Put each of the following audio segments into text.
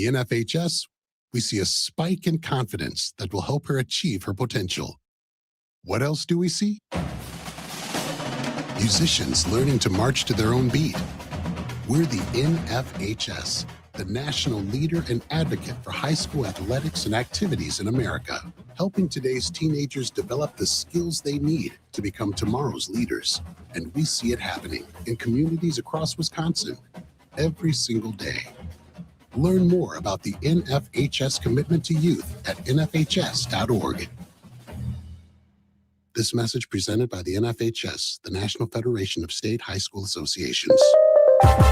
the NFHS, we see a spike in confidence that will help her achieve her potential. What else do we see? Musicians learning to march to their own beat. We're the NFHS, the national leader and advocate for high school athletics and activities in America, helping today's teenagers develop the skills they need to become tomorrow's leaders. And we see it happening in communities across Wisconsin every single day. Learn more about the NFHS commitment to youth at nfhs.org. This message presented by the NFHS, the National Federation of State High School Associations.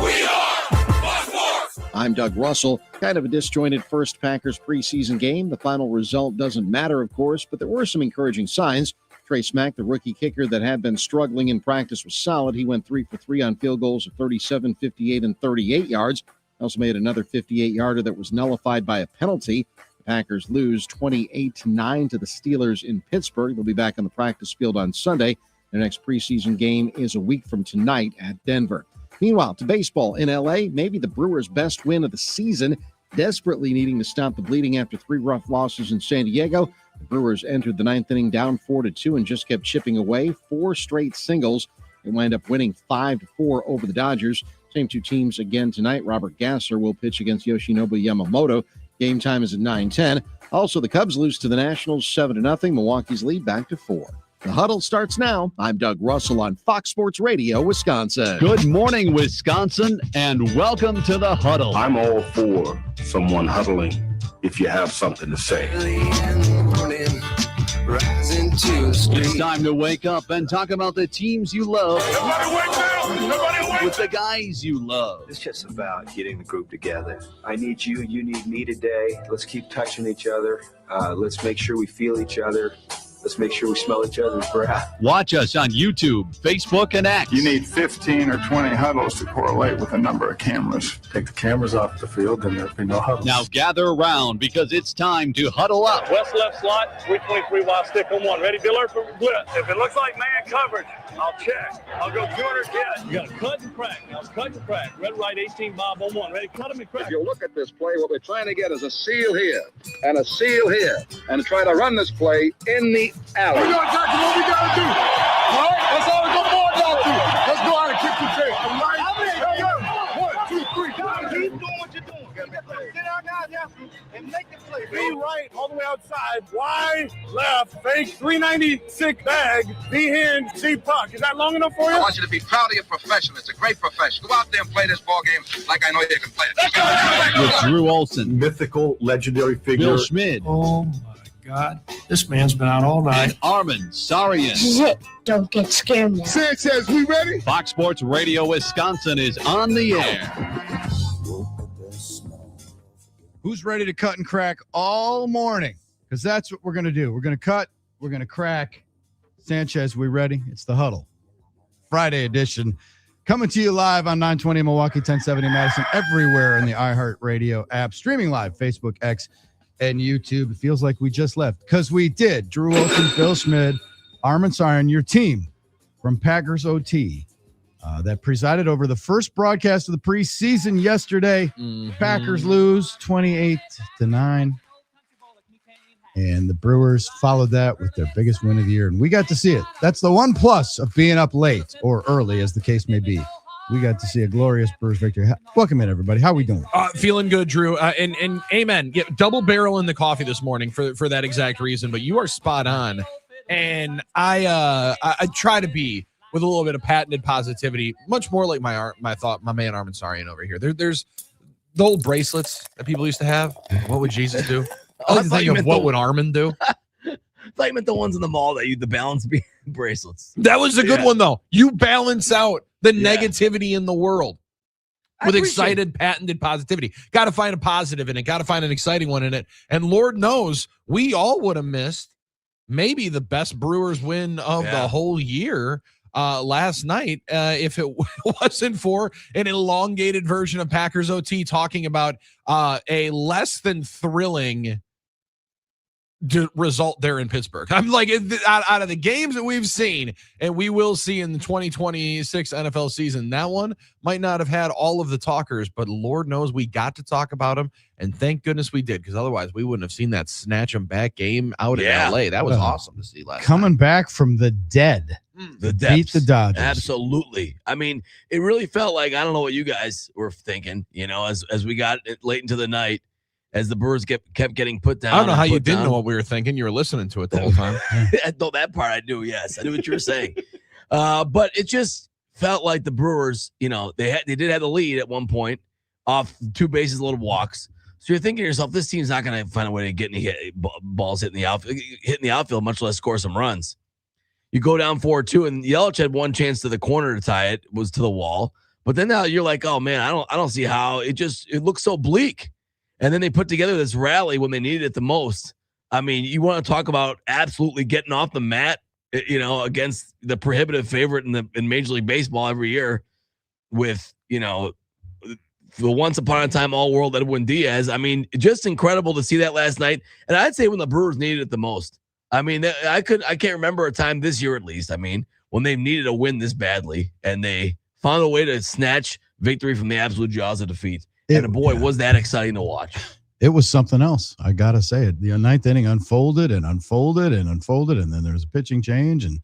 We are Fox Sports! I'm Doug Russell. Kind of a disjointed first Packers preseason game. The final result doesn't matter, of course, but there were some encouraging signs. Trey Smack, the rookie kicker that had been struggling in practice, was solid. He went 3 for 3 on field goals of 37, 58, and 38 yards. Also made another 58-yarder that was nullified by a penalty. The Packers lose 28-9 to the Steelers in Pittsburgh. They'll be back on the practice field on Sunday. Their next preseason game is a week from tonight at Denver. Meanwhile, to baseball in L.A., maybe the Brewers' best win of the season, desperately needing to stop the bleeding after 3 rough losses in San Diego. The Brewers entered the 9th inning down 4-2 and just kept chipping away. 4 straight singles. They wind up winning 5-4 over the Dodgers. Same 2 teams again tonight. Robert Gasser will pitch against Yoshinobu Yamamoto. Game time is at 9:10. Also, the Cubs lose to the Nationals 7-0. Milwaukee's lead back to 4. The Huddle starts now. I'm Doug Russell on Fox Sports Radio, Wisconsin. Good morning, Wisconsin, and welcome to the Huddle. I'm all for someone huddling if you have something to say. It's time to wake up and talk about the teams you love. Everybody wake up! Everybody wake up! With the guys you love. It's just about getting the group together. I need you, you need me today. Let's keep touching each other. Let's make sure we feel each other. Let's make sure we smell each other's breath. Watch us on YouTube, Facebook, and X. You need 15 or 20 huddles to correlate with a number of cameras. Take the cameras off the field, and there'll be no huddles. Now gather around because it's time to huddle up. West left slot, 323 wide stick on 1. Ready, Diller, for blitz. If it looks like man coverage, I'll check. I'll go 200 get. You got to cut and crack. Now cut and crack. Red, right, 18, Bob on 1. Ready, cut him and crack. If you look at this play, what we're trying to get is a seal here and a seal here and try to run this play in the alley. We know exactly what we got to do. All right? That's all we go forward down to. Let's go out and kick the tail. All right? Hey, 1, 2, 3. Keep doing what you're doing. Get our guys after and make the play. Be right, all the way outside. Wide, left, fake, 396 bag. Be here and see puck. Is that long enough for you? I want you to be proud of your profession. It's a great profession. Go out there and play this ball game like I know you can play it. With Drew Olson, Mythical, legendary figure. Bill Schmid, Oh, my God. This man's been out all night. and Armin Sarian. This is it. Don't get scared now. Sanchez, we ready? Fox Sports Radio Wisconsin is on the air. Who's ready to cut and crack all morning? Because that's what we're going to do. We're going to cut. We're going to crack. Sanchez, we ready? It's the Huddle. Friday edition. Coming to you live on 920 Milwaukee, 1070 Madison, everywhere in the iHeartRadio app. Streaming live, Facebook, X, and YouTube. It feels like we just left because we did. Drew Wilson, Bill Schmid, Armin Sarian, your team from Packers OT that presided over the first broadcast of the preseason yesterday. Mm-hmm. Packers lose 28-9. And the Brewers followed that with their biggest win of the year. And we got to see it. That's the one plus of being up late or early, as the case may be. We got to see a glorious Brewers victory. Welcome in, everybody. How we doing? Feeling good, Drew. And amen. Yeah, double barrel in the coffee this morning for that exact reason. But you are spot on. And I try to be with a little bit of patented positivity, much more like my man Armin Sarian over here. There's the old bracelets that people used to have. What would Jesus do? I like to think of what would Armin do. I thought you meant the ones in the mall that the balance beam bracelets. That was a good one, though. You balance out the negativity in the world with excited, patented positivity. Got to find a positive in it. Got to find an exciting one in it. And Lord knows, we all would have missed maybe the best Brewers win of the whole year last night if it wasn't for an elongated version of Packers OT talking about a less than thrilling result there in Pittsburgh. I'm like, out of the games that we've seen and we will see in the 2026 NFL season, that one might not have had all of the talkers, but Lord knows we got to talk about them, and thank goodness we did, because otherwise we wouldn't have seen that snatch 'em back game out in LA. That was awesome to see last coming night. back from the dead. The beat the Dodgers. Absolutely. I mean, it really felt like, I don't know what you guys were thinking, as we got it late into the night, as the Brewers kept getting put down. I don't know how you didn't know what we were thinking. You were listening to it the whole time. No, that part I do. Yes, I knew what you were saying. But it just felt like the Brewers, they did have the lead at one point off 2 bases, little walks. So you're thinking to yourself, this team's not going to find a way to get any balls hitting the outfield, much less score some runs. You go down 4-2, and Yelich had one chance to the corner to tie it, was to the wall. But then now you're like, oh man, I don't see how it looks so bleak. And then they put together this rally when they needed it the most. I mean, you want to talk about absolutely getting off the mat, against the prohibitive favorite in Major League Baseball every year with, the once upon a time all-world Edwin Diaz. I mean, just incredible to see that last night. And I'd say when the Brewers needed it the most. I mean, I can't remember a time this year at least, when they needed a win this badly, and they found a way to snatch victory from the absolute jaws of defeat. And boy, was that exciting to watch. It was something else. I got to say it. The ninth inning unfolded and unfolded and unfolded, and then there was a pitching change. And,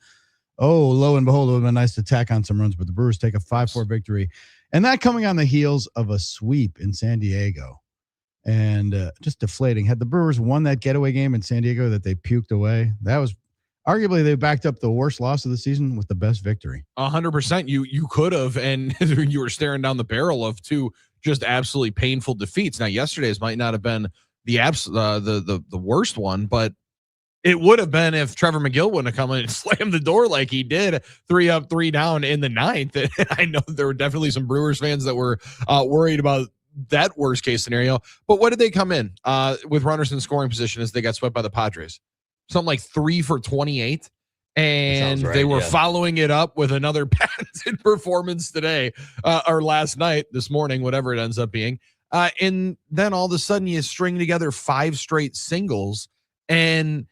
lo and behold, it would have been nice to tack on some runs, but the Brewers take a 5-4 victory. And that coming on the heels of a sweep in San Diego. And just deflating. Had the Brewers won that getaway game in San Diego that they puked away, that was arguably they backed up the worst loss of the season with the best victory. 100%. You could have, and you were staring down the barrel of 2 just absolutely painful defeats. Now, yesterday's might not have been the worst one, but it would have been if Trevor McGill wouldn't have come in and slammed the door like he did, 3 up, 3 down in the 9th. I know there were definitely some Brewers fans that were worried about that worst case scenario. But what did they come in with runners in scoring position as they got swept by the Padres? Something like 3 for 28. And they were following it up with another patented performance today or last night, this morning, whatever it ends up being. And then all of a sudden you string together 5 straight singles. And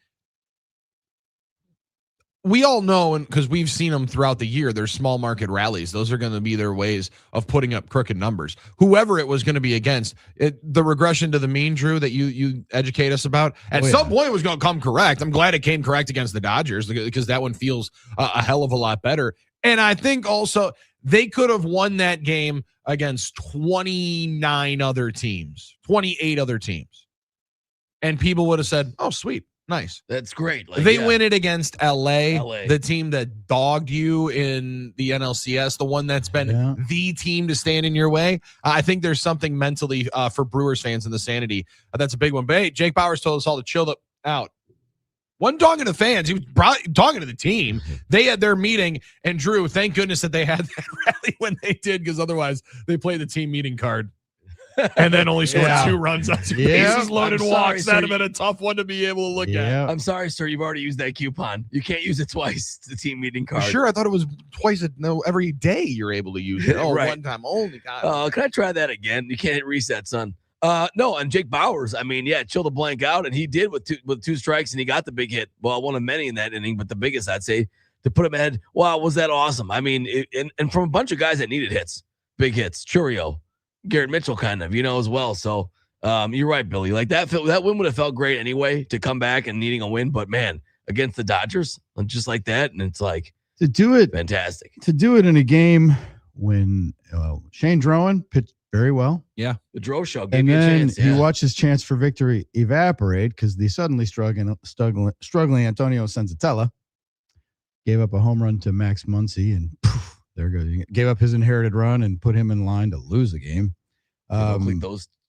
we all know, and because we've seen them throughout the year, their small market rallies. Those are going to be their ways of putting up crooked numbers. Whoever it was going to be against, the regression to the mean, Drew, that you educate us about, at some point it was going to come correct. I'm glad it came correct against the Dodgers because that one feels a hell of a lot better. And I think also they could have won that game against 28 other teams. And people would have said, oh, sweet. Nice. That's great. They win it against LA, the team that dogged you in the NLCS, the one that's been the team to stand in your way. I think there's something mentally for Brewers fans in the sanity. That's a big one. But hey, Jake Bowers told us all to chill out. Wasn't talking to the fans. He was probably talking to the team. They had their meeting, and Drew, thank goodness that they had that rally when they did, because otherwise they played the team meeting card. And then only scored 2 runs on 2 bases loaded walks. That'd have been a tough one to be able to look at. I'm sorry, sir. You've already used that coupon. You can't use it twice. The team meeting card. Sure, I thought it was twice. Every day you're able to use it. Right. One time only. Can I try that again? You can't hit reset, son. No, and Jake Bowers, chill the blank out, and he did with 2 strikes, and he got the big hit. Well, one of many in that inning, but the biggest, I'd say, to put him ahead. Wow, was that awesome? And from a bunch of guys that needed hits, big hits, Churio, Garrett Mitchell kind of, as well. So you're right, Billy. Like that win would have felt great anyway to come back and needing a win. But man, against the Dodgers, just like that, and it's like to do it, fantastic. To do it in a game when Shane Drowan pitched very well. Yeah, the Dro show gave and you a then chance. He watched his chance for victory evaporate because the suddenly struggling Antonio Senzatella gave up a home run to Max Muncy, and poof, there goes. He gave up his inherited run and put him in line to lose the game.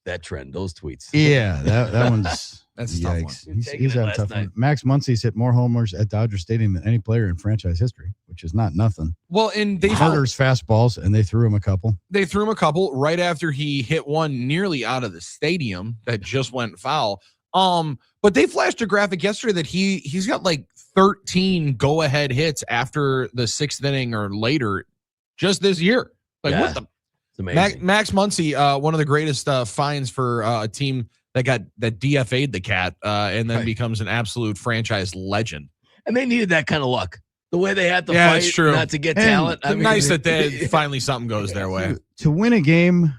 That trend, those tweets. Yeah, that one's that's a tough one. He's had a tough one. Max Muncy's hit more homers at Dodger Stadium than any player in franchise history, which is not nothing. Well, and they Carter's fastballs, and they threw him a couple. They threw him a couple right after he hit one nearly out of the stadium that just went foul. But they flashed a graphic yesterday that he's got like 13 go-ahead hits after the 6th inning or later just this year. Like what the? It's amazing. Max Muncy, one of the greatest finds for a team that DFA'd the cat and then becomes an absolute franchise legend. And they needed that kind of luck. The way they had to Yeah, fight it's true. not to get And talent. I mean, Nice that finally something goes their way. To win a game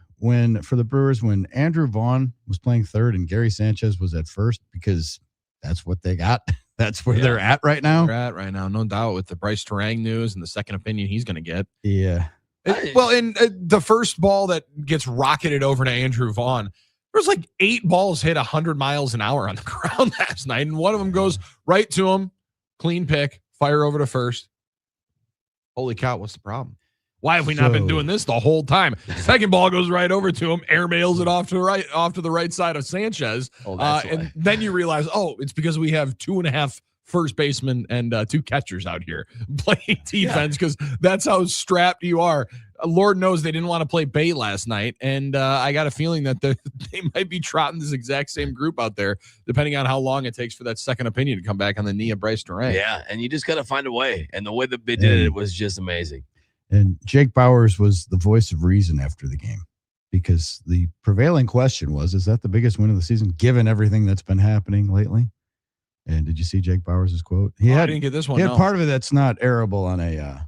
for the Brewers when Andrew Vaughn was playing third and Gary Sanchez was at first, because that's what they got. That's where they're at right now. They're at right now, no doubt, with the Bryce Terang news and the second opinion he's going to get. Yeah. Well, and the first ball that gets rocketed over to Andrew Vaughn, there's like 8 balls hit 100 miles an hour on the ground last night, and one of them goes right to him. Clean pick, fire over to first. Holy cow, what's the problem? Why have we not been doing this the whole time? Second ball goes right over to him, airmails it off to the right side of Sanchez. And then you realize, it's because we have 2.5 first basemen and 2 catchers out here playing defense, because that's how strapped you are. Lord knows they didn't want to play bait last night, and I got a feeling that they might be trotting this exact same group out there, depending on how long it takes for that second opinion to come back on the knee of Bryce Terang. Yeah, and you just got to find a way, and the way that they did it was just amazing. And Jake Bauers was the voice of reason after the game, because the prevailing question was, is that the biggest win of the season, given everything that's been happening lately? And did you see Jake Bauers' quote? I didn't get this one. He had part of it that's not airable on a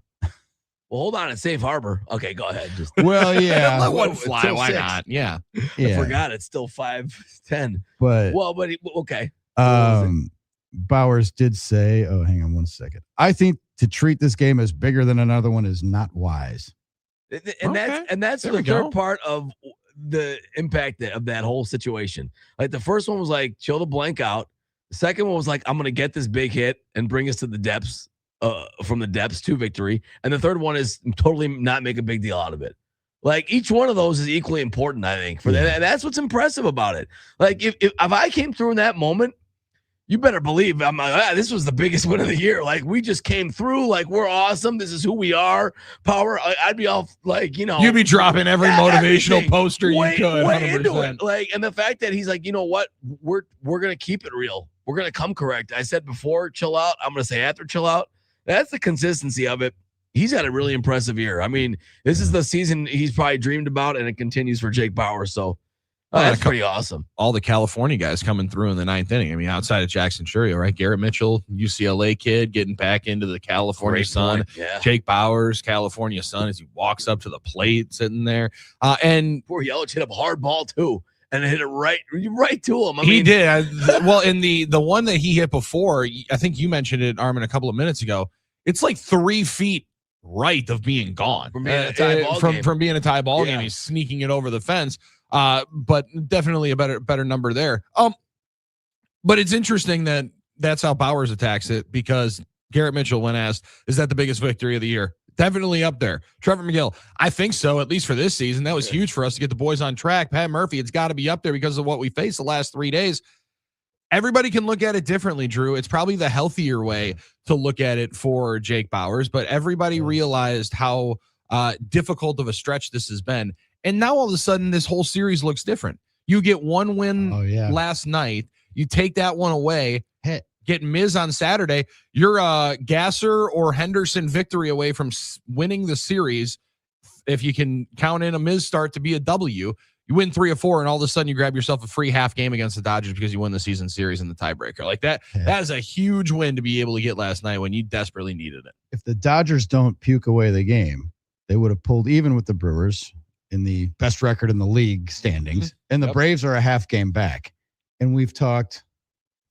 well, hold on. It's Safe Harbor. Okay, go ahead. Well, yeah. Let one fly. Why not? Yeah. I forgot it's still 5:10. But okay. Bauers did say, hang on one second. I think to treat this game as bigger than another one is not wise. And that's the third part of the impact of that whole situation. Like the first one was like chill the blank out. The second one was like, I'm going to get this big hit and bring us to the depths, from the depths to victory. And the third one is totally not make a big deal out of it. Like each one of those is equally important, I think, for that. And that's what's impressive about it. Like if I came through in that moment, you better believe I'm like, this was the biggest win of the year. Like we just came through. Like we're awesome. This is who we are. Power. I'd be all like, you'd be dropping every motivational poster you could. Way into it. Like, and the fact that he's like, you know what, we're gonna keep it real. We're gonna come correct. I said before, chill out. I'm gonna say after, chill out. That's the consistency of it. He's had a really impressive year. I mean, this is the season he's probably dreamed about, and it continues for Jake Bauers. So. That's pretty awesome. All the California guys coming through in the 9th inning. I mean, outside of Jackson Churio, right? Garrett Mitchell, UCLA kid, getting back into the California sun. Yeah. Jake Bauers, California sun, as he walks up to the plate, sitting there. And poor Yelich hit a hard ball too, and hit it right to him. He did. Well, in the one that he hit before, I think you mentioned it, Armin, a couple of minutes ago. It's like 3 feet right of being gone from being a tie ball game. From being a tie ball game. He's sneaking it over the fence. But definitely a better number there. But it's interesting that that's how Bauers attacks it, because Garrett Mitchell, when asked, is that the biggest victory of the year? Definitely up there. Trevor McGill, I think so, at least for this season. That was huge for us to get the boys on track. Pat Murphy, it's got to be up there because of what we faced the last 3 days. Everybody can look at it differently, Drew. It's probably the healthier way to look at it for Jake Bauers, but everybody realized how difficult of a stretch this has been. And now all of a sudden, this whole series looks different. You get one win last night. You take that one away. Get Miz on Saturday. You're Gasser or Henderson victory away from winning the series. If you can count in a Miz start to be a W, you win 3 of 4, and all of a sudden you grab yourself a free half game against the Dodgers because you won the season series in the tiebreaker. Like that. That is a huge win to be able to get last night when you desperately needed it. If the Dodgers don't puke away the game, they would have pulled even with the Brewers in the best record in the league standings, and the Braves are a half game back. And we've talked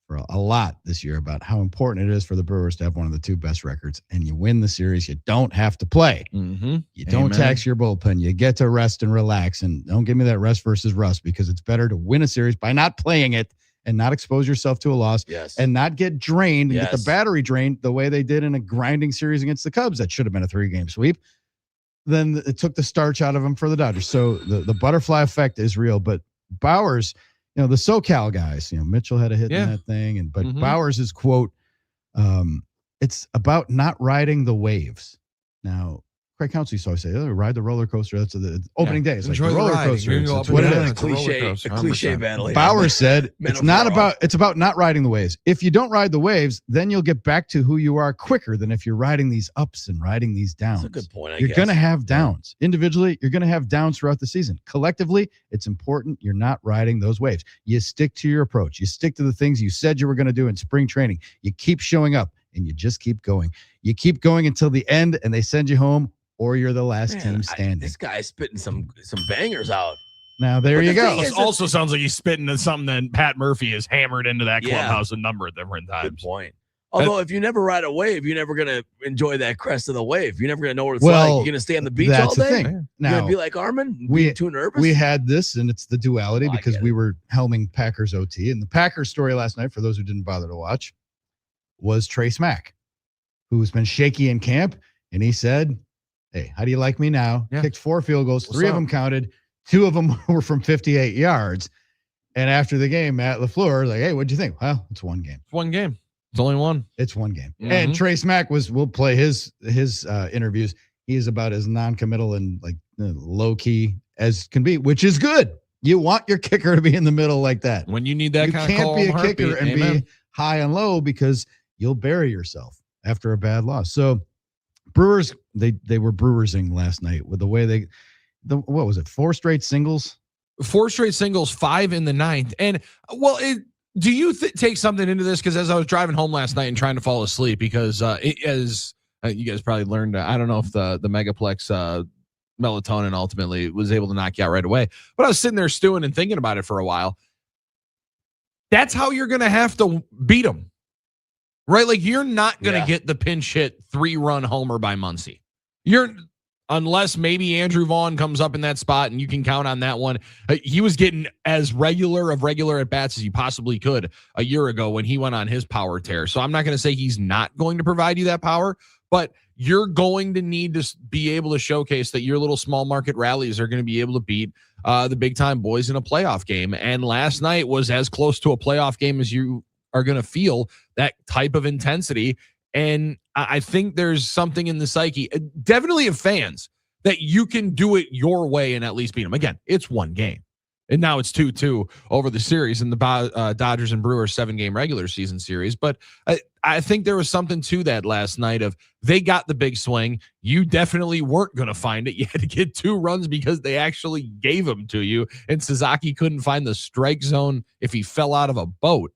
for a lot this year about how important it is for the Brewers to have one of the 2 best records, and you win the series. You don't have to play. Mm-hmm. You don't tax your bullpen. You get to rest and relax, and don't give me that rest versus rust, because it's better to win a series by not playing it and not expose yourself to a loss and not get drained and get the battery drained the way they did in a grinding series against the Cubs. That should have been a 3-game sweep. Then it took the starch out of him for the Dodgers. So the butterfly effect is real. But Bauers, the SoCal guys, Mitchell had a hit in that thing. But Bauers is, quote, it's about not riding the waves. Now, Craig Counsell used to always say, ride the roller coaster. That's the opening day. It's Enjoy like the roller ride. coaster. You're gonna It's go what up it and is. down. A cliche battle. Bauer said it's Metaphor. about not riding the waves. If you don't ride the waves, then you'll get back to who you are quicker than if you're riding these ups and riding these downs. That's a good point. You're going to have downs. Individually, you're going to have downs throughout the season. Collectively, it's important you're not riding those waves. You stick to your approach. You stick to the things you said you were going to do in spring training. You keep showing up and you just keep going. You keep going until the end and they send you home, or you're the last team standing. This guy's spitting some bangers out. Now, there you go. It also sounds like he's spitting at something that Pat Murphy has hammered into that clubhouse a number of different times. Good point. Although, if you never ride a wave, you're never going to enjoy that crest of the wave. You're never going to know what it's like. You're going to stay on the beach all day. That's the thing. You're Now, going to be like Armin, being too nervous. We had this, and it's the duality because we were helming Packers OT. And the Packers story last night, for those who didn't bother to watch, was Trace Mack, who's been shaky in camp. And he said, hey, how do you like me now? Yeah. Kicked 4 field goals. 3 of them counted. 2 of them were from 58 yards. And after the game, Matt LaFleur was like, hey, what'd you think? Well, it's one game. It's one game. It's only one. It's one game. Mm-hmm. And Trace Mack we'll play his interviews. He is about as non-committal and like low key as can be, which is good. You want your kicker to be in the middle like that. When you need that kind of call, you can't be a kicker and be high and low because you'll bury yourself after a bad loss. So Brewers, they were brewersing last night with the way what was it? 4 straight singles? 4 straight singles, 5 in the 9th. And do you take something into this? Because as I was driving home last night and trying to fall asleep, because as you guys probably learned, I don't know if the Megaplex melatonin ultimately was able to knock you out right away, but I was sitting there stewing and thinking about it for a while. That's how you're going to have to beat them, right? Like you're not going to get the pinch hit 3-run homer by Muncy. Unless maybe Andrew Vaughn comes up in that spot and you can count on that one. He was getting as regular at bats as you possibly could a year ago when he went on his power tear. So I'm not going to say he's not going to provide you that power, but you're going to need to be able to showcase that your little small market rallies are going to be able to beat the big time boys in a playoff game. And last night was as close to a playoff game as you are going to feel that type of intensity. And I think there's something in the psyche, definitely of fans, that you can do it your way and at least beat them. Again, it's one game. And now it's 2-2 over the series in the Dodgers and Brewers 7-game regular season series. But I think there was something to that last night of they got the big swing. You definitely weren't going to find it. You had to get 2 runs because they actually gave them to you. And Sasaki couldn't find the strike zone if he fell out of a boat.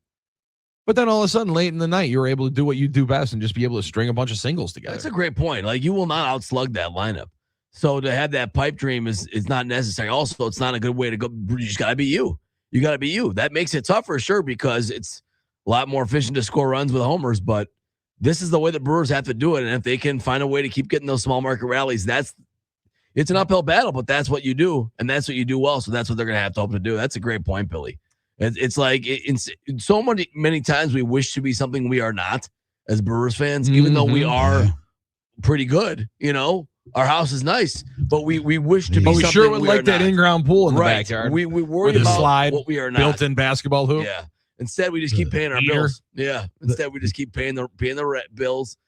But then all of a sudden, late in the night, you were able to do what you do best and just be able to string a bunch of singles together. That's a great point. Like, you will not outslug that lineup. So to have that pipe dream is not necessary. Also, it's not a good way to go. You just got to be you. You got to be you. That makes it tougher, sure, because it's a lot more efficient to score runs with homers. But this is the way the Brewers have to do it. And if they can find a way to keep getting those small market rallies, it's an uphill battle, but that's what you do. And that's what you do well. So that's what they're going to have to hope to do. That's a great point, Billy. It's like in so many times we wish to be something we are not as Brewers fans, even though we are pretty good. You know, our house is nice, but we wish to be. But we something sure would like that not. in-ground pool in the Right. backyard. We worry with a about slide, what we are not. built-in basketball hoop. Yeah. Instead, we just keep paying our heater. bills. Yeah. Instead, we just keep paying the bills.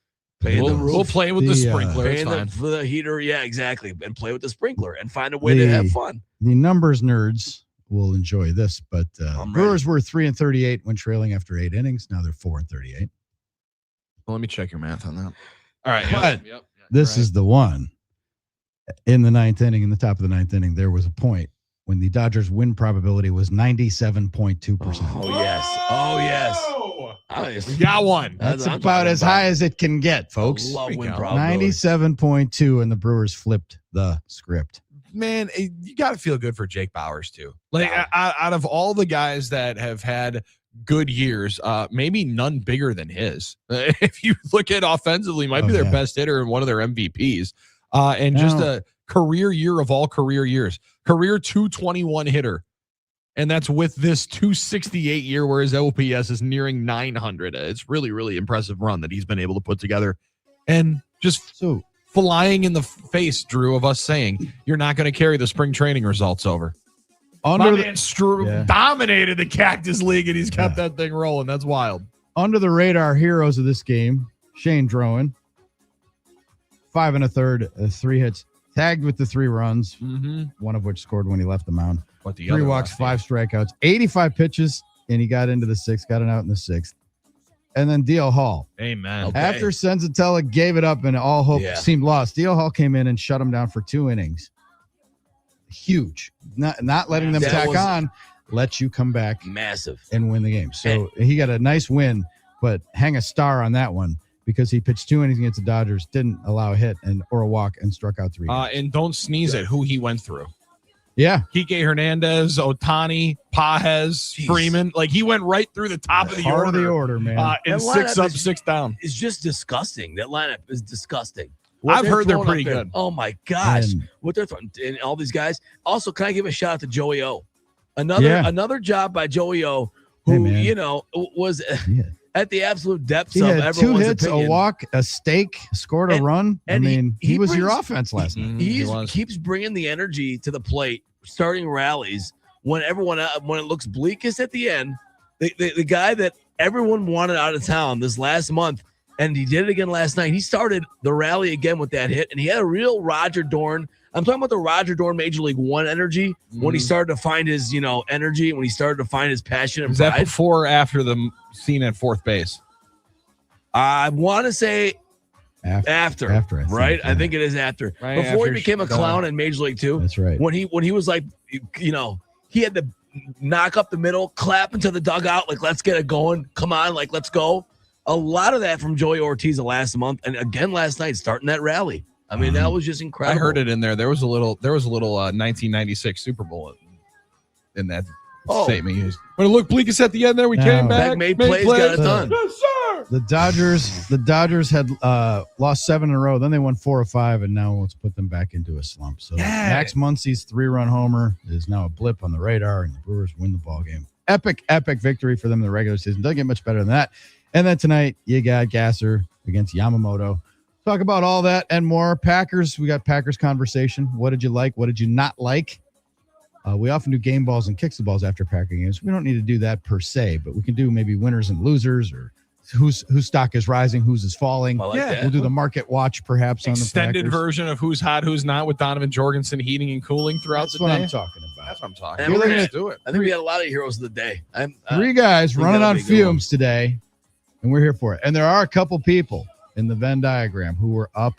Paying the roof. We'll play with the sprinkler. It's Paying fine. for the heater. Yeah, exactly. And play with the sprinkler and find a way to have fun. The numbers nerds will enjoy this, but Brewers were 3-38 when trailing after 8 innings. Now they're 4-38. Well, let me check your math on that. All right. But this is the one. In the 9th inning, in the top of the 9th inning, there was a point when the Dodgers win probability was 97.2%. Oh, yes. Oh, yes. We got one. That's about as high as it can get, folks. Love win probability. 97.2, and the Brewers flipped the script. Man, you got to feel good for Jake Bauers, too. Like, out of all the guys that have had good years, maybe none bigger than his. If you look at offensively, might be their best hitter and one of their MVPs. And just a career year of all career years. Career 221 hitter. And that's with this 268 year where his OPS is nearing 900. It's really, really impressive run that he's been able to put together. And just flying in the face, Drew, of us saying you're not going to carry the spring training results over. Dominated the Cactus League, and he's kept that thing rolling. That's wild. Under the radar heroes of this game, Shane Drowan, 5 1/3, 3 hits, tagged with the 3 runs, one of which scored when he left the mound. What the 3 other walks, left, 5 strikeouts, 85 pitches, and he got into the 6th, got an out in the 6th. And then D.L. Hall. Amen. Okay. After Senzatella gave it up and all hope seemed lost, D.L. Hall came in and shut him down for 2 innings. Huge. Not letting them tack on, let you come back massive and win the game. So he got a nice win, but hang a star on that one because he pitched 2 innings against the Dodgers, didn't allow a hit or a walk, and struck out 3 guys. And don't sneeze at who he went through. Yeah. Kike Hernandez, Otani, Pajes, Freeman. Like, he went right through the top of the Heart order. of the order, man. And 6 up, 6 down. It's just disgusting. That lineup is disgusting. I've heard they're throwing pretty up there- good. Oh, my gosh. And- What they're throwing. And all these guys. Also, can I give a shout out to Joey O? Another job by Joey O, who, was at the absolute depths He of had 2 everyone's hits, opinion. a walk, a stake, scored a run. He was your offense last night. He keeps bringing the energy to the plate, starting rallies when it looks bleakest at the end. The guy that everyone wanted out of town this last month, and he did it again last night. He started the rally again with that hit, and he had a real Roger Dorn. I'm talking about the Roger Dorn Major League One energy when he started to find his, energy, when he started to find his passion and Was that pride. before or after the scene at fourth base? I want to say after I think, right? yeah. I think it is after. Right Before after he became a done. clown in Major League Two. That's right. When he was like, he had to knock up the middle, clap into the dugout, like, let's get it going. Come on, like, let's go. A lot of that from Joey Ortiz last month, and again last night, starting that rally. I mean, that was just incredible. I heard it in there. There was a little 1996 Super Bowl in that statement used. When it looked bleakest at the end, there we came back, made plays, got it done. Yes, sir. The Dodgers had lost 7 in a row. Then they won 4 or 5, and now let's put them back into a slump. So Max Muncy's 3-run homer is now a blip on the radar, and the Brewers win the ball game. Epic victory for them in the regular season. Doesn't get much better than that. And then tonight, you got Gasser against Yamamoto. Talk about all that and more. Packers, we got Packers conversation. What did you like? What did you not like? We often do game balls and kicks the balls after Packer games. We don't need to do that per se, but we can do maybe winners and losers or whose stock is rising, whose is falling. I like that. We'll do the market watch perhaps on the Extended Packers. version of who's hot, who's not, with Donovan Jorgensen heating and cooling throughout That's the what day. I'm talking about. That's what I'm talking And about. we're Let's gonna do it. I think we had a lot of heroes of the day. 3 guys think running that'll on be a good one. fumes today, and we're here for it. And there are a couple people in the Venn diagram who were up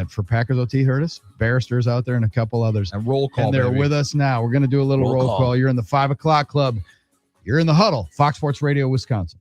for Packers OT. Heard us, Barristers out there, and a couple others. And roll call, And they're baby. with us now. We're going to do a little roll call. You're in the 5 o'clock club. You're in the Huddle, Fox Sports Radio, Wisconsin.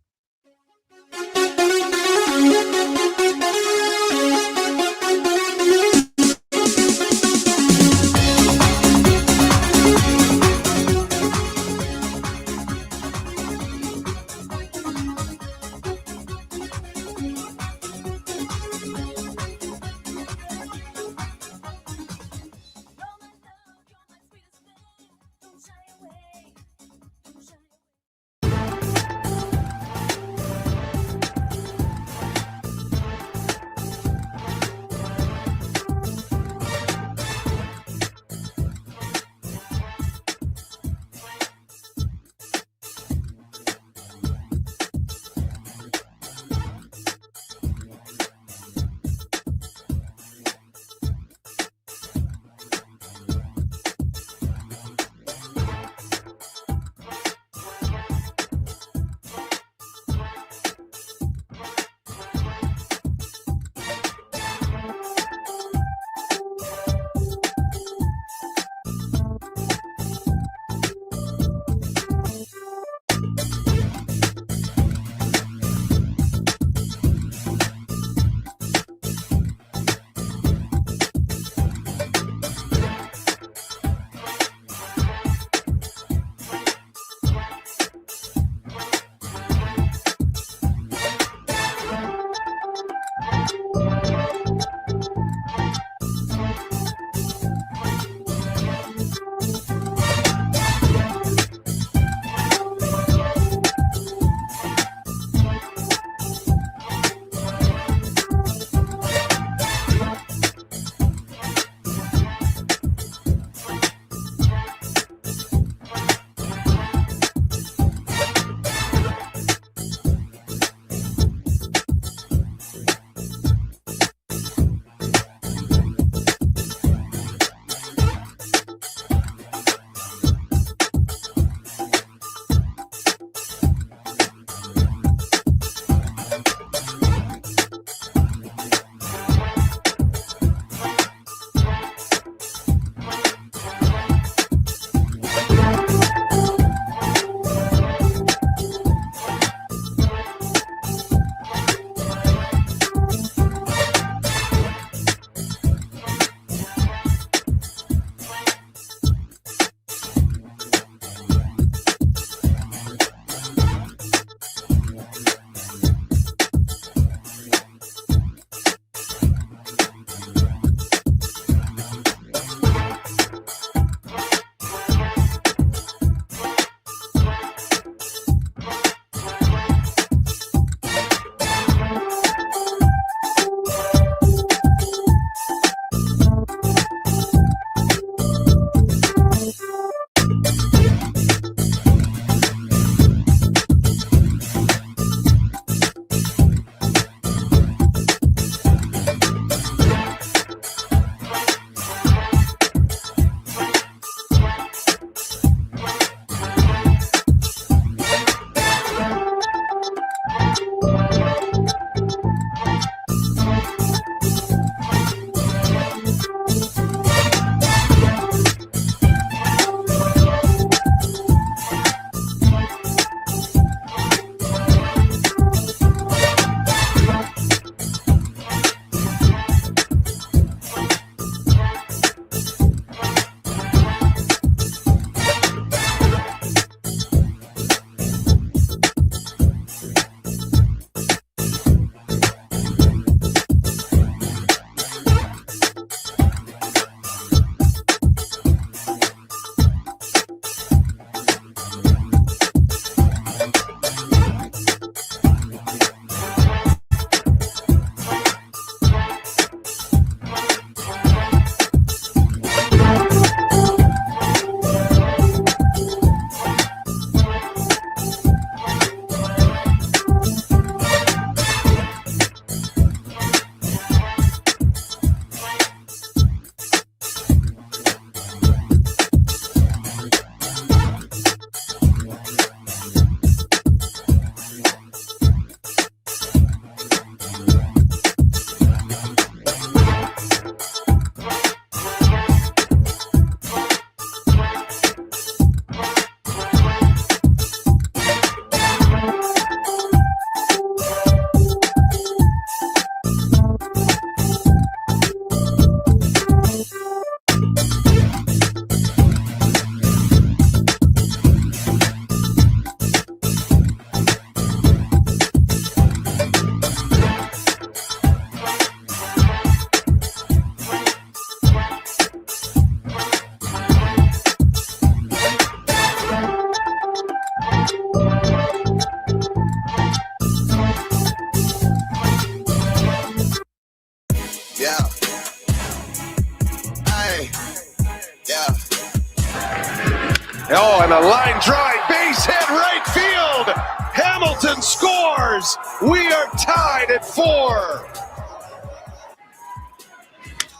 Oh, and a line drive, base hit, right field. Hamilton scores. We are tied at 4.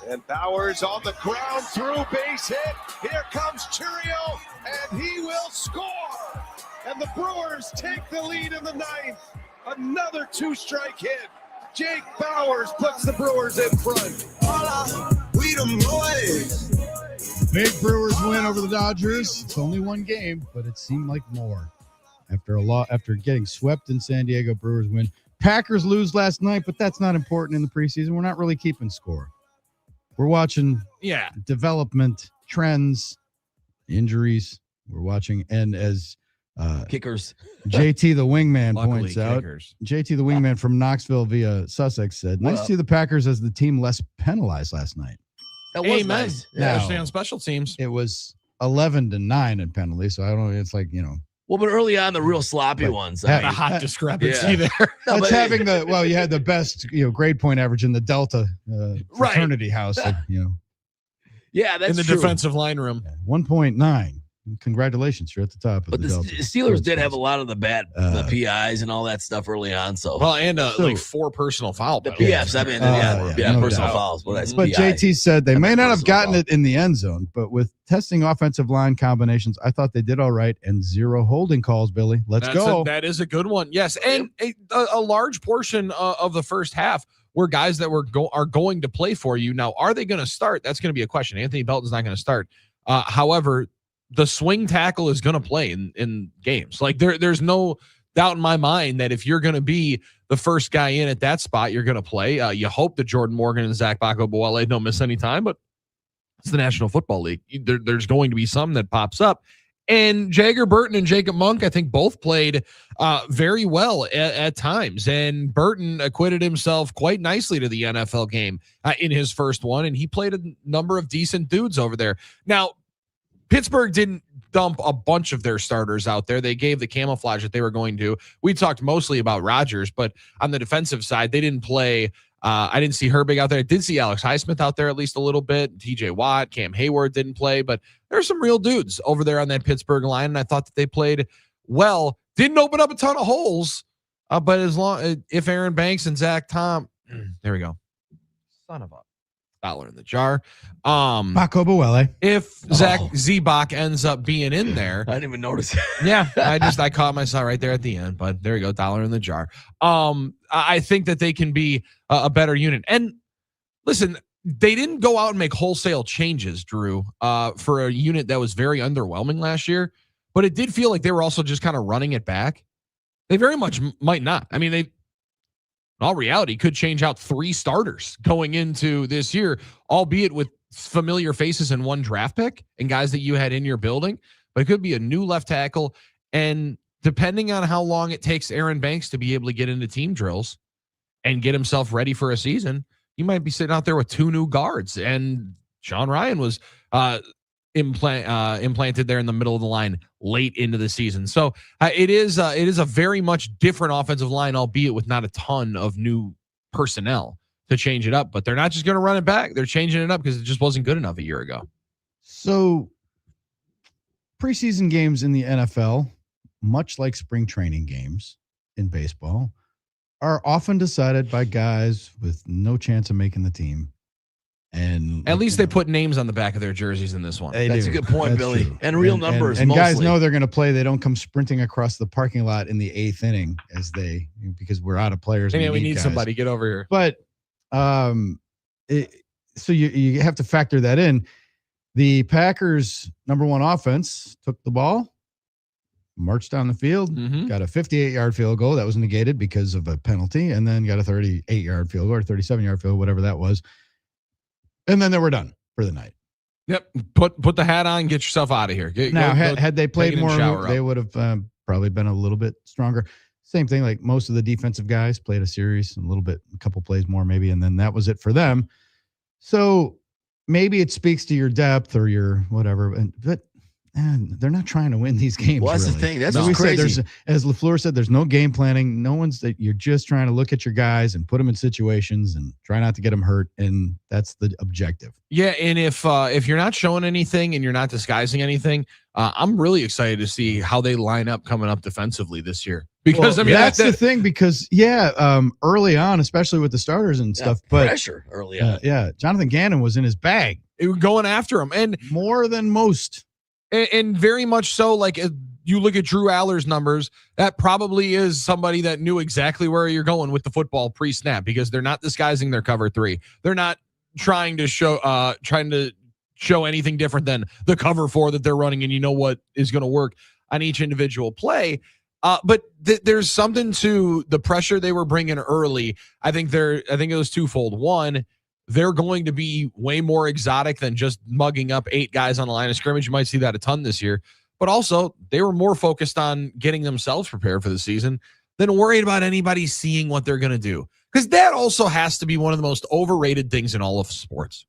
And Bowers on the ground through, base hit. Here comes Churio, and he will score. And the Brewers take the lead in the 9th. Another 2-strike hit. Jake Bowers puts the Brewers in front. We the boys. Big Brewers win over the Dodgers. It's only one game, but it seemed like more. After getting swept in San Diego, Brewers win. Packers lose last night, but that's not important in the preseason. We're not really keeping score. We're watching development, trends, injuries. We're watching, and as kickers. JT the wingman Luckily, points out. kickers. JT the wingman from Knoxville via Sussex said, "Nice to see the Packers as the team less penalized last night." That was Amen. nice. Yeah, especially on special teams. It was 11-9 in penalties, so I don't know. It's like Well, but early on, the real sloppy ones. Yeah, A hot discrepancy yeah. there. No, that's but- having you had the best grade point average in the Delta fraternity house. Yeah, that's in the true. defensive line room. 1.9. Congratulations, you're at the top of But the the Delta. Steelers did have a lot of the bad the PIs and all that stuff early on. So Well, and like 4 personal foul the penalties. PFs, I mean, no personal doubt. fouls. What But PI. JT said they may not have personal gotten foul. it in the end zone, but with testing offensive line combinations, I thought they did all right. And 0 holding calls, Billy. Let's go. That is a good one. Yes, and a large portion of the first half were guys that are going to play for you. Now, are they going to start? That's going to be a question. Anthony Belton's not going to start. However, the swing tackle is going to play in games. Like there's no doubt in my mind that if you're going to be the first guy in at that spot, you're going to play. You hope that Jordan Morgan and Zach Bacco-Boale don't miss any time, but it's the National Football League. There's going to be some that pops up. And Jagger Burton and Jacob Monk, I think, both played very well at times. And Burton acquitted himself quite nicely to the NFL game in his first one, and he played a number of decent dudes over there. Now, Pittsburgh didn't dump a bunch of their starters out there. They gave the camouflage that they were going to. We talked mostly about Rodgers, but on the defensive side, they didn't play. I didn't see Herbig out there. I did see Alex Highsmith out there at least a little bit. TJ Watt, Cam Hayward didn't play, but there's some real dudes over there on that Pittsburgh line, and I thought that they played well. Didn't open up a ton of holes, but if Aaron Banks and Zach Tom, there we go. Son of a dollar in the jar. Bacco-Boale. If Zach Zebach ends up being in there, I didn't even notice. Yeah, I caught myself right there at the end, but there you go, dollar in the jar. I think that they can be a better unit. And listen, they didn't go out and make wholesale changes, Drew, for a unit that was very underwhelming last year, but it did feel like they were also just kind of running it back. They very much might not. I mean, they, in all reality, could change out 3 starters going into this year, albeit with familiar faces and 1 draft pick and guys that you had in your building. But it could be a new left tackle. And depending on how long it takes Aaron Banks to be able to get into team drills and get himself ready for a season, you might be sitting out there with 2 new guards. And Sean Ryan was implanted there in the middle of the line late into the season. So it is a very much different offensive line, albeit with not a ton of new personnel to change it up. But they're not just going to run it back. They're changing it up because it just wasn't good enough a year ago. So preseason games in the NFL, much like spring training games in baseball, are often decided by guys with no chance of making the team. And at least they put names on the back of their jerseys in this one. That's a good point, Billy. True. And real numbers. And guys mostly. know they're going to play. They don't come sprinting across the parking lot in the 8th inning because we're out of players. Hey, man, we need guys. somebody. Get over here. But so you have to factor that in. The Packers' number 1 offense took the ball, marched down the field, got a 58-yard field goal that was negated because of a penalty, and then got a 38-yard field goal or 37-yard field, whatever that was. And then they were done for the night. Yep. Put the hat on, get yourself out of here. Had they played more, they up. would have probably been a little bit stronger. Same thing, like most of the defensive guys played a series, a couple plays more maybe, and then that was it for them. So maybe it speaks to your depth or your whatever. But And they're not trying to win these games. Well, that's really. the thing. That's Like what's we said, crazy. as LaFleur said, there's no game planning. No one's that you're just trying to look at your guys and put them in situations and try not to get them hurt. And that's the objective. Yeah, and if you're not showing anything and you're not disguising anything, I'm really excited to see how they line up coming up defensively this year. Because Well, that's the thing. Because early on, especially with the starters and stuff, but pressure early on. Jonathan Gannon was in his bag. It was going after him, and more than most. And very much so, like you look at Drew Aller's numbers, that probably is somebody that knew exactly where you're going with the football pre-snap because they're not disguising their cover three. They're not trying to show anything different than the cover four that they're running, and you know what is going to work on each individual play. But there's something to the pressure they were bringing early. I think it was twofold. One, they're going to be way more exotic than just mugging up 8 guys on the line of scrimmage. You might see that a ton this year. But also, they were more focused on getting themselves prepared for the season than worried about anybody seeing what they're going to do. Because that also has to be one of the most overrated things in all of sports.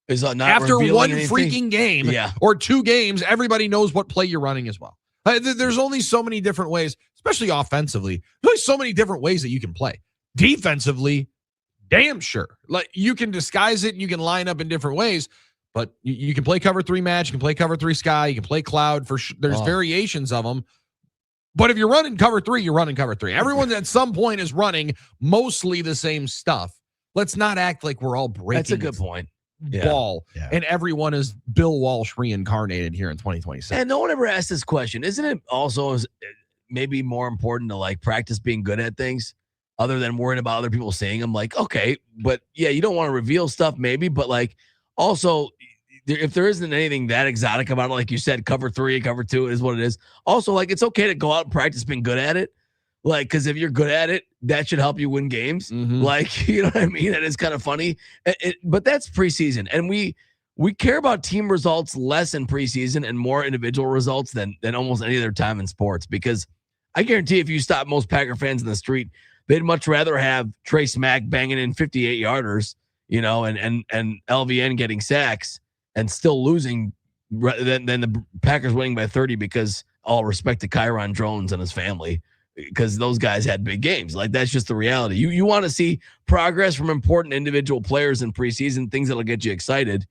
Is not after one anything? freaking game or 2 games, everybody knows what play you're running as well. There's only so many different ways, especially offensively. There's only so many different ways that you can play. Defensively, damn sure. Like you can disguise it and you can line up in different ways, but you can play cover 3 match, you can play cover 3 sky, you can play cloud for sure. There's variations of them. But if you're running cover 3, you're running cover 3. Everyone at some point is running mostly the same stuff. Let's not act like we're all breaking. That's a good point. Ball. And everyone is Bill Walsh reincarnated here in 2026. And no one ever asked this question. Isn't it also maybe more important to like practice being good at things other than worrying about other people seeing them? Like, okay, but yeah, you don't want to reveal stuff maybe, but like also if there isn't anything that exotic about it, like you said, cover 3, cover 2 is what it is. Also, like it's okay to go out and practice being good at it. Like, because if you're good at it, that should help you win games. Like, you know what I mean? That is kind of funny. But that's preseason. And we care about team results less in preseason and more individual results than almost any other time in sports. Because I guarantee if you stop most Packer fans in the street, they'd much rather have Trey Smack banging in 58-yarders, you know, and LVN getting sacks and still losing than the Packers winning by 30 because all respect to Kyron Drones and his family. Because those guys had big games. Like, that's just the reality. You want to see progress from important individual players in preseason, things that'll get you excited.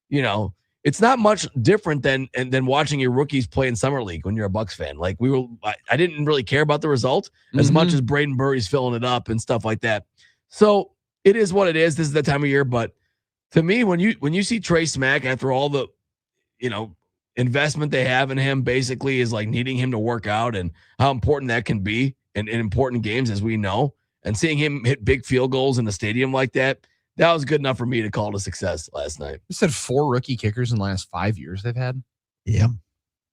You know, it's not much different than watching your rookies play in summer league when you're a Bucs fan. Like, I didn't really care about the result as much as Braden Burry's filling it up and stuff like that. So it is what it is. This is the time of year. But to me, when you see Trey Smack after all the, you know, investment they have in him basically is like needing him to work out and how important that can be in important games, as we know, and seeing him hit big field goals in a stadium like that was good enough for me to call it a success last night. You said 4 rookie kickers in the last 5 years they've had. Yeah.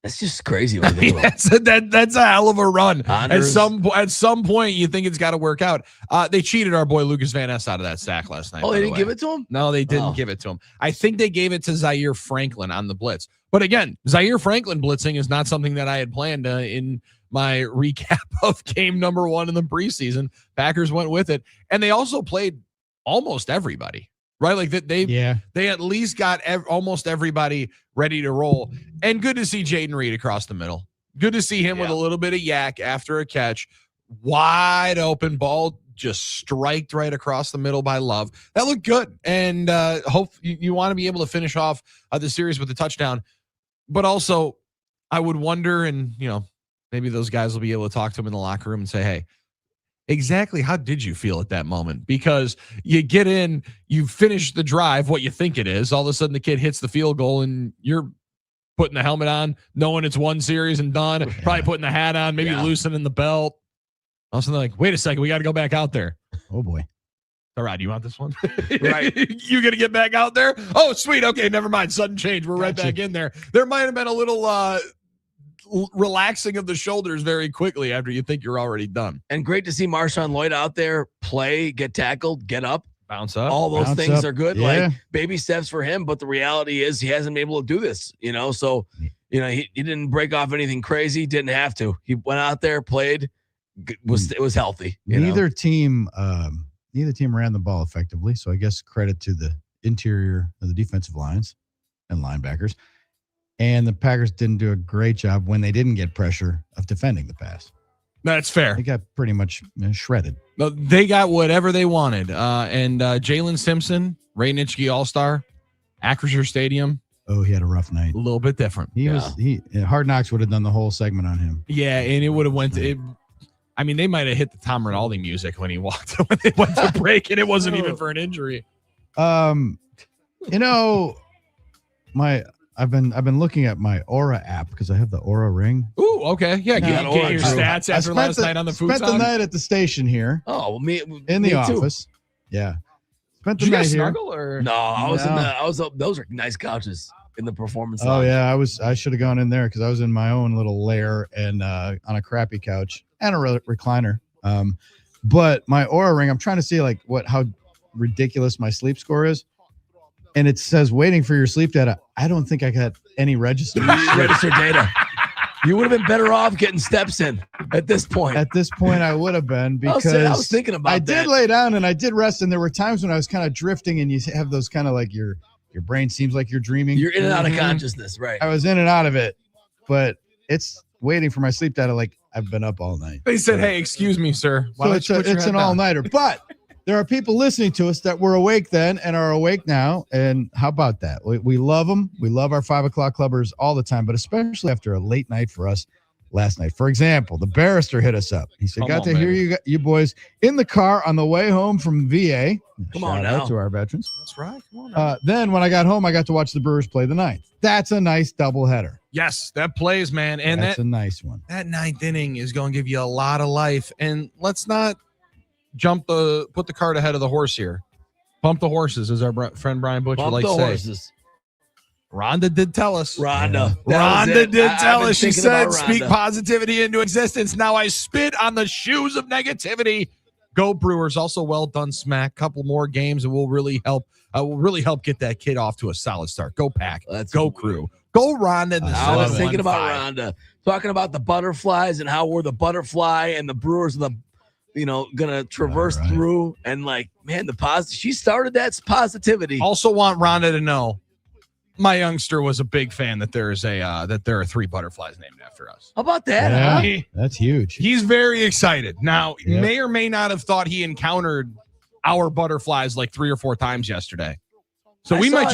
That's just crazy. That's a hell of a run. Honors. At some point, you think it's got to work out. They cheated our boy Lucas Van Ness out of that sack last night. Oh, they didn't give it to him? No, they didn't give it to him. I think they gave it to Zaire Franklin on the blitz. But again, Zaire Franklin blitzing is not something that I had planned in my recap of game number 1 in the preseason. Packers went with it, and they also played almost everybody. Right, like they at least got almost everybody ready to roll, and good to see Jaden Reed across the middle. Good to see him with a little bit of yak after a catch, wide open ball, just striked right across the middle by Love. That looked good, and hope you want to be able to finish off the series with a touchdown. But also, I would wonder, and you know, maybe those guys will be able to talk to him in the locker room and say, "Hey, exactly how did you feel at that moment?" Because you get in, you finish the drive, what you think it is. All of a sudden, the kid hits the field goal, and you're putting the helmet on, knowing it's one series and done. Probably putting the hat on, maybe loosening the belt. All of a sudden, they're like, wait a second, we got to go back out there. Oh, boy. All right, you want this one? Right. You going to get back out there? Oh, sweet. Okay, never mind. Sudden change. We're right back in there. There might have been a little relaxing of the shoulders very quickly after you think you're already done. And great to see Marshawn Lloyd out there play, get tackled, get up, bounce up. All those things are good. Yeah. Like baby steps for him, but the reality is he hasn't been able to do this, you know? So, you know, he didn't break off anything crazy. Didn't have to. He went out there, played, it was healthy. Neither team ran the ball effectively. So I guess credit to the interior of the defensive lines and linebackers. And the Packers didn't do a great job when they didn't get pressure of defending the pass. That's fair. They got pretty much shredded. No, they got whatever they wanted. And Jalen Simpson, Ray Nitschke All-Star, Acrisure Stadium. Oh, he had a rough night. A little bit different. Hard Knocks would have done the whole segment on him. Yeah, and it would have went to it. I mean, they might have hit the Tom Rinaldi music when he walked when they went to break, and it wasn't even for an injury. I've been looking at my Aura app because I have the Aura ring. Ooh, okay. Yeah, get your stats after last night on the food. Spent the night at the station here. Oh, well, in the office. Too. Yeah. Spent the Did you night guys here. snuggle or no? I was up. Those are nice couches in the performance. Oh lounge. yeah, I should have gone in there because I was in my own little lair and on a crappy couch and a recliner. But my Aura ring, I'm trying to see how ridiculous my sleep score is. And it says waiting for your sleep data. I don't think I got any registered data. You would have been better off getting steps in at this point. At this point, I would have been because I was thinking about that. did lay down and I did rest, and there were times when I was kind of drifting, and you have those kind of like your brain seems like you're dreaming. You're in and out of consciousness, right? I was in and out of it, but it's waiting for my sleep data. Like I've been up all night. They said, "Hey, excuse me, sir." So it's an all-nighter, but. There are people listening to us that were awake then and are awake now. And how about that? We love them. We love our 5 o'clock clubbers all the time, but especially after a late night for us last night. For example, the barrister hit us up. He said, got to hear you boys in the car on the way home from VA. Come on Shout out to our veterans. That's right. Come on now. Then when I got home, I got to watch the Brewers play the ninth. That's a nice doubleheader. Yes, that plays, man. And that's a nice one. That ninth inning is going to give you a lot of life. And let's not put the cart ahead of the horse here. Pump the horses, as our friend Brian Butcher likes to say. Horses. Rhonda did tell us. Rhonda did tell us. She said, speak positivity into existence. Now I spit on the shoes of negativity. Go Brewers. Also, well done, Smack. Couple more games, and will really help get that kid off to a solid start. Go Pack. Go Crew. Go Rhonda. I was thinking about Rhonda. Talking about the butterflies and how we're the butterfly and the Brewers are the gonna traverse through, and man, she started that positivity. Also want Rhonda to know my youngster was a big fan that there are 3 butterflies named after us. How about that? Yeah, that's huge. He's very excited. Now, may or may not have thought he encountered our butterflies like 3 or 4 times yesterday. So we might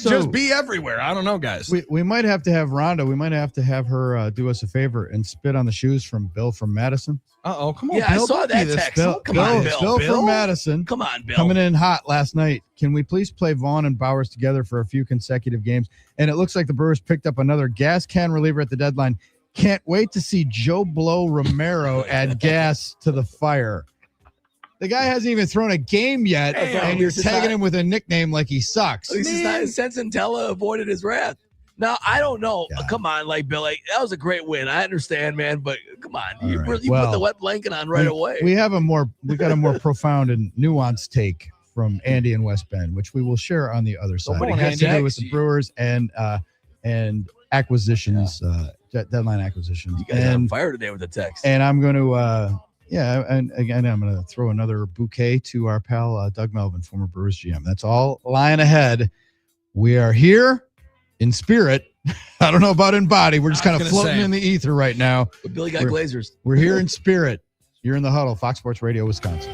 just be everywhere. I don't know, guys. We might have to have Rhonda. We might have to have her do us a favor and spit on the shoes from Bill from Madison. Uh-oh, come on, yeah, Bill. I saw that text. Come on, Bill. Bill from Madison. Come on, Bill. Coming in hot last night. Can we please play Vaughn and Bowers together for a few consecutive games? And it looks like the Brewers picked up another gas can reliever at the deadline. Can't wait to see Joe Blow Romero add gas to the fire. The guy hasn't even thrown a game yet, and you're tagging him with a nickname like he sucks. Sensintella avoided his wrath. Now, I don't know. Yeah. Come on, Bill. That was a great win. I understand, man, but come on. You put the wet blanket on right away. We got a more profound and nuanced take from Andy in West Bend, which we will share on the other side. It has to do with the Brewers and acquisitions, deadline acquisitions. You guys are on fire today with the text. And I'm going to... and again, I'm going to throw another bouquet to our pal, Doug Melvin, former Brewers GM. That's all lying ahead. We are here in spirit. I don't know about in body. We're just kind of floating in the ether right now. But Billy got Glazers. We're here in spirit. You're in the Huddle, Fox Sports Radio, Wisconsin.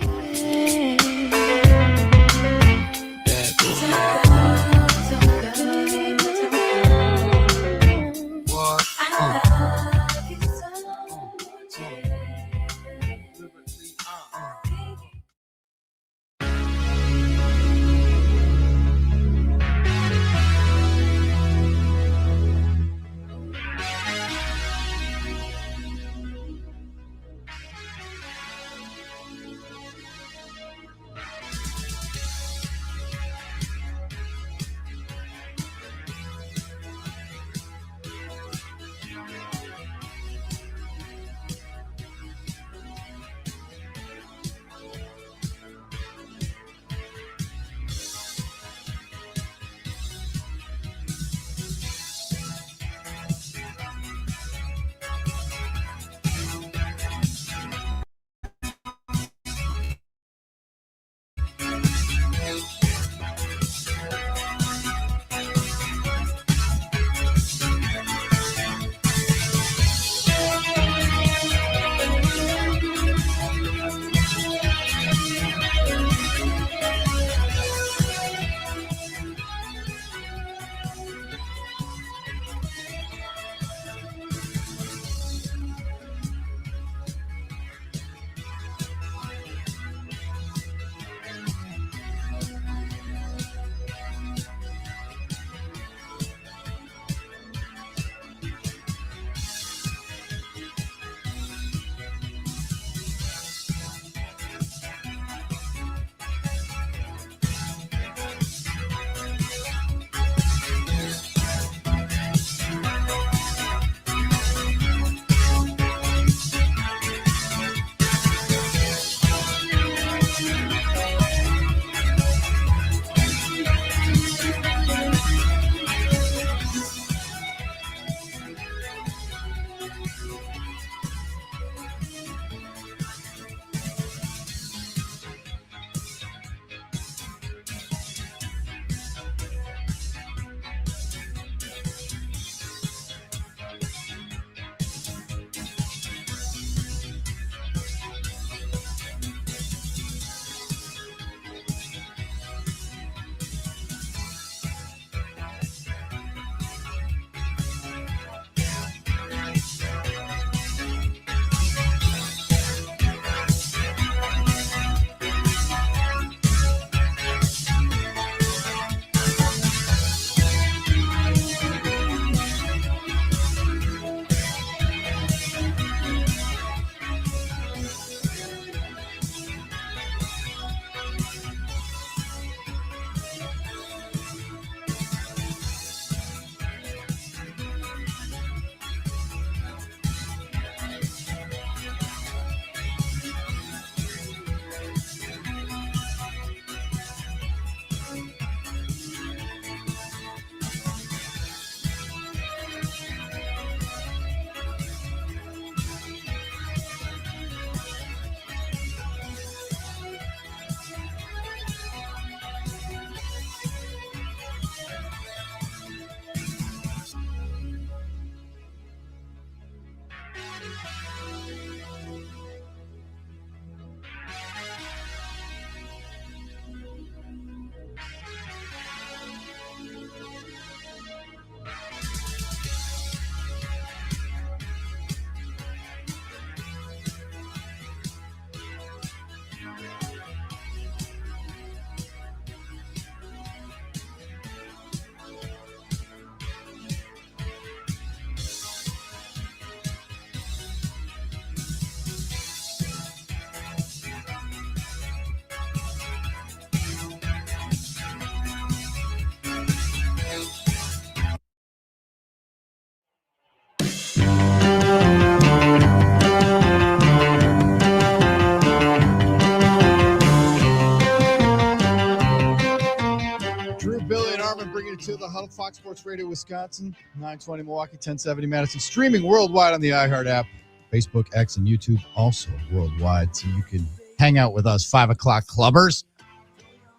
Fox Sports Radio Wisconsin, 920 Milwaukee, 1070 Madison. Streaming worldwide on the iHeart app, Facebook, X, and YouTube. Also worldwide, so you can hang out with us, 5 o'clock clubbers.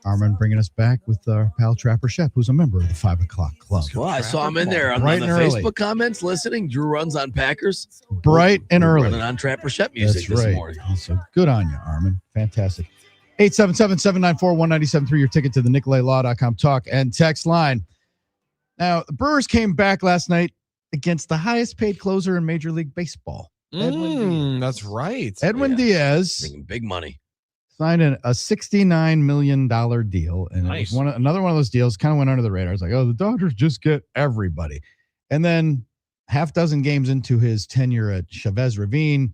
Armin bringing us back with our pal Trapper Shep, who's a member of the 5 o'clock club. Well, I saw him in there on the Facebook comments listening. Drew runs on Packers. Bright and early. Running on Trapper Shep music this morning. So good on you, Armin. Fantastic. 877-794-1973, your ticket to the NicoletLaw.com talk and text line. Now, the Brewers came back last night against the highest paid closer in Major League Baseball. That's right. Edwin Diaz. Bringing big money. Signed a $69 million deal. And nice. It was another one of those deals kind of went under the radar. It's like, oh, the Dodgers just get everybody. And then half dozen games into his tenure at Chavez Ravine,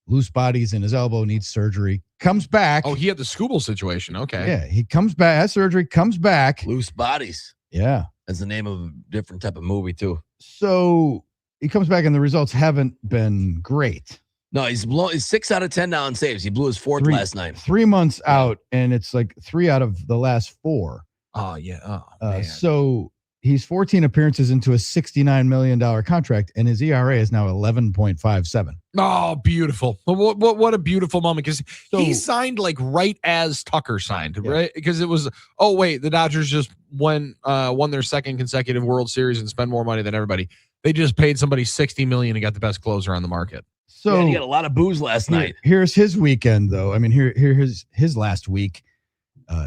loose bodies in his elbow, needs surgery, comes back. Oh, he had the Scooble situation. Okay. Yeah, he comes back, has surgery, comes back. Loose Bodies. Yeah. That's the name of a different type of movie, too. So he comes back, and the results haven't been great. No, he's 6 out of 10 now in saves. He blew his fourth last night. 3 months out, and it's like 3 out of the last 4. Oh, yeah. Oh, man. So he's 14 appearances into a $69 million contract, and his ERA is now 11.57. Oh, beautiful. What a beautiful moment, because he signed like right as Tucker signed, right? Because it was, oh, wait, the Dodgers just won their second consecutive World Series and spend more money than everybody. They just paid somebody $60 million and got the best closer on the market. So he got a lot of booze last night. Here's his weekend, though. I mean, here's his last week.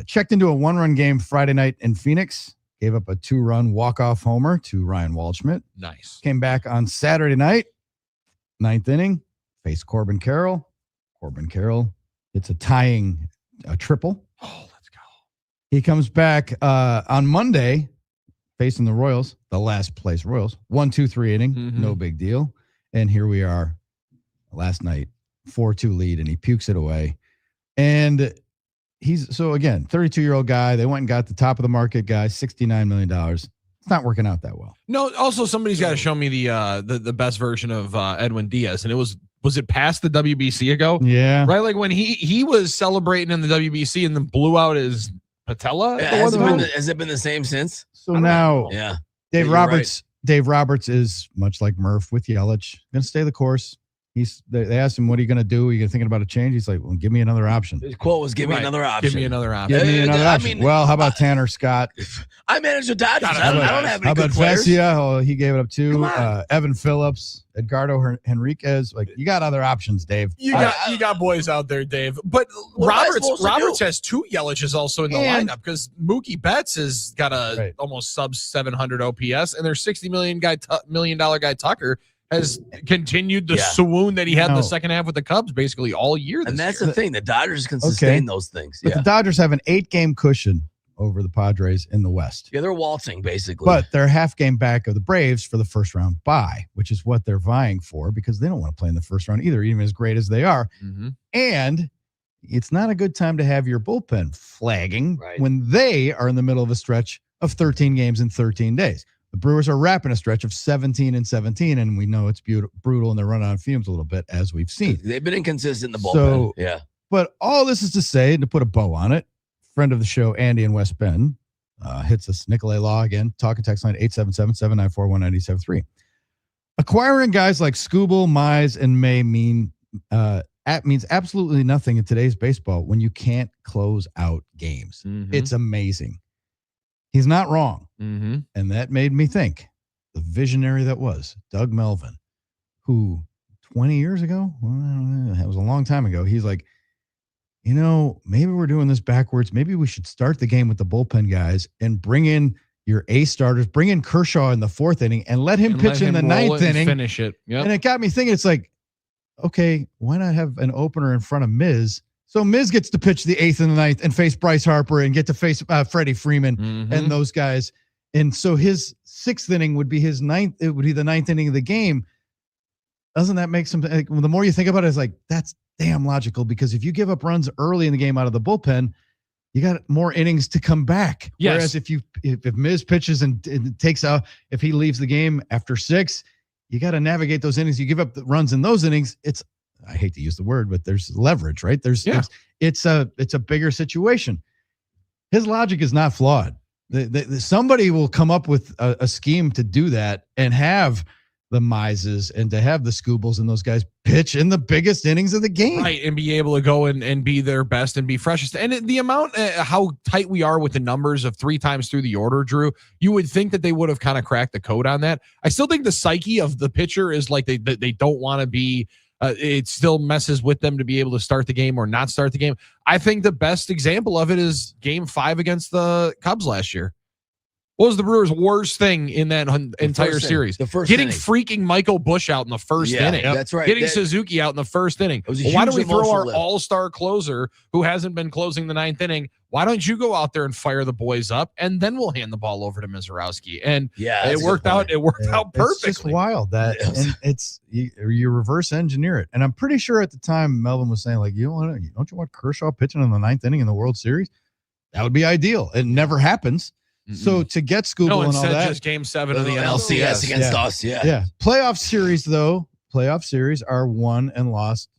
Checked into a 1-run game Friday night in Phoenix. Gave up a 2-run walk-off homer to Ryan Waldschmidt. Nice. Came back on Saturday night, 9th inning, faced Corbin Carroll. Corbin Carroll hits a tying triple. Oh, let's go. He comes back on Monday, facing the Royals, the last place Royals. 1-2-3 inning, no big deal. And here we are last night, 4-2 lead, and he pukes it away. And he's, so again, 32-year-old guy. They went and got the top of the market guy, $69 million. It's not working out that well. No, also somebody's got to show me the best version of Edwin Diaz. And it was it past the WBC ago? Yeah. Right? Like when he was celebrating in the WBC and then blew out his patella. Yeah, has it been the same since? So now, yeah, Dave Roberts. Right. Dave Roberts is much like Murph with Yelich. Going to stay the course. They asked him, what are you going to do? Are you thinking about a change? He's like, well, give me another option. His quote was, give me another option. Give me another option. Give me another option. Well, how about Tanner Scott? I manage the Dodgers. I don't have any How good about players. Vesia? Oh, he gave it up too. Evan Phillips, Edgardo Henriquez. Like, you got other options, Dave. You got boys out there, Dave. But Roberts has 2 Yeliches also in the lineup, because Mookie Betts has got a almost sub 700 OPS, and their $60 million guy Tucker has continued the swoon that he had in the second half with the Cubs basically all year. And that's the thing. The Dodgers can sustain those things. But the Dodgers have an 8-game cushion over the Padres in the West. Yeah, they're waltzing, basically. But they're half game back of the Braves for the first round bye, which is what they're vying for, because they don't want to play in the first round either, even as great as they are. And it's not a good time to have your bullpen flagging when they are in the middle of a stretch of 13 games in 13 days. The Brewers are wrapping a stretch of 17-17, and we know it's brutal, and they're running on fumes a little bit, as we've seen. They've been inconsistent in the bullpen. But all this is to say, and to put a bow on it, friend of the show, Andy in West Bend, hits us, Nicolet Law again, talking text line 877-794-1973. Acquiring guys like Scooble, Mize, and May means absolutely nothing in today's baseball when you can't close out games. It's amazing. He's not wrong. And that made me think, the visionary that was Doug Melvin, who 20 years ago, that was a long time ago, he's like, maybe we're doing this backwards. Maybe we should start the game with the bullpen guys and bring in your ace starters, bring in Kershaw in the 4th inning and let him pitch in the 9th inning. Finish it. Yep. And it got me thinking, it's like, okay, why not have an opener in front of Miz? So Miz gets to pitch the 8th and the 9th and face Bryce Harper and get to face Freddie Freeman and those guys. And so his 6th inning would be his 9th. It would be the 9th inning of the game. Doesn't that make some, the more you think about it, it's like, that's damn logical, because if you give up runs early in the game out of the bullpen, you got more innings to come back. Yes. Whereas if Miz pitches and takes out, if he leaves the game after 6, you got to navigate those innings. You give up the runs in those innings. I hate to use the word, but there's leverage, right? It's a bigger situation. His logic is not flawed. Somebody will come up with a scheme to do that and have the Mises and to have the Scoobles and those guys pitch in the biggest innings of the game. Right, and be able to go and be their best and be freshest. And the amount, how tight we are with the numbers of 3 times through the order, Drew, you would think that they would have kind of cracked the code on that. I still think the psyche of the pitcher is like they don't want to be, it still messes with them to be able to start the game or not start the game. I think the best example of it is Game 5 against the Cubs last year. What was the Brewers' worst thing in that entire series? The first getting inning. freaking Michael Busch out in the first inning. That's right. Getting Suzuki out in the first inning. Why don't we throw our all-star closer who hasn't been closing the 9th inning? Why don't you go out there and fire the boys up, and then we'll hand the ball over to Mizorowski? And it worked out. It worked out perfectly. It's just wild that, and it's you reverse engineer it. And I'm pretty sure at the time Melvin was saying like, don't you want Kershaw pitching in the 9th inning in the World Series? That would be ideal. It never happens. So to get Scooble and all that, just Game 7 of the LCS against us, yeah. Playoff series though, are won and lost,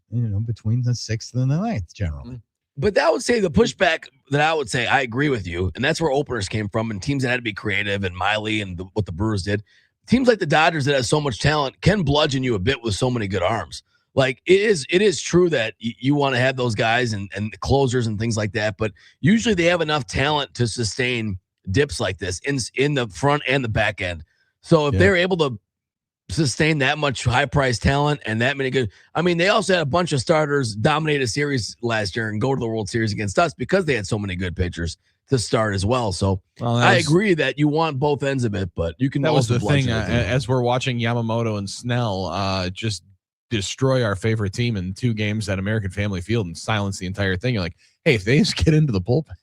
between the 6th and the 9th generally. But that would say the pushback that I would say, I agree with you, and that's where openers came from, and teams that had to be creative, and Miley and what the Brewers did. Teams like the Dodgers that have so much talent can bludgeon you a bit with so many good arms. Like it is true that you want to have those guys and closers and things like that, but usually they have enough talent to sustain dips like this in the front and the back end. So if they're able to sustain that much high price talent and that many good, I mean, they also had a bunch of starters dominate a series last year and go to the World Series against us because they had so many good pitchers to start as well. So I agree that you want both ends of it, but you can. That was also the thing as we're watching Yamamoto and Snell just destroy our favorite team in 2 games at American Family Field and silence the entire thing. You're like, hey, if they just get into the bullpen.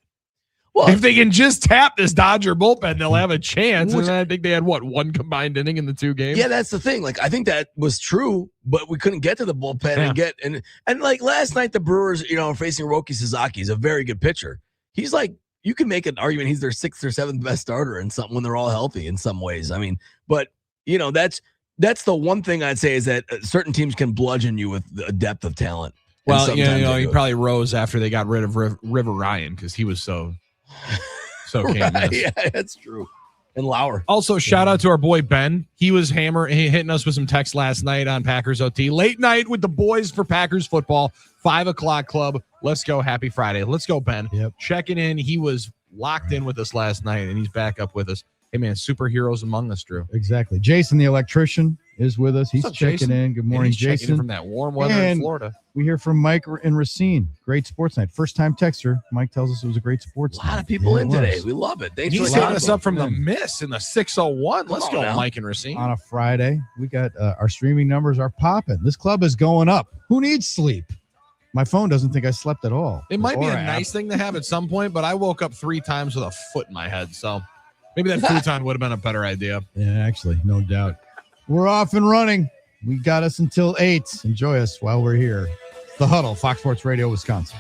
Well, if they can just tap this Dodger bullpen, they'll have a chance. And I think they had 1 combined inning in the 2 games. Yeah, that's the thing. Like I think that was true, but we couldn't get to the bullpen and get and like last night the Brewers, facing Roki Sasaki is a very good pitcher. He's like you can make an argument he's their 6th or 7th best starter in some when they're all healthy in some ways. I mean, but that's the one thing I'd say is that certain teams can bludgeon you with a depth of talent. Well, he probably rose after they got rid of River Ryan because he was so can't miss. Yeah, that's true. And Lauer. Also, shout out to our boy Ben. He was hitting us with some text last night on Packers OT. Late night with the boys for Packers football. 5:00 club. Let's go. Happy Friday. Let's go, Ben. Yep. Checking in. He was locked in with us last night, and he's back up with us. Hey, man, superheroes among us, Drew. Exactly. Jason, the electrician, is with us. He's checking in. Good morning, Jason. From that warm weather in Florida. We hear from Mike in Racine. Great sports night. First time texter. Mike tells us it was a great sports night. A lot of people in today. We love it. Thanks for setting us up from the miss in the 601. Let's go, Mike and Racine. On a Friday, we got our streaming numbers are popping. This club is going up. Who needs sleep? My phone doesn't think I slept at all. It might be a nice thing to have at some point, but I woke up 3 times with a foot in my head, so maybe that futon would have been a better idea. Yeah, actually, no doubt. We're off and running. We got us until 8. Enjoy us while we're here. The Huddle, Fox Sports Radio, Wisconsin.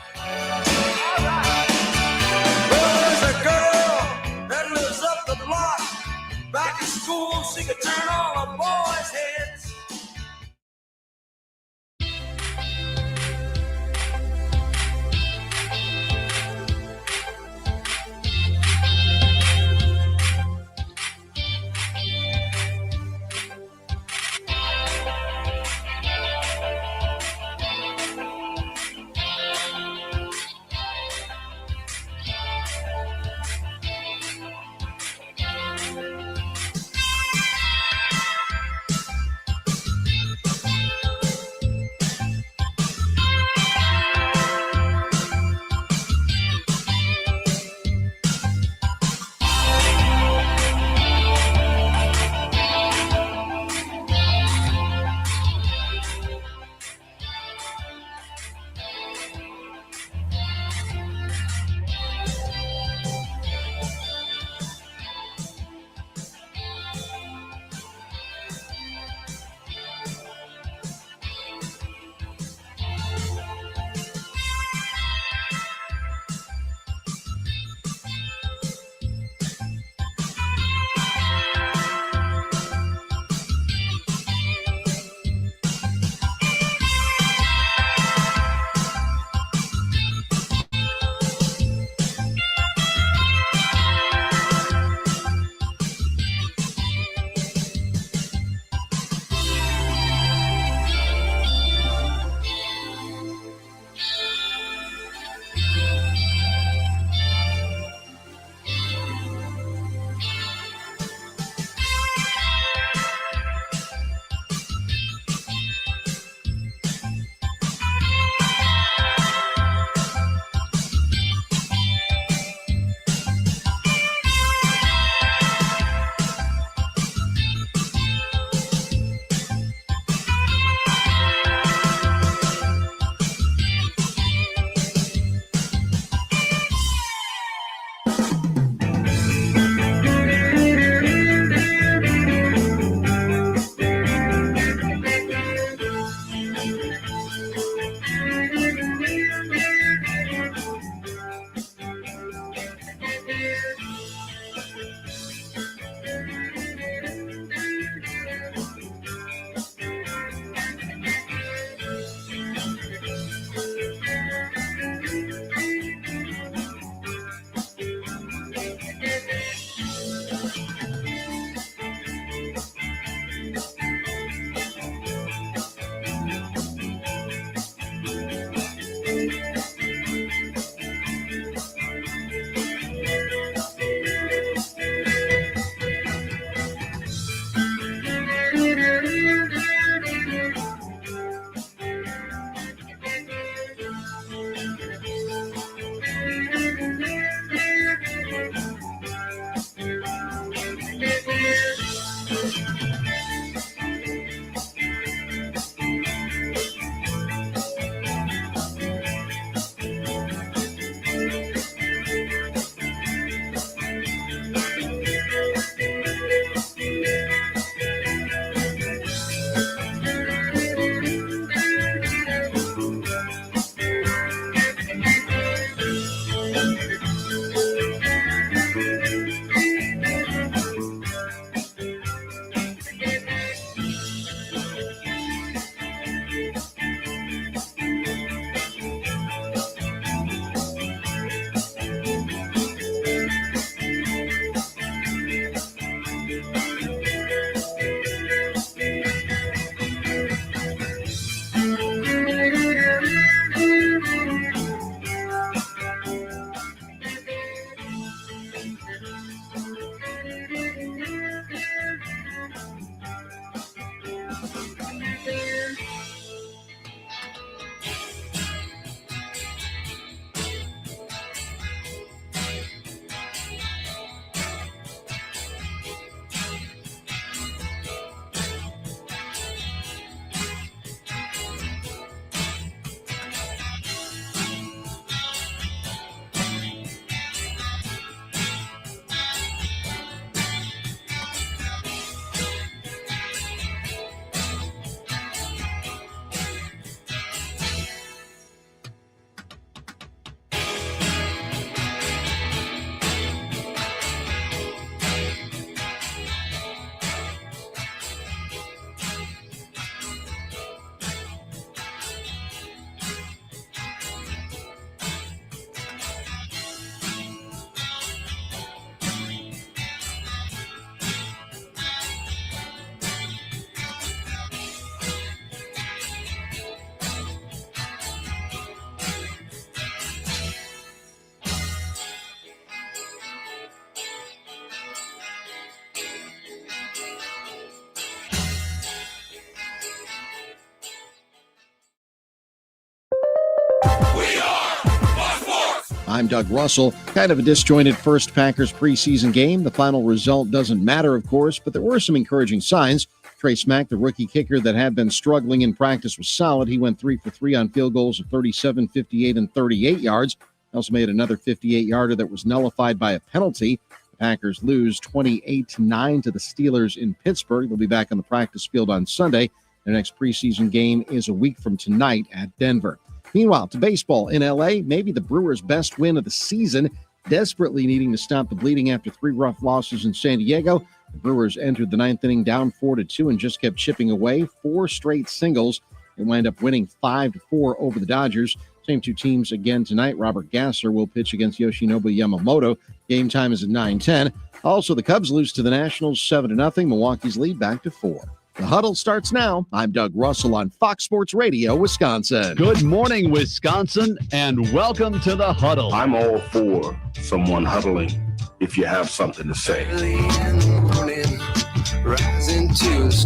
I'm Doug Russell. Kind of a disjointed first Packers preseason game. The final result doesn't matter, of course, but there were some encouraging signs. Trey Smack, the rookie kicker that had been struggling in practice, was solid. He went 3 for 3 on field goals of 37, 58, and 38 yards. He also made another 58-yarder that was nullified by a penalty. The Packers lose 28-9 to the Steelers in Pittsburgh. They'll be back on the practice field on Sunday. Their next preseason game is a week from tonight at Denver. Meanwhile, to baseball in L.A., maybe the Brewers' best win of the season, desperately needing to stop the bleeding after 3 rough losses in San Diego. The Brewers entered the ninth inning down 4-2 and just kept chipping away. 4 straight singles and wind up winning 5-4 over the Dodgers. Same 2 teams again tonight. Robert Gasser will pitch against Yoshinobu Yamamoto. Game time is at 9:10. Also, the Cubs lose to the Nationals 7-0. Milwaukee's lead back to 4. The Huddle starts now. I'm Doug Russell on Fox Sports Radio, Wisconsin. Good morning, Wisconsin, and welcome to the Huddle. I'm all for someone huddling if you have something to say.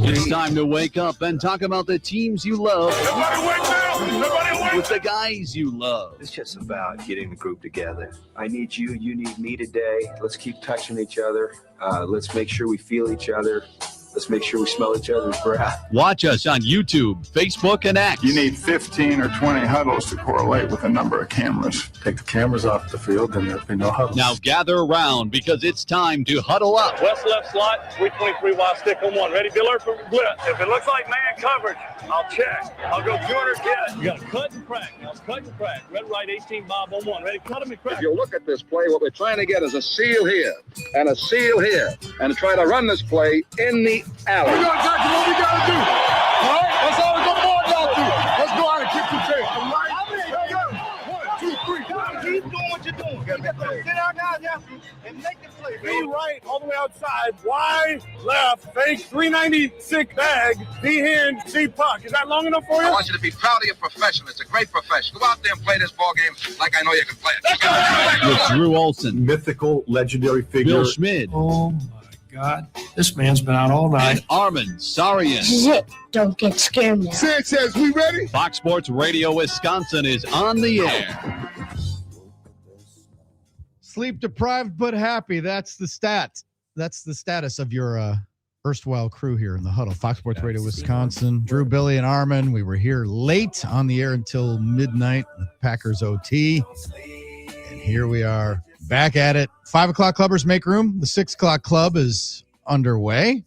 It's time to wake up and talk about the teams you love. Everybody wake up! Everybody wake up! With the guys you love. It's just about getting the group together. I need you. You need me today. Let's keep touching each other. Let's make sure we feel each other. Let's make sure we smell each other's breath. Watch us on YouTube, Facebook, and X. You need 15 or 20 huddles to correlate with a number of cameras. Take the cameras off the field, and there'll be no huddle. Now gather around because it's time to huddle up. West left slot, 323 wide stick on 1. Ready, be alert for blitz. If it looks like man coverage, I'll check. I'll go 200 get. You got to cut and crack. Now cut and crack. Red right 18 Bob on 1. Ready, cut him and crack. If you look at this play, what we're trying to get is a seal here and a seal here and try to run this play in the alley. We got exactly what we got to do. All right? That's all we're going to do. Let's go out and kick the tail. All right? 1, 2, 3. Keep doing what you're doing. Get our guys after and make the play. Be right all the way outside. Wide, left, fake, 396 bag, D-hand, C-puck. Is that long enough for you? I want you to be proud of your profession. It's a great profession. Go out there and play this ball game like I know you can play it. With Drew Olson, Mythical, legendary figure. Bill Schmid, Oh, my God. This man's been out all night. and Armin Sarian. This is it. Don't get scared now. Sanchez, we ready? Fox Sports Radio Wisconsin is on the air. Sleep deprived but happy. That's the stat. That's the status of your erstwhile crew here in the Huddle. Fox Sports Radio Wisconsin. Drew, Billy, and Armin. We were here late on the air until midnight. The Packers OT. And here we are back at it. 5 o'clock clubbers make room. The 6 o'clock club is underway.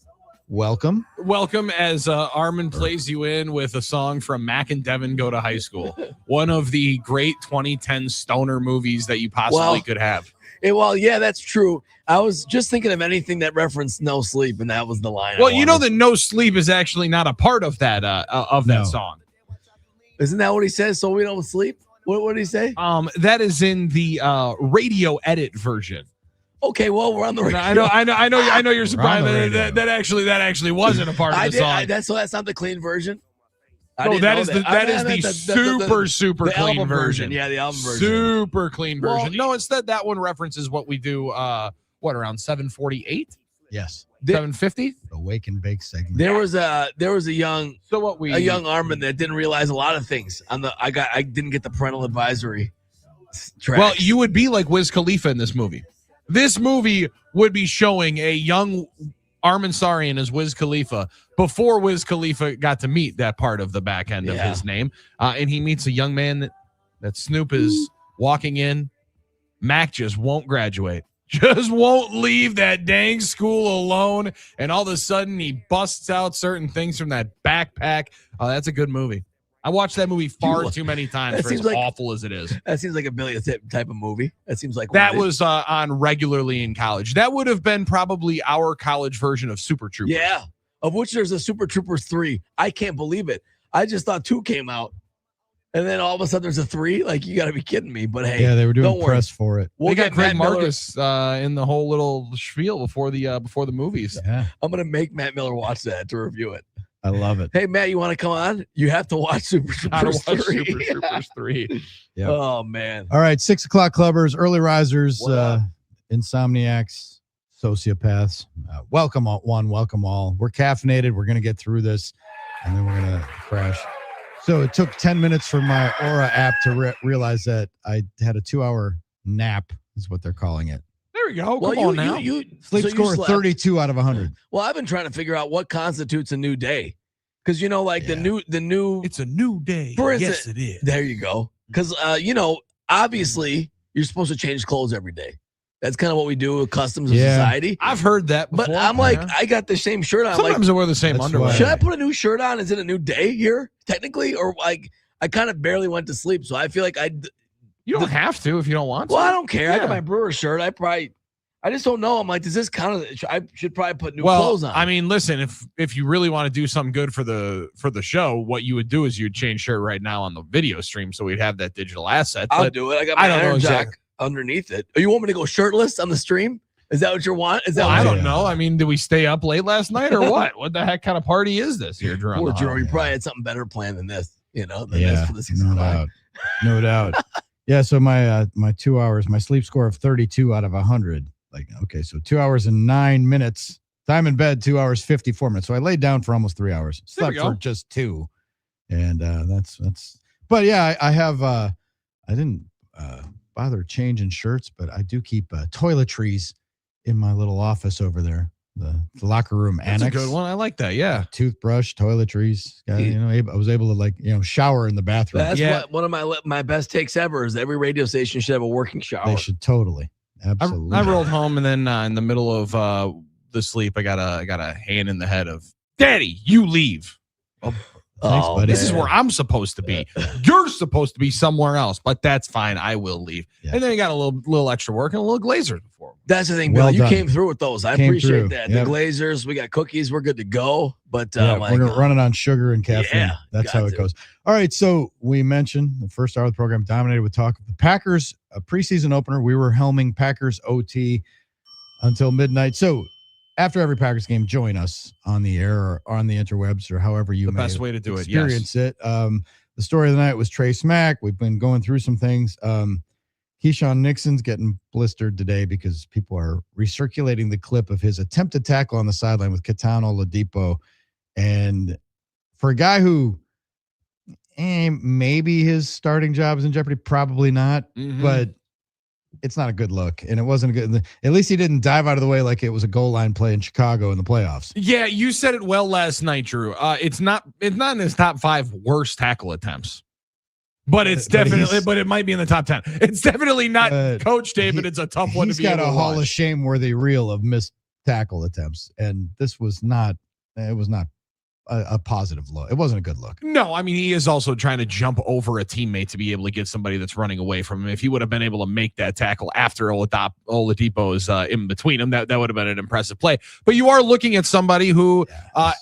Welcome. Welcome as Armin plays you in with a song from Mac and Devin Go to High School. One of the great 2010 stoner movies that you possibly could have. Well, yeah, that's true. I was just thinking of anything that referenced no sleep, and that was the line. Well, you know that no sleep is actually not a part of that song. Isn't that what he says? So we don't sleep? What did he say? That is in the radio edit version. Okay, well, we're on the radio. I know you're surprised that actually wasn't a part of the song. That's not the clean version. No, that is the super clean version. Yeah, the album version. Super clean version. No, instead that one references what we do. Around 7:48. Yes. 750. The wake and bake segment. There was a young Armin that didn't realize a lot of things. I didn't get the parental advisory track. Well, you would be like Wiz Khalifa in this movie. This movie would be showing a young Armin Sarian as Wiz Khalifa before Wiz Khalifa got to meet that part of the back end of his name. And he meets a young man that Snoop is walking in. Mac just won't graduate. Just won't leave that dang school alone. And all of a sudden, he busts out certain things from that backpack. Oh, that's a good movie. I watched that movie far too many times for as awful as it is. That seems like a Billy type of movie. That seems like that was on regularly in college. That would have been probably our college version of Super Troopers. Yeah, of which there's a Super Troopers 3. I can't believe it. I just thought 2 came out. And then all of a sudden there's a 3. Like, you got to be kidding me. But hey, yeah, they were doing press for it. They got Greg Marcus in the whole little spiel before the movies. Yeah. I'm gonna make Matt Miller watch that to review it. I love it. Hey, Matt, you want to come on? You have to watch Super Troopers 3. Super Troopers 3. Yep. Oh man! All right, 6 o'clock clubbers, early risers, insomniacs, sociopaths. Welcome one, welcome all. We're caffeinated. We're gonna get through this, and then we're gonna crash. So it took 10 minutes for my Aura app to realize that I had a 2-hour nap, is what they're calling it. There we go. Well, Come on now. Sleep score 32 out of 100. Well, I've been trying to figure out what constitutes a new day, because the new. It's a new day. For Yes, instance, it is. There you go. Because obviously you're supposed to change clothes every day. That's kind of what we do with customs of society. I've heard that before. But I'm like, I got the same shirt on. Sometimes I wear the same underwear. Should I put a new shirt on? Is it a new day here, technically? Or like, I kind of barely went to sleep, so I feel like You don't have to if you don't want to. Well, I don't care. I Yeah. got my Brewer shirt. I just don't know. I'm like, does this count? I should probably put new clothes on. I mean, listen, if you really want to do something good for the show, what you would do is you'd change shirt right now on the video stream, so we'd have that digital asset. I'll But do it. I got my iron jack underneath it. Oh, you want me to go shirtless on the stream? Is that what you want? Is that? Well, I don't know. I mean, did we stay up late last night or what? What the heck kind of party is this here, Drew? Poor Drew. You probably had something better planned than this. Than Yeah, this for the 6 no o'clock. doubt. No doubt. Yeah, so my 2 hours, my sleep score of 32 out of 100. Like, okay, so 2 hours and 9 minutes. Time in bed, 2 hours, 54 minutes. So I laid down for almost 3 hours. Slept for just 2. And that's but yeah, I have I didn't bother changing shirts, but I do keep toiletries in my little office over there. The locker room That's annex. a good one. I like that. Yeah. Toothbrush, toiletries. I was able to shower in the bathroom. That's what one of my best takes ever is every radio station should have a working shower. They should totally. Absolutely. I rolled home and then in the middle of the sleep, I got a hand in the head of Daddy. You leave. Thanks, buddy. This is where I'm supposed to be. You're supposed to be somewhere else, but that's fine. I will leave. Yeah. And then you got a little extra work and a little glazer before. That's the thing, Well Bill. You done. came through with those. I Came appreciate through. that. Yep. The Glazers, we got cookies. We're good to go. But Yeah, we're gonna run it on sugar and caffeine. Yeah, That's got how it to. goes. All right, so we mentioned the first hour of the program dominated with talk of the Packers, a preseason opener. We were helming Packers OT until midnight. So after every Packers game, join us on the air or on the interwebs or however you The may best way to do it, experience it. The story of the night was Trey Smack. We've been going through some things. Keyshawn Nixon's getting blistered today because people are recirculating the clip of his attempted tackle on the sideline with Catano Oladipo. And for a guy who maybe his starting job is in jeopardy, probably not, but it's not a good look. And it wasn't a good, at least he didn't dive out of the way like it was a goal line play in Chicago in the playoffs. Yeah, you said it well last night, Drew. It's not in his top 5 worst tackle attempts. But it's definitely, but it might be in the top 10. It's definitely not Coach David. It's a tough one to be able to He's got a Hall watch. of Shame worthy reel of missed tackle attempts. And this was not, it was not a positive look. It wasn't a good look. No, I mean, he is also trying to jump over a teammate to be able to get somebody that's running away from him. If he would have been able to make that tackle after Oladipo is in between him, that would have been an impressive play. But you are looking at somebody who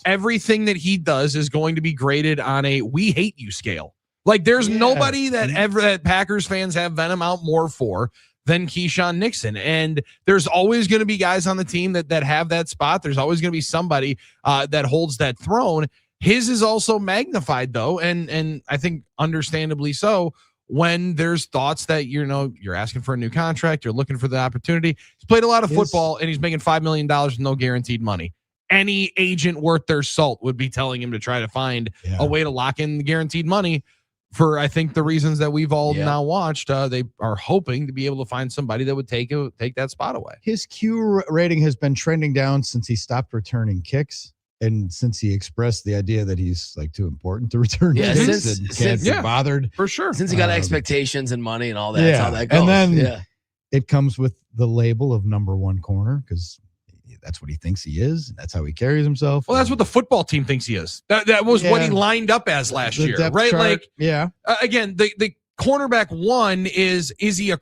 everything that he does is going to be graded on a we hate you scale. Like there's nobody that Packers fans have venom out more for than Keyshawn Nixon. And there's always going to be guys on the team that have that spot. There's always going to be somebody that holds that throne. His is also magnified though. And I think understandably so when there's thoughts that, you're asking for a new contract, you're looking for the opportunity. He's played a lot of football, and he's making $5 million with no guaranteed money. Any agent worth their salt would be telling him to try to find a way to lock in the guaranteed money for, I think, the reasons that we've all now watched. They are hoping to be able to find somebody that would take that spot away. His Q rating has been trending down since he stopped returning kicks, and since he expressed the idea that he's like too important to return kicks and can't be bothered. For sure. Since he got expectations and money and all that, that's how that goes. And then it comes with the label of number one corner because that's what he thinks he is. And that's how he carries himself. Well, that's what the football team thinks he is. That was what he lined up as last year, right? Chart, Again, the cornerback one is he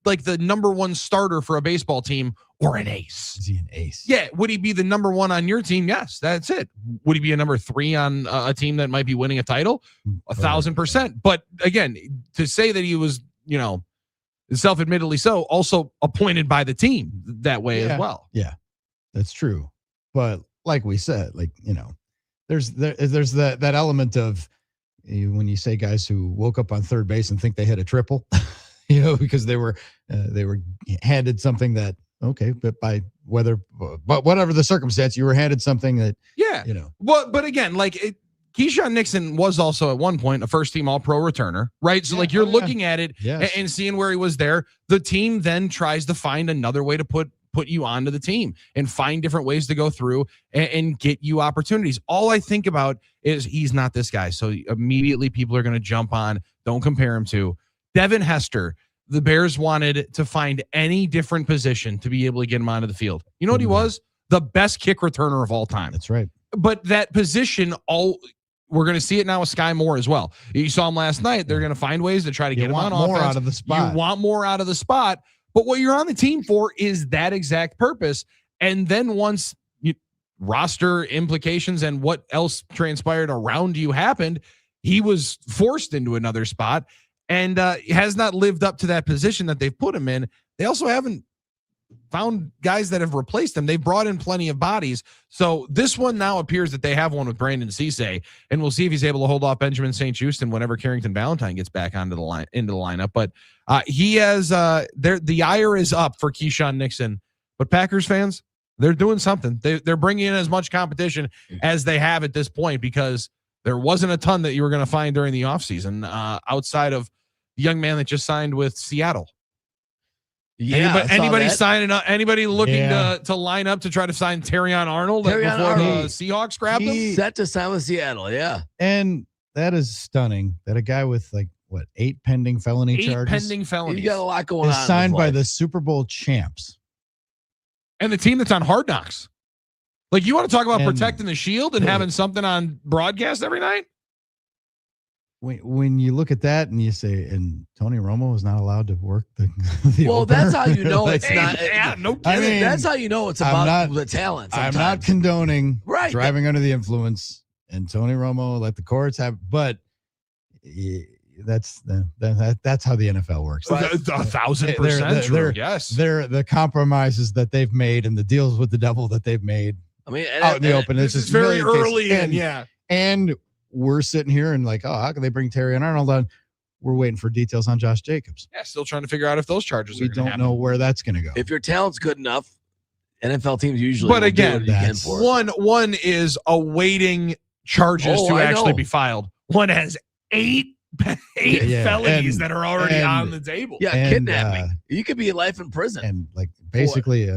like the number one starter for a baseball team or an ace? Is he an ace? Yeah. Would he be the number one on your team? Yes, that's it. Would he be a number 3 on a team that might be winning a title? 1,000%. But again, to say that he was, self-admittedly so, also appointed by the team that way as well. Yeah. That's true. But like we said, there's that element of when you say guys who woke up on third base and think they hit a triple, because they were handed something that, but but whatever the circumstance, you were handed something that, Well, but again, Keyshawn Nixon was also at one point a first-team All-Pro returner, right? So, you're looking at it and seeing where he was there. The team then tries to find another way to put you onto the team and find different ways to go through and get you opportunities. All I think about is he's not this guy. So immediately people are going to jump on. Don't compare him to Devin Hester. The Bears wanted to find any different position to be able to get him onto the field. You know what he was? The best kick returner of all time. That's right. But that position, we're going to see it now with Sky Moore as well. You saw him last night. They're going to find ways to try to get him on offense. More out of the spot. You want more out of the spot. But what you're on the team for is that exact purpose. And then once roster implications and what else transpired around you happened, he was forced into another spot and has not lived up to that position that they've put him in. They also haven't found guys that have replaced him. They've brought in plenty of bodies. So this one now appears that they have one with Brandon Cisse, and we'll see if he's able to hold off Benjamin St. Juste whenever into the lineup. But he has the ire is up for Keyshawn Nixon. But Packers fans, they're doing something. They're bringing in as much competition as they have at this point because there wasn't a ton that you were going to find during the offseason outside of the young man that just signed with Seattle. Yeah, anybody signing up? Anybody looking to line up to try to sign Terrion Arnold before the Seahawks grabbed him? Set to sign with Seattle, and that is stunning. That a guy with 8 pending felony charges, 8 pending felonies. You got a lot going on. Is signed by the Super Bowl champs and the team that's on Hard Knocks. You want to talk about protecting the shield and having something on broadcast every night? When you look at that and you say, and Tony Romo is not allowed to work the well, opener. that's how you know it's not. Yeah, no kidding. I mean, that's how you know it's about the talent. Sometimes. I'm not condoning driving under the influence, and Tony Romo let the courts have, but that's how the NFL works. 1,000% true. Yes, they're the compromises that they've made and the deals with the devil that they've made. I mean, out in the open. This is very early, and we're sitting here and how can they bring Terrion Arnold on? We're waiting for details on Josh Jacobs. Yeah, still trying to figure out if those charges we don't know where that's going to go. If your talent's good enough, NFL teams usually. But again, one is awaiting charges to actually be filed. One has 8 felonies that are already on the table. Yeah, kidnapping. You could be life in prison. And basically,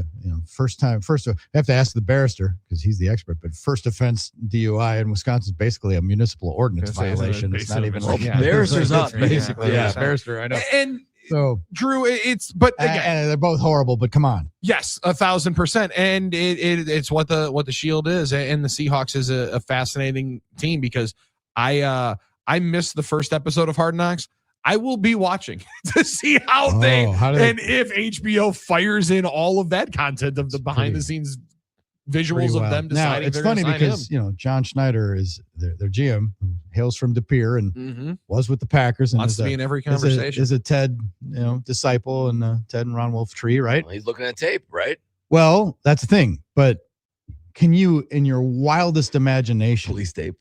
first I have to ask the barrister because he's the expert. But first offense DUI in Wisconsin is basically a municipal ordinance violation. It's not even barrister's up. Basically, barrister. I know. And so Drew, and they're both horrible. But come on. Yes, 1,000%, and it's what the Shield is, and the Seahawks is a fascinating team because I missed the first episode of Hard Knocks. I will be watching to see how and if HBO fires in all of that content of the behind the scenes visuals of them deciding. Now, it's funny because John Schneider is their GM, who hails from De Pere and was with the Packers and wants to be in every conversation. Is a Ted disciple and Ted and Ron Wolf tree, right? Well, he's looking at tape, right? Well, that's the thing. But can you, in your wildest imagination, police tape,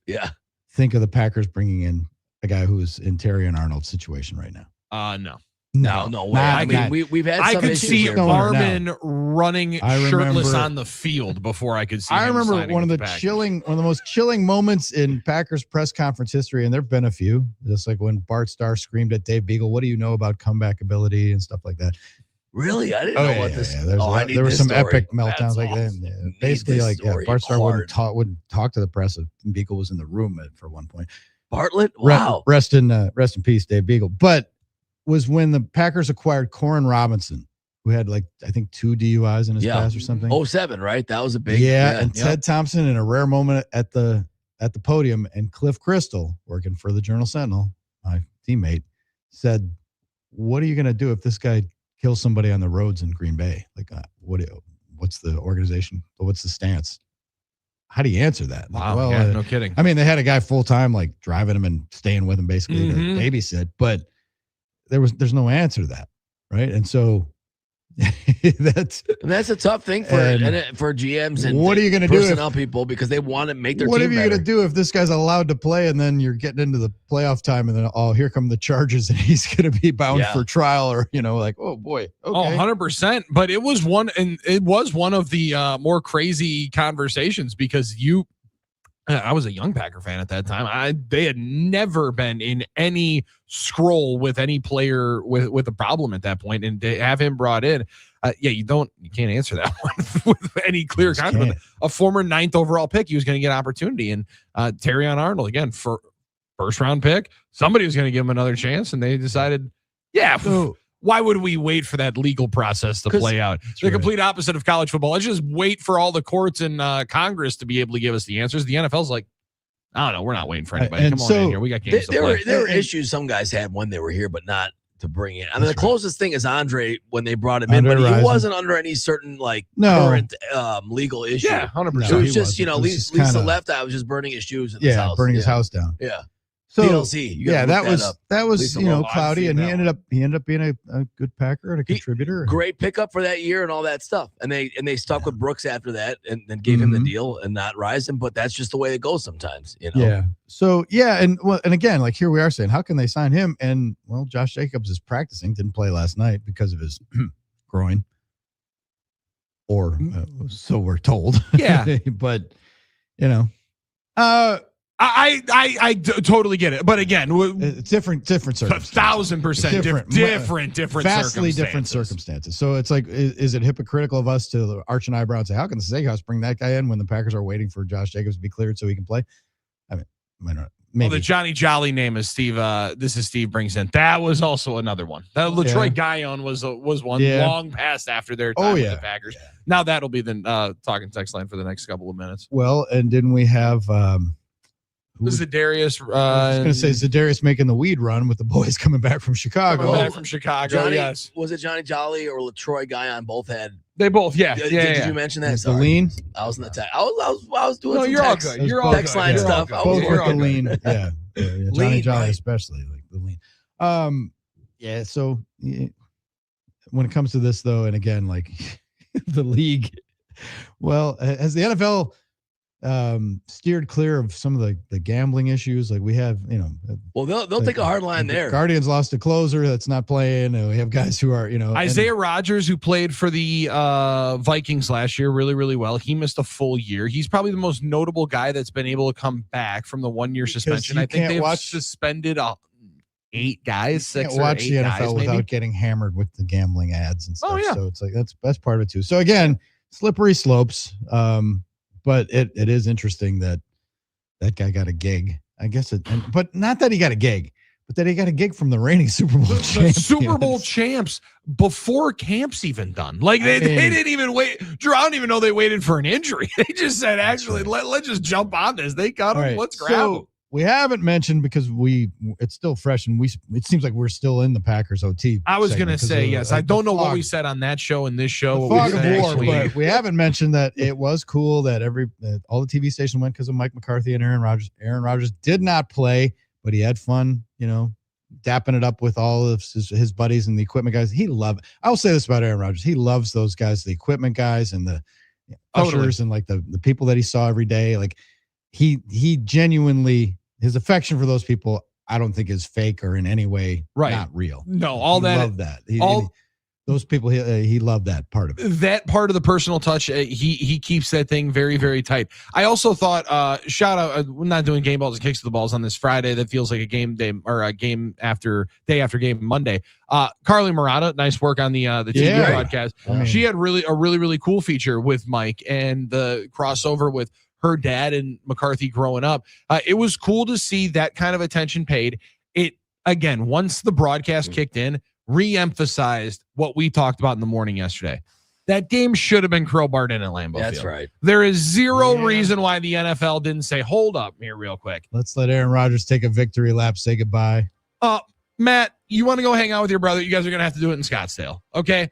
think of the Packers bringing in the guy who's in Terry and Arnold's situation right now? No. No way. I mean, we've had. I some could issues see here. Armin running shirtless remember- on the field before I could see. I him remember signing one of with the most chilling moments in Packers press conference history, and there've been a few. Just like when Bart Starr screamed at Dave Beagle, "What do you know about comeback ability?" and stuff like that. Really, I didn't know what this. There were some epic meltdowns That's like awesome. that. Yeah, basically, like Bart Starr wouldn't talk to the press. If Beagle was in the room for one point. Bartlett, wow. Rest in peace, Dave Beagle. But was when the Packers acquired Corin Robinson, who had I think 2 DUIs in his past or something. 07, right? That was a big. Ted Thompson in a rare moment at the podium, and Cliff Crystal, working for the Journal Sentinel, my teammate, said, "What are you going to do if this guy kills somebody on the roads in Green Bay? What's the organization? What's the stance? How do you answer that?" Wow, no kidding. I mean, they had a guy full time, driving him and staying with him basically to babysit, but there's no answer to that, right? And so that's a tough thing for GMs and what are you going to do personnel people, because they want to make their what team are you better. going to do if this guy's allowed to play and then you're getting into the playoff time and then here come the charges and he's going to be bound for trial, or oh boy, okay. 100%. But it was one of the more crazy conversations, because I was a young Packer fan at that time. They had never been in any scroll with any player with a problem at that point, and to have him brought in, you can't answer that one with any clear confidence. A former 9th overall pick, he was going to get opportunity, and Terry Arnold again for first round pick. Somebody was going to give him another chance, and they decided, why would we wait for that legal process to play out? The complete opposite of college football. Let's just wait for all the courts and Congress to be able to give us the answers. The NFL's like, I don't know, we're not waiting for anybody. Come on in here. We got games to play. There were issues some guys had when they were here, but not to bring in. I mean, the closest thing is Andre when they brought him in, but he wasn't under any certain current legal issue. Yeah, 100%. So it was just, Lisa left. I was just burning his shoes in his house. Burning his house down. Yeah. So TLC, that was cloudy, and he ended up being a good Packer and a contributor. Great pickup for that year and all that stuff. And they stuck with Brooks after that and then gave him the deal and not rise him. But that's just the way it goes sometimes, Yeah. So and again, here we are saying, how can they sign him? And Josh Jacobs is practicing, didn't play last night because of his groin, or so we're told. Yeah, but I totally get it, but again, it's different circumstances. 1,000% different, vastly different circumstances. So it's is it hypocritical of us to arch an eyebrow and say, how can the Steakhouse bring that guy in when the Packers are waiting for Josh Jacobs to be cleared so he can play? I mean, maybe. The Johnny Jolly name is Steve. This is Steve brings in. That was also another one. That Latroy Guion was one long past after their time with the Packers. Yeah. Now that'll be the talking text line for the next couple of minutes. Well, and didn't we have? Zadarius. I was going to say Zadarius making the weed run with the boys coming back from Chicago. Yes. Was it Johnny Jolly or Latroy Guion? Both had. They both, Did you mention that? The lean. I was in the tech. I was doing. No, some you're text, all good. You're all text good. line stuff. Both with the lean. Yeah. Johnny Lean, Jolly right. especially the lean. So when it comes to this though, and again, the league, has the NFL steered clear of some of the gambling issues? We have, well, they'll take a hard line there. Guardians lost a closer that's not playing, and we have guys who are, Isaiah Rodgers, who played for the Vikings last year really, really well. He missed a full year. He's probably the most notable guy that's been able to come back from the 1-year suspension. I think they've suspended 8 guys, 6 or 8 watch the NFL guys, without maybe getting hammered with the gambling ads and stuff. Oh, yeah. So it's that's part of it too. So again, slippery slopes. But it is interesting that guy got a gig. I guess but not that he got a gig, but that he got a gig from the reigning Super Bowl champions. Super Bowl champs before camp's even done. They didn't even wait. Drew, I don't even know they waited for an injury. They just said, actually, let's just jump on this. They got him. Right. Let's grab him. We haven't mentioned, because it's still fresh, and it seems like we're still in the Packers OT. I was going to say, yes. I don't know what we said on that show and this show. Fog of war, but we haven't mentioned that it was cool that all the TV stations went because of Mike McCarthy and Aaron Rodgers. Aaron Rodgers did not play, but he had fun, dapping it up with all of his buddies and the equipment guys. I'll say this about Aaron Rodgers. He loves those guys, the equipment guys and the ushers and the people that he saw every day. He genuinely, his affection for those people I don't think is fake or in any way not real. No, all he that. Loved that. Those people, he loved that part of it. That part of the personal touch, he keeps that thing very, very tight. I also thought, shout out, we're not doing game balls and kicks to the balls on this Friday. That feels like a game day or a day after game Monday. Carly Murata, nice work on the TV broadcast. She had a really cool feature with Mike and the crossover with her dad and McCarthy growing up. It was cool to see that kind of attention paid. It again, once the broadcast kicked in, re-emphasized what we talked about in the morning yesterday. That game should have been crowbarred in at Lambeau That's Field. right. There is zero reason why the NFL didn't say, hold up here real quick. Let's let Aaron Rodgers take a victory lap, say goodbye. Matt, you want to go hang out with your brother? You guys are going to have to do it in Scottsdale. Okay.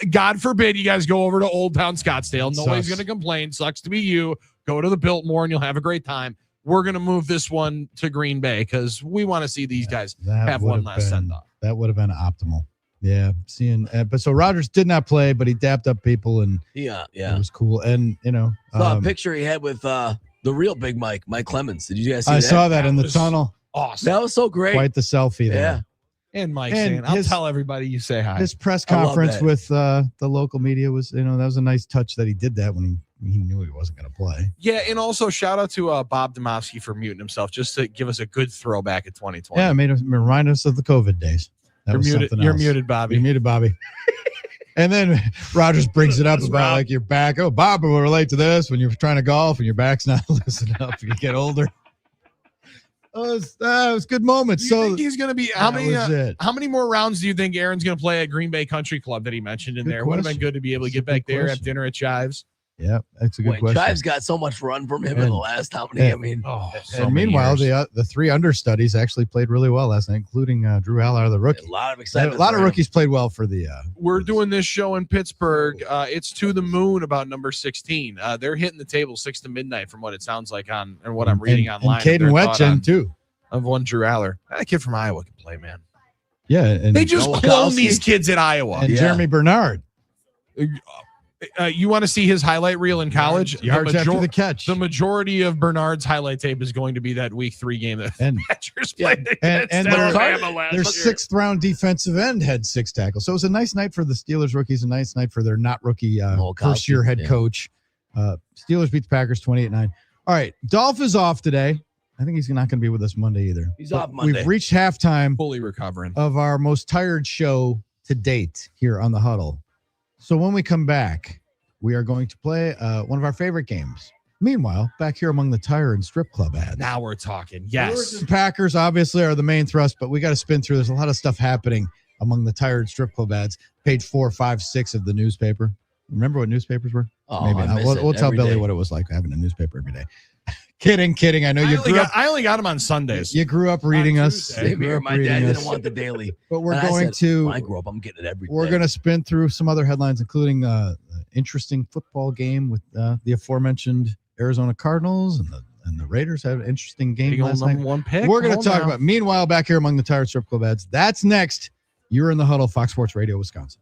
God forbid you guys go over to Old Town Scottsdale. Nobody's going to complain. Sucks to be you. Go to the Biltmore and you'll have a great time. We're going to move this one to Green Bay because we want to see these guys have one last send-off. That would have been optimal. Yeah, but so Rodgers did not play, but he dapped up people and it was cool. And saw a picture he had with the real Big Mike Clemens. Did you guys see that? I saw that in the tunnel. Awesome. That was so great. Quite the selfie there. Yeah. And Mike saying, I'll tell everybody you say hi. His press conference with the local media was, that was a nice touch that he did that when he knew he wasn't going to play. Yeah, and also shout out to Bob Domofsky for muting himself just to give us a good throwback at 2020. Yeah, it remind us of the COVID days. You're muted, Bobby. You're muted, Bobby. And then Rodgers brings it up about like your back. Oh, Bob will relate to this when you're trying to golf and your back's not loosening up. You get older. It was good moments. Do you think he's going to be how many more rounds do you think Aaron's going to play at Green Bay Country Club that he mentioned in there? Would have been good to be able to get back there, have dinner at Chives. Yeah, that's a good question. Chives got so much run from him in the last how many? And meanwhile, the three understudies actually played really well last night, including Drew Aller, the rookie. A lot of excitement. A lot of rookies played well for the. We're doing this show in Pittsburgh. It's to the moon about number 16. They're hitting the table 6 to midnight from what it sounds like and what I'm reading online. And Caden Wetchen too. Of one Drew Aller. That kid from Iowa can play, man. Yeah, and they just clone these kids at Iowa. And Jeremy Bernard. You want to see his highlight reel in college? Yards after the catch. The majority of Bernard's highlight tape is going to be that week 3 game that Badgers played against Alabama last year. Their 6th round defensive end had 6 tackles. So it was a nice night for the Steelers rookies, a nice night for their not rookie first year head coach. Steelers beat the Packers 28-9. All right, Dolph is off today. I think he's not going to be with us Monday either. He's off Monday. We've reached halftime, fully recovering, of our most tired show to date here on the Huddle. So when we come back, we are going to play one of our favorite games. Meanwhile, back here among the tire and strip club ads. Now we're talking. Yes. The Packers obviously are the main thrust, but we got to spin through. There's a lot of stuff happening among the tire and strip club ads. Page 4, 5, 6 of the newspaper. Remember what newspapers were? Oh, maybe not. We'll tell Billy what it was like having a newspaper every day. Kidding. I know you grew up. I only got them on Sundays. You grew up reading us. Same here. My dad didn't want the daily. But we're going to. When I grew up, I'm getting it every day. We're going to spin through some other headlines, including the interesting football game with the aforementioned Arizona Cardinals and the Raiders had an interesting game last night. One pick. We're going to talk about. Meanwhile, back here among the tired strip club ads. That's next. You're in the Huddle, Fox Sports Radio, Wisconsin.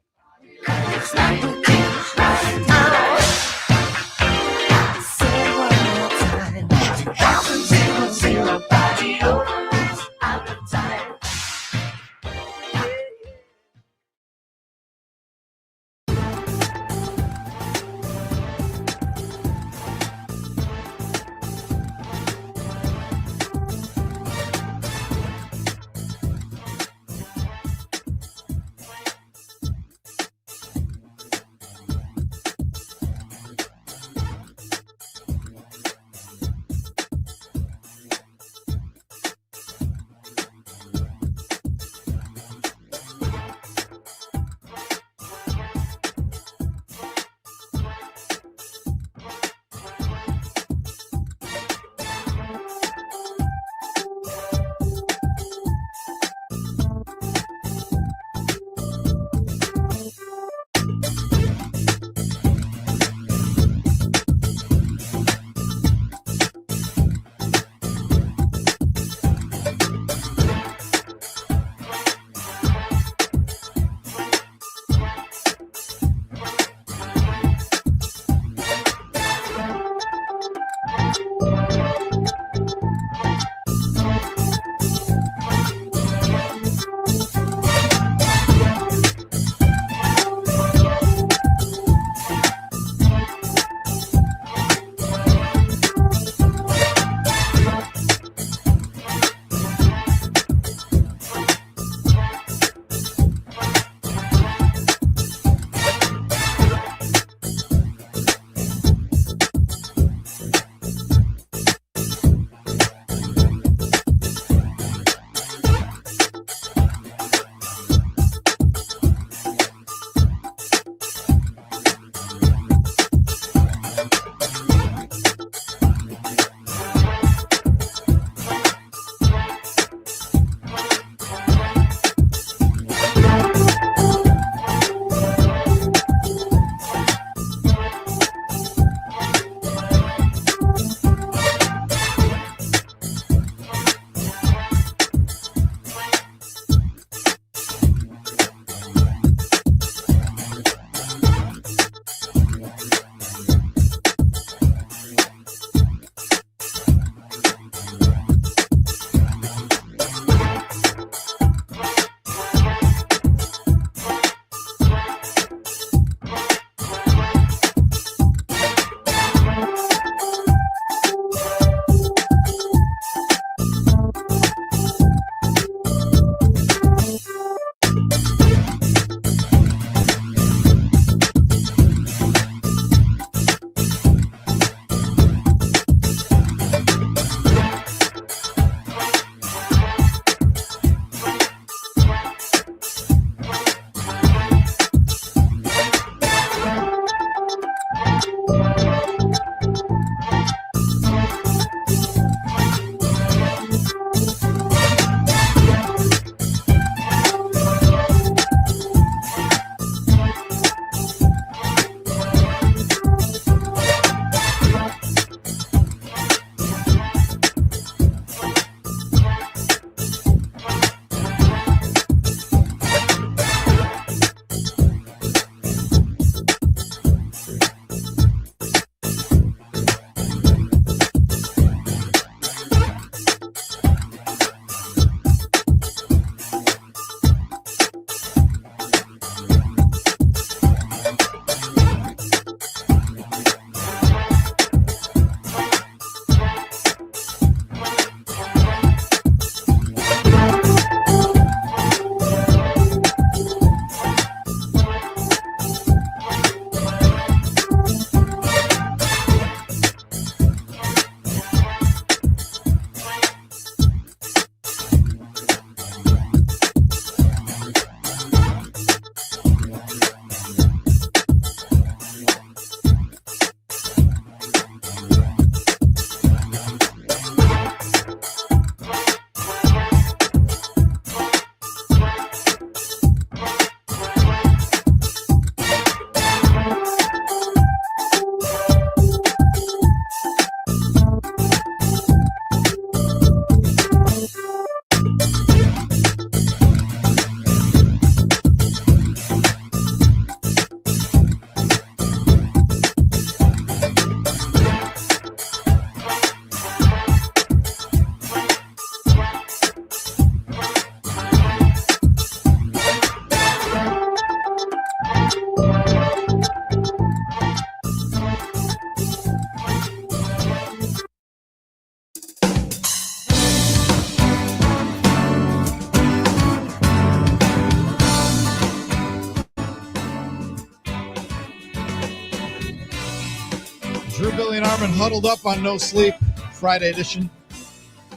and Armin huddled up on No Sleep Friday edition,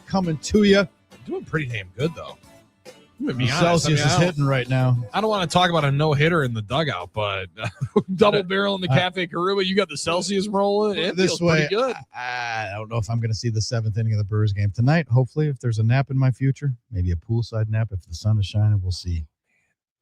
coming to you. Doing pretty damn good though. I'm gonna be honest. Celsius is hitting right now. I don't want to talk about a no-hitter in the dugout, but double barrel in the Cafe Carribbean, you got the Celsius rolling. It This feels way, pretty good. I don't know if I'm going to see the 7th inning of the Brewers game tonight. Hopefully, if there's a nap in my future, maybe a poolside nap. If the sun is shining, we'll see.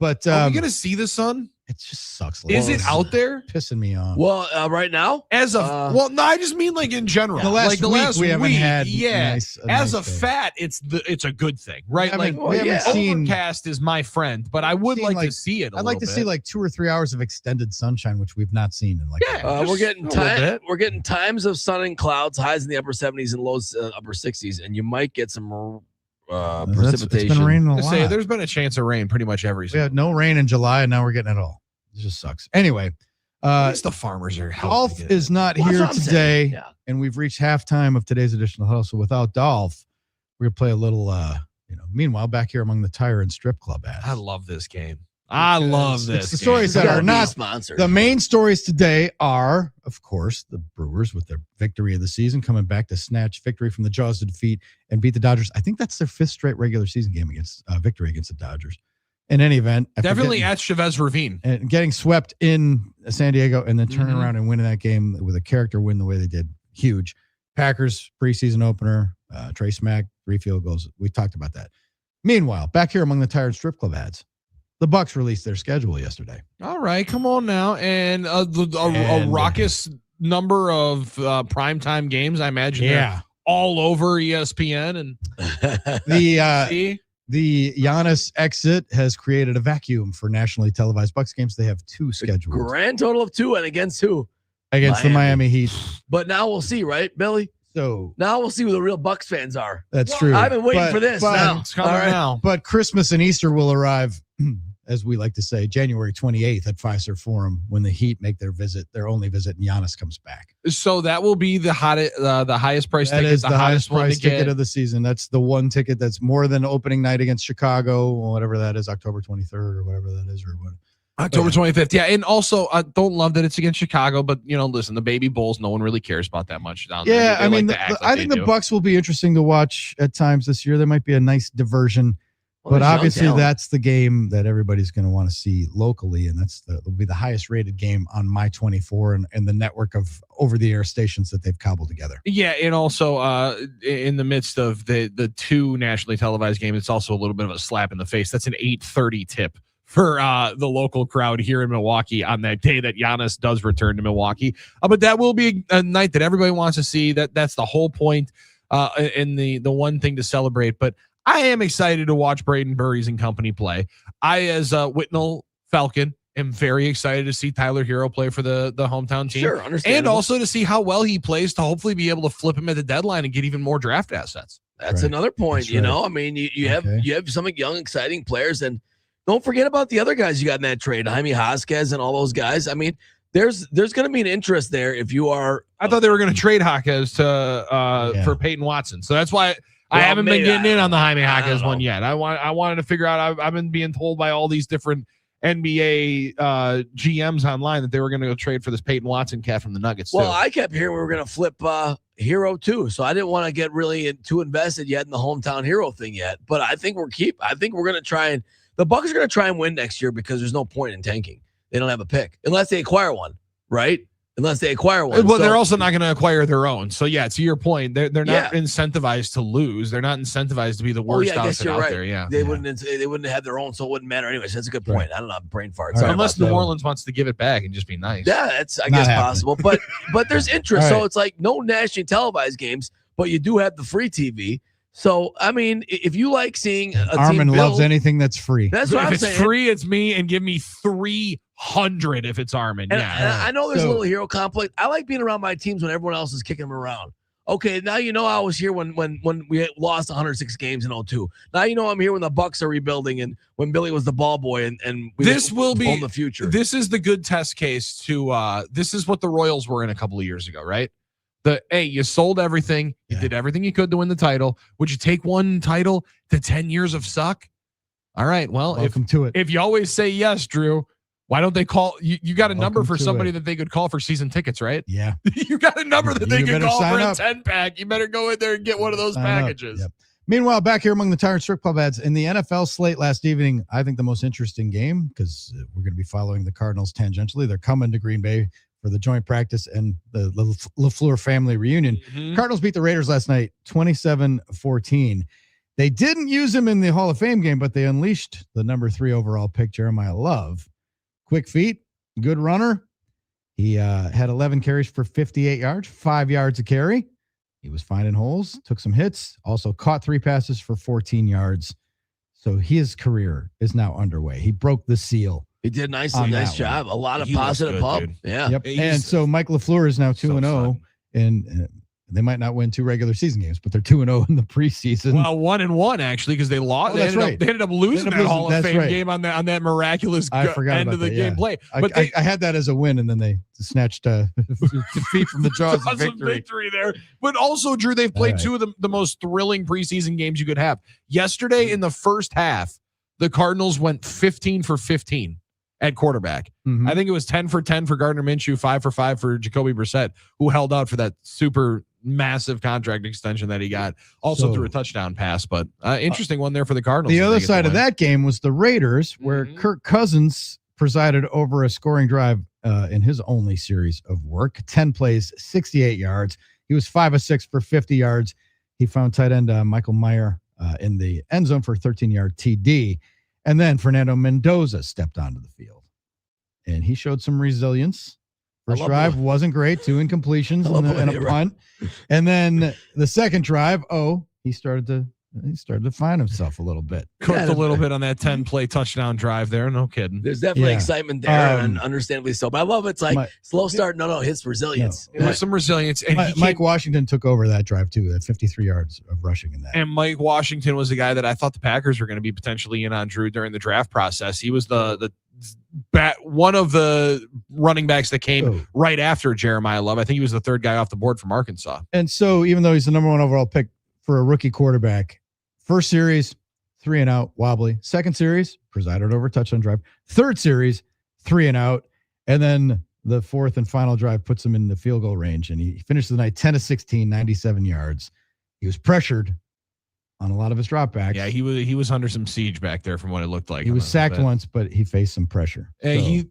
But Are we going to see the sun? It just sucks. Is it out there? Pissing me off. Well, right now, As of well, no, I just mean like in general. The last like week, we haven't had yeah. a As nice a day. fat, it's a good thing, right? We haven't seen. Overcast is my friend, but I would like to see it. I'd like to see like 2 or 3 hours of extended sunshine, which we've not seen in like. we're getting times of sun and clouds, highs in the upper 70s and lows upper 60s, and you might get some precipitation. It's been raining a lot. There's been a chance of rain pretty much every We season. had no rain in July, and now we're getting it all. It just sucks. Anyway, At least the farmers are helping. Dolph get is it. not Well, that's here what I'm saying. today, Yeah. and we've reached halftime of today's edition of Huddle. So without Dolph, we're gonna play a little. Meanwhile, back here among the Tire and Strip Club ads. I love this game. I love this. It's the game. stories that Gotta are be not sponsored. the main stories today are, of course, the Brewers with their victory of the season, coming back to snatch victory from the jaws of defeat and beat the Dodgers. I think that's their 5th straight regular season game against victory against the Dodgers. In any event, after Definitely at Chavez Ravine. and getting swept in San Diego and then turning Mhm. around and winning that game with a character win the way they did. Huge. Packers preseason opener, Trey Smack, 3 field goals. We talked about that. Meanwhile, back here among the Tire and Strip Club ads, the Bucks released their schedule yesterday. All right, come on now. And a raucous number of primetime games, I imagine. They're all over ESPN. And The Giannis exit has created a vacuum for nationally televised Bucks games. They have 2 scheduled Grand total of 2, and against who? against the Miami Heat. But now we'll see, right, Billy? So now we'll see who the real Bucks fans are. That's true. I've been waiting for this. Now It's coming now. But Christmas and Easter will arrive, as we like to say, January 28th at Fiserv Forum when the Heat make their only visit, and Giannis comes back. So that will be the highest price That ticket. is the highest one price to get. ticket of the season. That's the one ticket that's more than opening night against Chicago, whatever that is, October 23rd or whatever that is, or what. October 25th. Yeah. And also, I don't love that it's against Chicago, but, listen, the baby Bulls, no one really cares about that much down there. Yeah, They I mean, like to act like I think they the do. Bucks will be interesting to watch at times this year. There might be a nice diversion, Well, but there's young obviously talent. that's the game that everybody's going to want to see locally, and will be the highest rated game on My 24 and the network of over-the-air stations that they've cobbled together. Yeah, and also in the midst of the 2 nationally televised games, it's also a little bit of a slap in the face. That's an 8:30 tip for the local crowd here in Milwaukee on that day that Giannis does return to Milwaukee. But that will be a night that everybody wants to see. That's the whole point and the one thing to celebrate. But I am excited to watch Braden Burries and company play. I, as Whitnell Falcon, am very excited to see Tyler Hero play for the hometown team. Sure, understandable. And also to see how well he plays to hopefully be able to flip him at the deadline and get even more draft assets. That's Right. another point. That's right. I mean, you have some young, exciting players, and don't forget about the other guys you got in that trade, Jaime Vasquez and all those guys. I mean, there's going to be an interest there if you are. I thought they were going to trade Jaquez for Peyton Watson, so that's why I Well, haven't been maybe getting in on the Jaime I Jaquez don't one know. yet. I wanted to figure out. I've been being told by all these different NBA GMs online that they were going to go trade for this Peyton Watson cat from the Nuggets. Well, too. I kept hearing we were going to flip Hero too, so I didn't want to get really too invested yet in the hometown Hero thing yet. But I think we're going to try and the Bucks are going to try and win next year because there's no point in tanking. They don't have a pick unless they acquire one, right? Unless they acquire one. Well, So- they're also not going to acquire their own. So yeah, to your point, they're not Yeah. incentivized to lose. They're not incentivized to be the worst I guess outfit you're out right. there. Yeah, They wouldn't have their own, so it wouldn't matter anyways. That's a good point. I don't know, brain fart. Sorry unless about New that. Orleans wants to give it back and just be nice. Yeah, that's I Not guess happening. possible. But there's interest. All So right. it's like no nationally televised games, but you do have the free TV. So I mean, if you like seeing a Armin team loves build, anything that's free. That's what if I'm it's saying. free, it's me, and give me 300 if it's Armin. And, Yeah, and I know there's So- a little hero conflict. I like being around my teams when everyone else is kicking them around. Okay, now you know I was here when we lost 106 games in 02. Now you know I'm here when the Bucks are rebuilding and when Billy was the ball boy and we this will own be the future. This is the good test case to this is what the Royals were in a couple of years ago, right? You sold everything, you did everything you could to win the title. Would you take one title to 10 years of suck? All right, well, Welcome to it. if you always say yes, Drew, Why don't they call you got a number Welcome for to somebody it. that they could call for season tickets, right? Yeah. You got a number that they You could better call for sign a up. 10-pack. You better go in there and get one of those Sign up. packages. Yep. Meanwhile, back here among the Tire and Strip Club ads in the NFL slate last evening, I think the most interesting game, because we're going to be following the Cardinals tangentially. They're coming to Green Bay for the joint practice and the LaFleur family reunion. Mm-hmm. Cardinals beat the Raiders last night 27-14. They didn't use him in the Hall of Fame game, but they unleashed the number 3 overall pick, Jeremiah Love. Quick feet, good runner. He had 11 carries for 58 yards, 5 yards a carry. He was finding holes, took some hits, also caught 3 passes for 14 yards. So his career is now underway. He broke the seal. He did nicely. Nice job. A lot of positive pub. Yeah. Yep. And so Mike LaFleur is now 2-0, and they might not win 2 regular season games, but they're 2-0 in the preseason. Well, 1-1 actually, because they lost. Oh, that's right. They ended up losing that Hall of Fame game on that miraculous I forgot end about of the that, game yeah. play. But I had that as a win, and then they snatched defeat from the jaws of victory. there. But also, Drew, they've played All right. two of the most thrilling preseason games you could have. Yesterday in the first half, the Cardinals went 15 for 15 at quarterback. Mm-hmm. I think it was 10 for 10 for Gardner Minshew, 5 for 5 for Jacoby Brissett, who held out for that super massive contract extension that he got. Also threw a touchdown pass, but interesting one there for the Cardinals. The other side of that game was the Raiders, where Kirk Cousins presided over a scoring drive in his only series of work. 10 plays, 68 yards. He was 5 of 6 for 50 yards. He found tight end Michael Mayer in the end zone for a 13-yard TD. And then Fernando Mendoza stepped onto the field, and he showed some resilience. First drive wasn't great, 2 incompletions and a punt. And then the second drive, he started to find himself a little bit. Cooked a little bit on that 10-play touchdown drive there. No kidding. There's definitely excitement there, and understandably so. But I love it's like slow start. No, his resilience. There's some resilience. And Mike Washington took over that drive too, at 53 yards of rushing in that. And Mike Washington was the guy that I thought the Packers were going to be potentially in on, Drew, during the draft process. He was one of the running backs that came right after Jeremiah Love. I think he was the 3rd guy off the board from Arkansas. And so even though he's the number 1 overall pick for a rookie quarterback, first series, 3 and out, wobbly. Second series, presided over a touchdown drive. Third series, 3 and out. And then the 4th and final drive puts him in the field goal range. And he finished the night 10 of 16, 97 yards. He was pressured on a lot of his dropbacks. Yeah, he was under some siege back there from what it looked like. He was sacked once, but he faced some pressure. He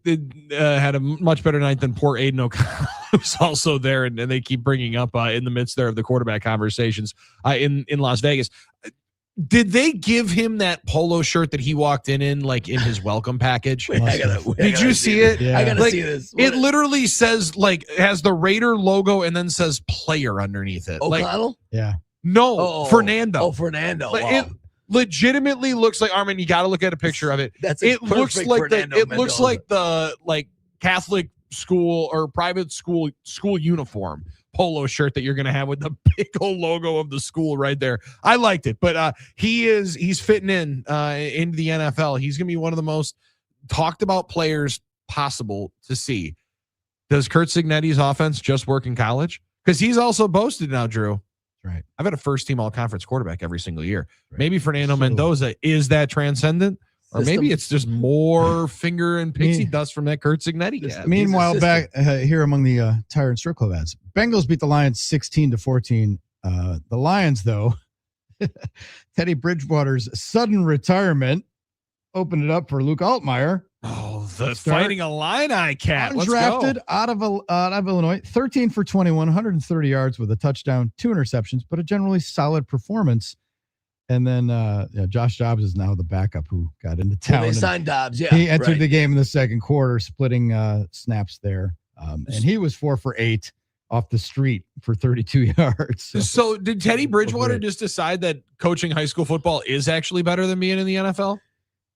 had a much better night than poor Aiden O'Connell, who's also there, and they keep bringing up in the midst there of the quarterback conversations in Las Vegas. Did they give him that polo shirt that he walked in like in his welcome package? Did you see it? Yeah. I gotta see this. It literally says has the Raider logo and then says player underneath it. O'Connell? Yeah. No, Fernando. Oh, Fernando. Wow. It legitimately looks like, Armin, you got to look at a picture of it. It looks like Fernando looks like the Catholic school or private school uniform polo shirt that you're going to have with the big old logo of the school right there. I liked it, but he's fitting into the NFL. He's going to be one of the most talked about players possible to see. Does Curt Cignetti's offense just work in college? Because he's also boasted now, Drew. Right. I've had a first-team all-conference quarterback every single year. Right. Maybe Fernando Mendoza is that transcendent, or maybe it's just more finger and pixie dust from that Curt Cignetti guy. Meanwhile, back here among the Tire and Strip Club ads, Bengals beat the Lions 16-14. The Lions, though, Teddy Bridgewater's sudden retirement opened it up for Luke Altmaier. Oh, the Fighting Illini cat. Undrafted out of Illinois, 13 for 21, 130 yards with a touchdown, 2 interceptions, but a generally solid performance. And then Josh Dobbs is now the backup who got into town. They signed Dobbs, yeah. He entered the game in the second quarter, splitting snaps there. And he was 4 for 8 off the street for 32 yards. So did Teddy Bridgewater just decide that coaching high school football is actually better than being in the NFL?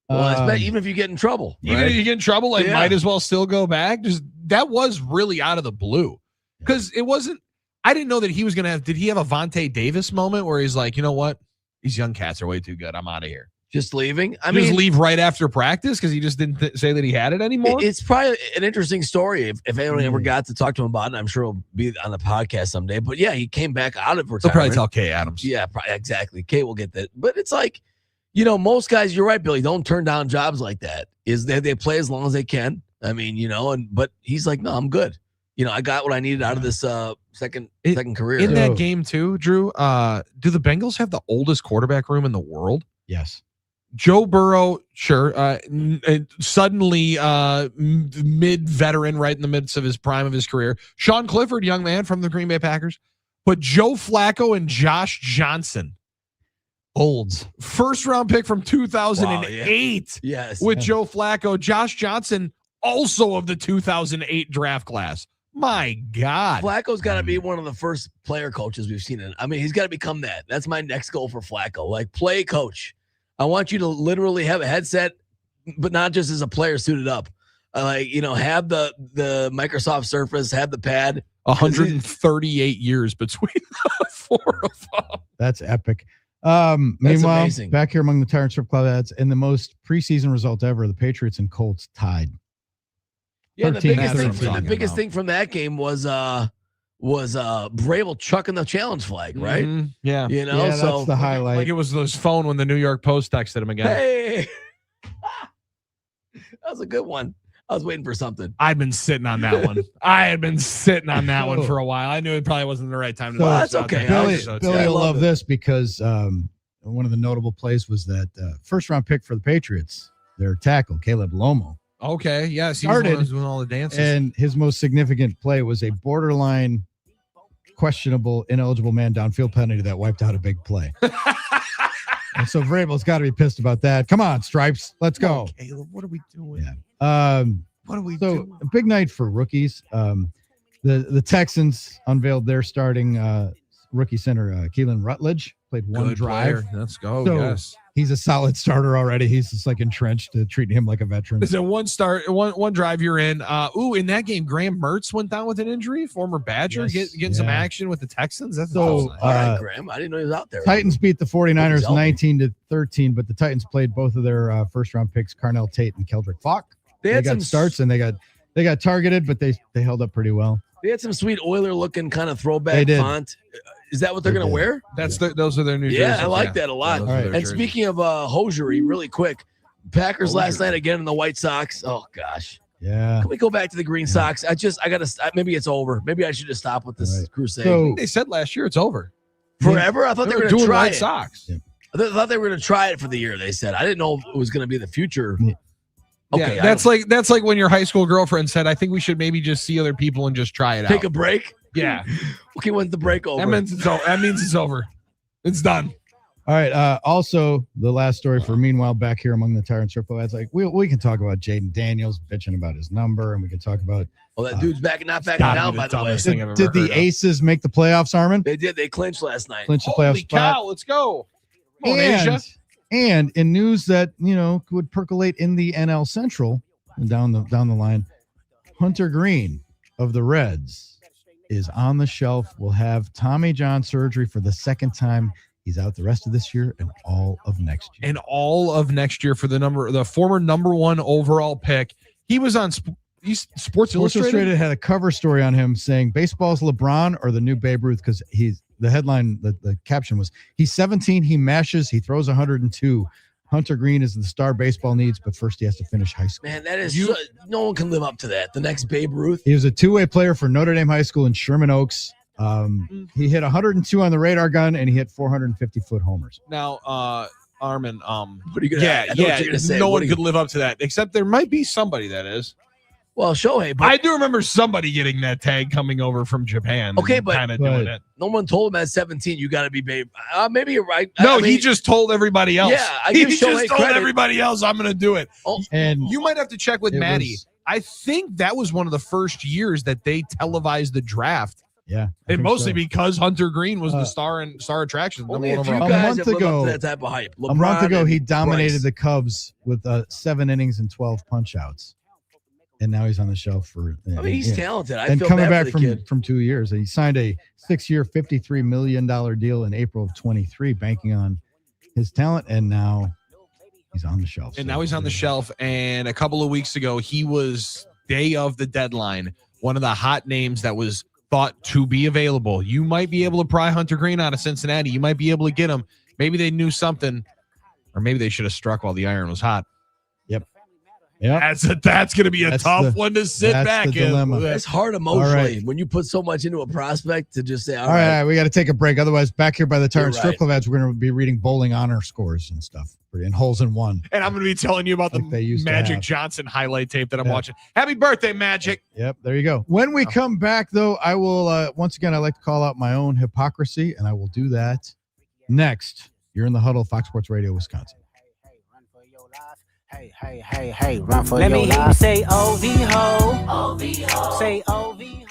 Well, even if you get in trouble. Even if you get in trouble, might as well still go back. That was really out of the blue. Because it wasn't, I didn't know that he was going to have, did he have a Vontae Davis moment where he's like, you know what? These young cats are way too good. I'm out of here. Just leaving? I mean, leave right after practice because he just didn't say that he had it anymore? It's probably an interesting story. If anyone ever got to talk to him about it, I'm sure it'll be on the podcast someday. But yeah, he came back out of retirement. He'll probably tell Kay Adams. Yeah, exactly. Kay will get that. But it's like, most guys, you're right, Billy, don't turn down jobs like that. They play as long as they can. I mean, but he's like, no, I'm good. I got what I needed out of this second career. In that game too, Drew, do the Bengals have the oldest quarterback room in the world? Yes. Joe Burrow, sure. Suddenly mid-veteran, right in the midst of his prime of his career. Sean Clifford, young man from the Green Bay Packers. But Joe Flacco and Josh Johnson. Olds. First-round pick from 2008. Yes. With Joe Flacco. Josh Johnson, also of the 2008 draft class. My God. Flacco's got to be one of the first player coaches we've seen. He's got to become that. That's my next goal for Flacco. Like, play coach. I want you to literally have a headset, but not just as a player suited up. Have the Microsoft Surface, have the pad. 138 years between the four of them. That's epic. Meanwhile, amazing. back here among the Tire and Strip Club ads, in the most preseason result ever, the Patriots and Colts tied. Yeah, the biggest thing from that game was Vrabel chucking the challenge flag, right? Mm-hmm. Yeah. So that's the highlight. Like it was his phone when the New York Post texted him again. Hey, that was a good one. I was waiting for something. I'd been sitting on that one. I had been sitting on that one for a while. I knew it probably wasn't the right time to. So that's okay. Billy will love this because one of the notable plays was that first-round pick for the Patriots, their tackle Caleb Lomo. Okay, yes, he started was doing all the dances, and his most significant play was a borderline questionable, ineligible man downfield penalty that wiped out a big play. And so Vrabel's got to be pissed about that. Come on, Stripes, let's go. Caleb, what are we doing? Yeah. What are we doing? A big night for rookies. The Texans unveiled their starting rookie center, Keelan Rutledge, played one Good drive. player. Let's go. So yes. He's a solid starter already. He's just like entrenched, treating him like a veteran. Is it one drive you're in? In that game, Graham Mertz went down with an injury. Former Badger, getting some action with the Texans. That's so. All right, Graham. I didn't know he was out there. Titans beat the 49ers 19-13, but the Titans played both of their first-round picks, Carnell Tate and Keldrick Falk. They got starts and they got targeted, but they held up pretty well. They had some sweet Oiler-looking kind of throwback font. Is that what they're going to wear? Those are their new jerseys. Yeah, I like that a lot. And speaking of hosiery, really quick, Packers last night again in the White Sox. Oh gosh. Yeah. Can we go back to the Green Sox? Maybe it's over. Maybe I should just stop with this crusade. So, they said last year it's over. Forever? I thought they were going to try White Sox. Yeah. I thought they were going to try it for the year. They said. I didn't know it was going to be the future. Okay, that's like when your high school girlfriend said, "I think we should maybe just see other people and just try it out. Take a break." Yeah. Okay, when's the break over? That means it's over. It's done. All right. Also, the last story for meanwhile back here among the Tire and Strip ads, like we can talk about Jaden Daniels bitching about his number, and we can talk about. Well, that dude's not backing down. By the way, did the Aces make the playoffs, Armin? They did. They clinched last night. Clinched the playoff spot. Cow, let's go. Come on, Asia. And in news that would percolate in the NL Central and down the line, Hunter Green of the Reds is on the shelf. Will have Tommy John surgery for the second time. He's out the rest of this year and all of next year. And all of next year for the former number one overall pick. He was on Sports Illustrated had a cover story on him saying baseball's LeBron or the new Babe Ruth, because the headline, the caption was, he's 17, he mashes, he throws 102. Hunter Green is the star baseball needs, but first he has to finish high school. Man, that is no one can live up to that. The next Babe Ruth. He was a two-way player for Notre Dame High School in Sherman Oaks. He hit 102 on the radar gun, and he hit 450-foot homers. Now, Armin, what are you gonna say? No one could live up to that, except there might be somebody that is. Well, Shohei, but I do remember somebody getting that tag coming over from Japan. Okay, but kind of doing it. No one told him at 17 you got to be Babe. Maybe you're right. No, he just told everybody else. Yeah, he just told everybody else, I'm going to do it. Oh, and you might have to check with Maddie. I think that was one of the first years that they televised the draft. Yeah, and mostly because Hunter Green was the star attraction. Only a few guys have lived up to that type of hype. A month ago, he dominated the Cubs with 7 innings and 12 punch outs. And now he's on the shelf for. He's talented. And coming back from 2 years, and he signed a 6-year, $53 million deal in April of 23, banking on his talent. And now he's on the shelf. And now he's on the shelf. And a couple of weeks ago, he was day of the deadline, one of the hot names that was thought to be available. You might be able to pry Hunter Green out of Cincinnati. You might be able to get him. Maybe they knew something, or maybe they should have struck while the iron was hot. Yep. Yep. That's going to be a tough one to sit back in. It's hard emotionally when you put so much into a prospect to just say, all right, we got to take a break. Otherwise, back here by the Tire and Strip right. Club ads, we're going to be reading bowling honor scores and stuff and holes in one. And I'm going to be telling you about the Magic Johnson highlight tape that I'm watching. Happy birthday, Magic. Yep, there you go. When we come back, though, I will, once again, I'd like to call out my own hypocrisy, and I will do that next. You're in the Huddle, Fox Sports Radio, Wisconsin. Hey, run for your life. Let me hear you say OV-ho. OV-ho. Say OV-ho.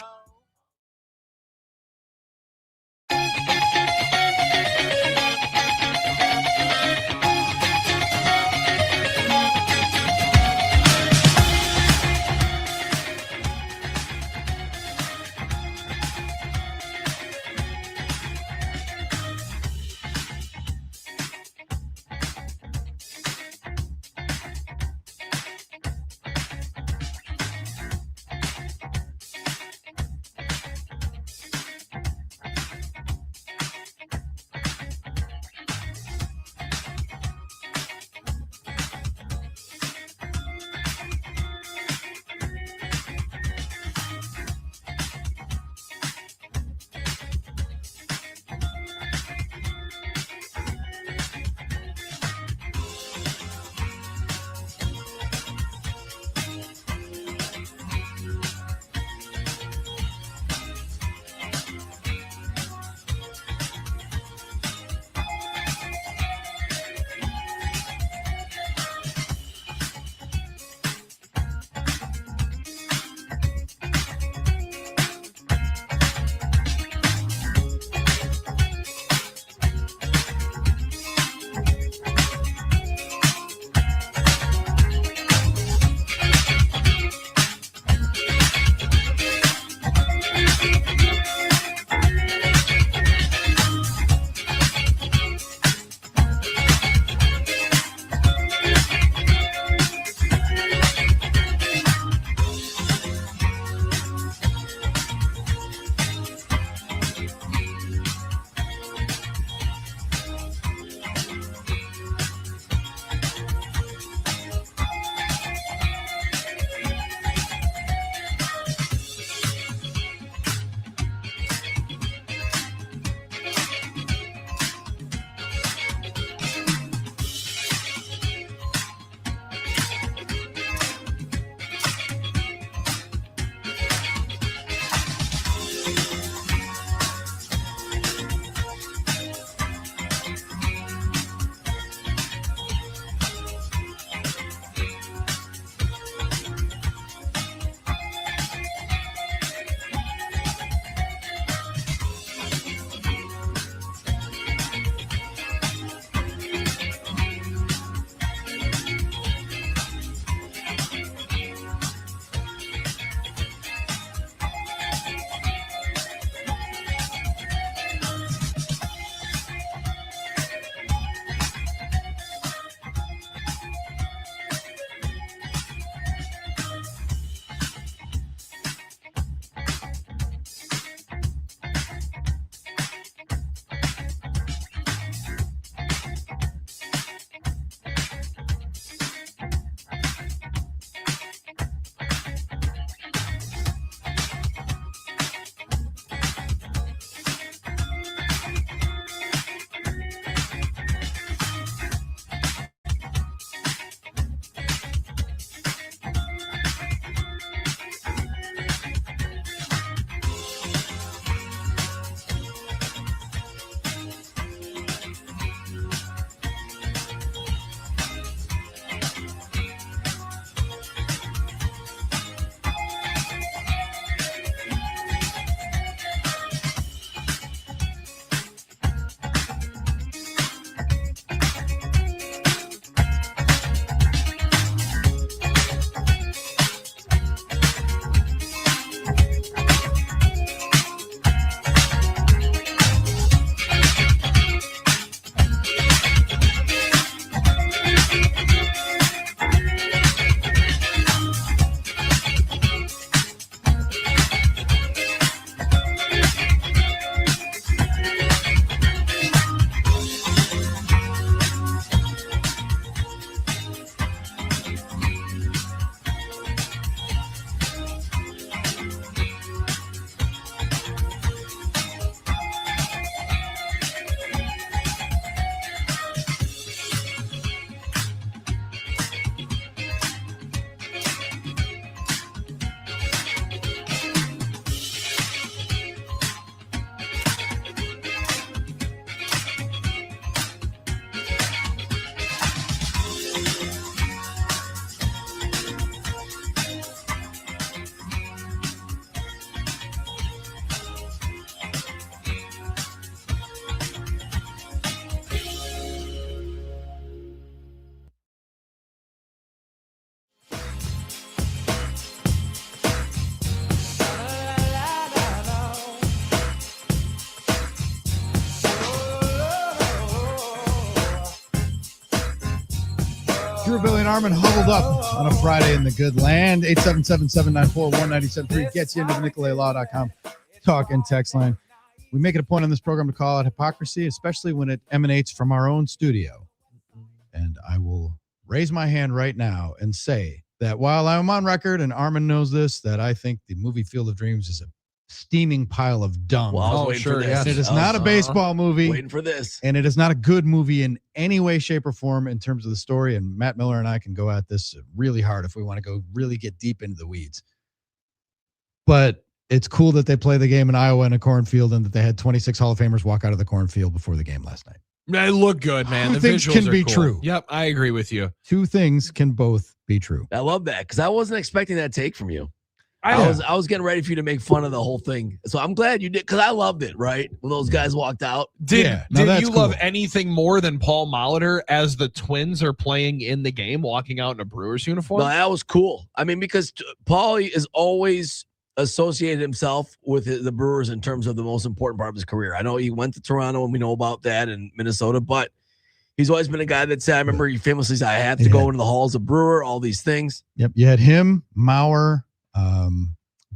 Drew, Billy, and Armin huddled up on a Friday in the good land. 877-794-1973 gets you into the NicoletLaw.com talk and text line. We make it a point on this program to call out hypocrisy, especially when it emanates from our own studio. And I will raise my hand right now and say that while I'm on record, and Armin knows this, that I think the movie Field of Dreams is a steaming pile of dung. Well, sure, yes. It is not a baseball movie. Waiting for this. And it is not a good movie in any way, shape, or form in terms of the story. And Matt Miller and I can go at this really hard if we want to go really get deep into the weeds. But it's cool that they play the game in Iowa in a cornfield and that they had 26 Hall of Famers walk out of the cornfield before the game last night. They look good, man. Two The things visuals can are be cool. true. Yep, I agree with you. Two things can both be true. I love that because I wasn't expecting that take from you. I was getting ready for you to make fun of the whole thing. So I'm glad you did because I loved it, right? When those guys walked out. Did you love anything more than Paul Molitor as the Twins are playing in the game, walking out in a Brewers uniform? No, that was cool. I mean, because Paulie is always associated himself with the Brewers in terms of the most important part of his career. I know he went to Toronto and we know about that in Minnesota, but he's always been a guy that said, I remember he famously said, I have to go into the halls of Brewer, all these things. Yep. You had him, Mauer,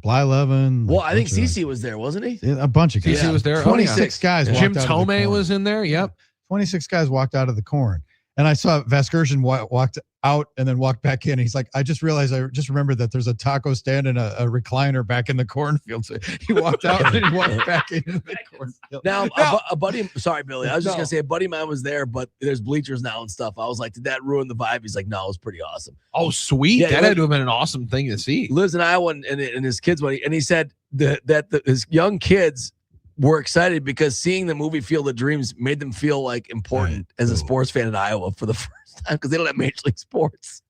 Blylevin. Well, I think CeCe was there, wasn't he? A bunch of guys. CeCe was there. 26 guys. Jim walked out of the Tomei corn. was in there. Yep. 26 guys walked out of the corn. And I saw Vasgersian walked out and then walked back in. He's like, I just remembered that there's a taco stand and a recliner back in the cornfield. So he walked out and he walked back into the cornfield. Now, a buddy, sorry, Billy. I was just going to say a buddy of mine was there, but there's bleachers now and stuff. I was like, did that ruin the vibe? He's like, no, it was pretty awesome. Oh, sweet. Yeah, that had to have been an awesome thing to see. He lives in Iowa and his kids, and he said that his young kids were excited because seeing the movie Field of Dreams made them feel like important as a sports fan in Iowa for the first time because they don't have Major League Sports.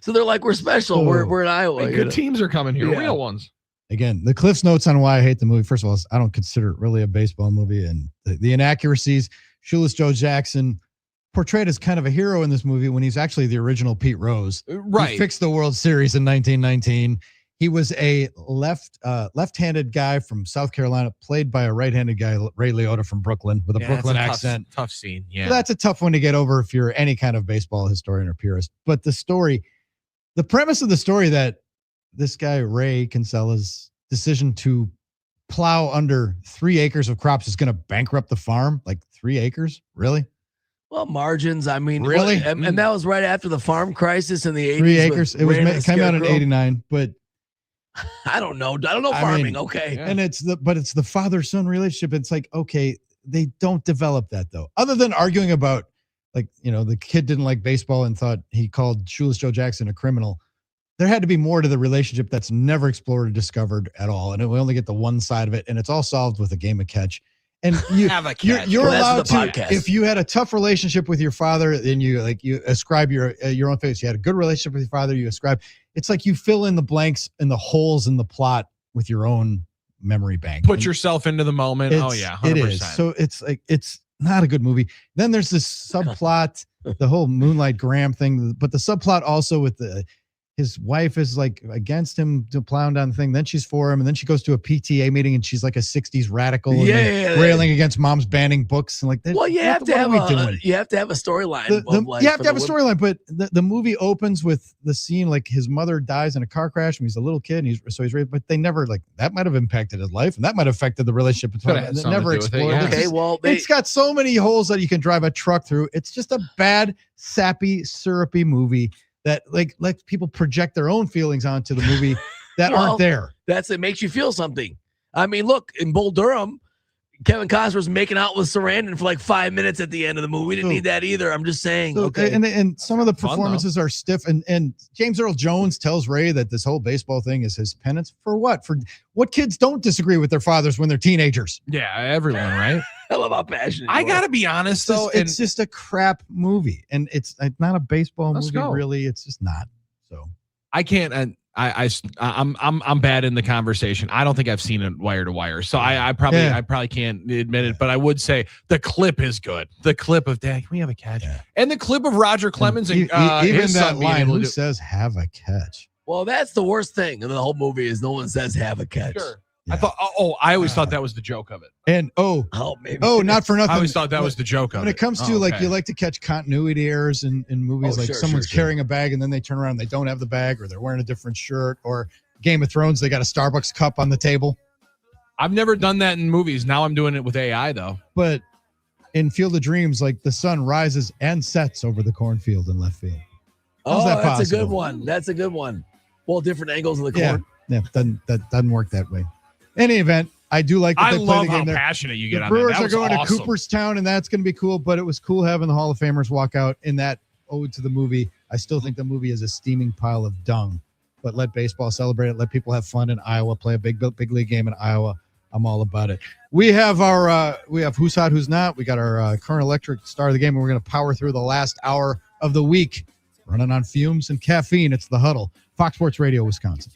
So they're like, we're special. We're in Iowa. And good teams are coming here, real ones. Again, the Cliff's Notes on why I hate the movie. First of all, I don't consider it really a baseball movie. And the inaccuracies, Shoeless Joe Jackson portrayed as kind of a hero in this movie when he's actually the original Pete Rose. Right. He fixed the World Series in 1919. He was a left-handed guy from South Carolina, played by a right-handed guy, Ray Liotta from Brooklyn, with a Brooklyn accent. Tough scene. Yeah. So that's a tough one to get over if you're any kind of baseball historian or purist. But the premise of the story that this guy, Ray Kinsella's decision to plow under 3 acres of crops is going to bankrupt the farm. Like 3 acres? Really? Well, margins, I mean. Really? And that was right after the farm crisis in the 80s. 3 acres. It came out in 89, but I don't know farming. Okay. And it's the father-son relationship. It's like, okay, they don't develop that though. Other than arguing about, like, the kid didn't like baseball and thought he called Shoeless Joe Jackson a criminal. There had to be more to the relationship that's never explored or discovered at all. And we only get the one side of it. And it's all solved with a game of catch. And you're allowed to, if you had a tough relationship with your father, then you ascribe your own face. You had a good relationship with your father, you ascribe. It's like you fill in the blanks and the holes in the plot with your own memory bank. Put yourself into the moment. Oh yeah, 100%. It is. So it's like, it's not a good movie. Then there's this subplot, the whole Moonlight Graham thing, but the subplot also with his wife is like against him to plowing down the thing. Then she's for him. And then she goes to a PTA meeting and she's like a 60s radical railing against mom's banning books. And like, well, you have to have a storyline. You have to have a storyline, but the movie opens with the scene, like his mother dies in a car crash and he's a little kid. And he's raised, but they never, like, that might've impacted his life and that might've affected the relationship between them. They never explored it. Okay, well, it's got so many holes that you can drive a truck through. It's just a bad, sappy, syrupy movie that like lets people project their own feelings onto the movie that aren't there. It makes you feel something. I mean, look, in Bull Durham, Kevin Costner's making out with Sarandon for like 5 minutes at the end of the movie. We didn't need that either. I'm just saying. So, okay. And some of the performances are stiff. And James Earl Jones tells Ray that this whole baseball thing is his penance for what? For what kids don't disagree with their fathers when they're teenagers? Yeah, everyone, right? I love how passionate. I gotta be honest though, it's just a crap movie, and it's not a baseball movie. Go. Really, it's just not. So I can't. And I'm bad in the conversation. I don't think I've seen it wire to wire, so I probably can't admit it. But I would say the clip is good. The clip of Dad, can we have a catch? Yeah. And the clip of Roger Clemens and even that line, who says have a catch? Well, that's the worst thing in the whole movie is no one says have a catch. Sure. I thought. I always thought that was the joke of it. And maybe. Not for nothing. I always thought that was the joke of it. When it comes to you like to catch continuity errors in movies, like someone's carrying a bag and then they turn around and they don't have the bag, or they're wearing a different shirt, or Game of Thrones, they got a Starbucks cup on the table. I've never done that in movies. Now I'm doing it with AI though. But in Field of Dreams, like the sun rises and sets over the cornfield in left field. How's that that's possible? a good one. That's a good one. Well, different angles of the corn. Yeah, that doesn't work that way. Any event, I do like that they play the game there. Passionate you get the on Brewers that. are going awesome. to Cooperstown, and that's going to be cool. But it was cool having the Hall of Famers walk out in that ode to the movie. I still think the movie is a steaming pile of dung. But let baseball celebrate it. Let people have fun in Iowa. Play a big league game in Iowa. I'm all about it. We have Who's Hot, Who's Not. We got our current electric star of the game, and we're going to power through the last hour of the week, running on fumes and caffeine. It's the Huddle, Fox Sports Radio, Wisconsin.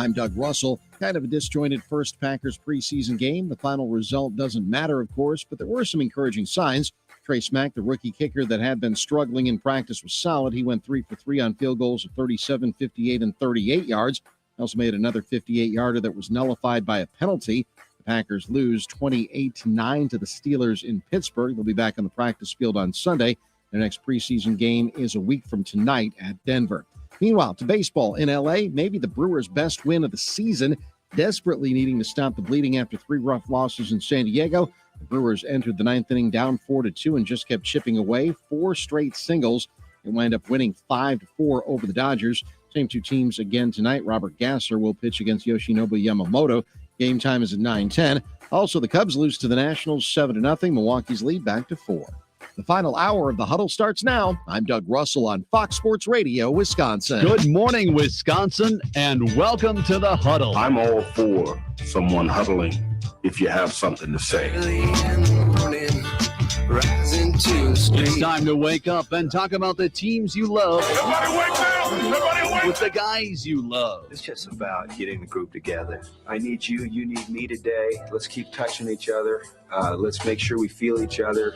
I'm Doug Russell. Kind of a disjointed first Packers preseason game. The final result doesn't matter, of course, but there were some encouraging signs. Trey Smack, the rookie kicker that had been struggling in practice, was solid. He went 3 for 3 on field goals of 37, 58, and 38 yards. He also made another 58-yarder that was nullified by a penalty. The Packers lose 28-9 to the Steelers in Pittsburgh. They'll be back on the practice field on Sunday. Their next preseason game is a week from tonight at Denver. Meanwhile, to baseball in L.A., maybe the Brewers' best win of the season, desperately needing to stop the bleeding after 3 rough losses in San Diego. The Brewers entered the 9th inning down 4-2 and just kept chipping away. 4 straight singles. They wind up winning 5-4 over the Dodgers. Same 2 teams again tonight. Robert Gasser will pitch against Yoshinobu Yamamoto. Game time is at 9:10. Also, the Cubs lose to the Nationals 7-0. Milwaukee's lead back to 4. The final hour of the Huddle starts now. I'm Doug Russell on Fox Sports Radio, Wisconsin. Good morning, Wisconsin, and welcome to the Huddle. I'm all for someone huddling if you have something to say. It's time to wake up and talk about the teams you love. Everybody wake up! Everybody wake With the guys you love. It's just about getting the group together. I need you. You need me today. Let's keep touching each other. Let's make sure we feel each other.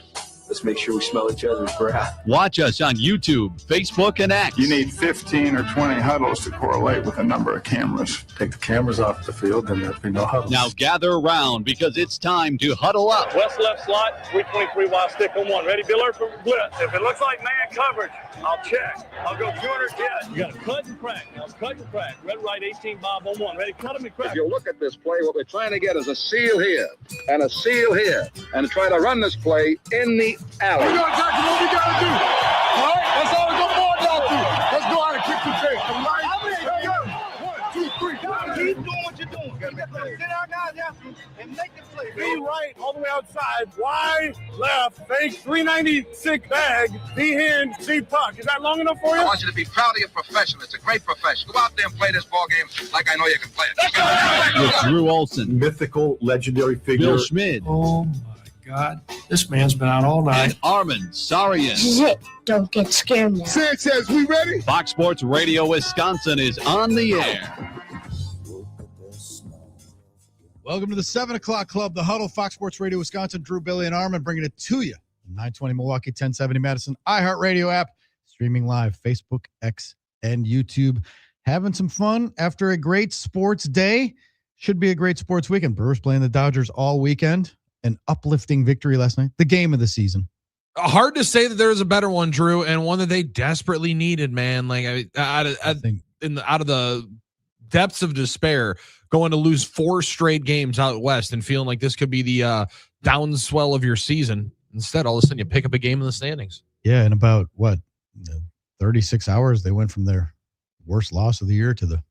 Let's make sure we smell each other's breath. Watch us on YouTube, Facebook, and X. You need 15 or 20 huddles to correlate with a number of cameras. Take the cameras off the field, and there'll be no huddles. Now gather around because it's time to huddle up. West left slot, 323 wide stick on 1. Ready, Bill for blitz. If it looks like man coverage, I'll check. I'll go 200 get. You got to cut and crack. Now cut and crack. Red, right, 18 Bob on 1. Ready, cut him and crack. If you look at this play, what we're trying to get is a seal here and a seal here and try to run this play in the alley. We got exactly what we got to do. All right? That's all we go more down to. Let's go out and kick the tape. All right? Hey, yo. 1, 2, 3. Keep doing what you're doing. Sit our guys after and make the play. Be right all the way outside. Wide, left, fake, 396 bag, D hand, C puck. Is that long enough for you? I want you to be proud of your profession. It's a great profession. Go out there and play this ball game like I know you can play it. With Drew Olson, Mythical, legendary figure. Bill Schmid, Oh, my God. This man's been out all night. and Armin Sarian. Zip. Don't get scared now. Sanchez, we ready? Fox Sports Radio Wisconsin is on the air. Welcome to the 7 o'clock club, the Huddle, Fox Sports Radio, Wisconsin. Drew, Billy, and Armin bringing it to you. 920 Milwaukee, 1070 Madison, iHeartRadio app, streaming live, Facebook, X, and YouTube. Having some fun after a great sports day. Should be a great sports weekend. Brewers playing the Dodgers all weekend. An uplifting victory last night. The game of the season. Hard to say that there was a better one, Drew, and one that they desperately needed, man. Like out of the depths of despair, going to lose 4 straight games out west and feeling like this could be the downswell of your season. Instead, all of a sudden, you pick up a game in the standings. Yeah, in about, 36 hours, they went from their worst loss of the year to the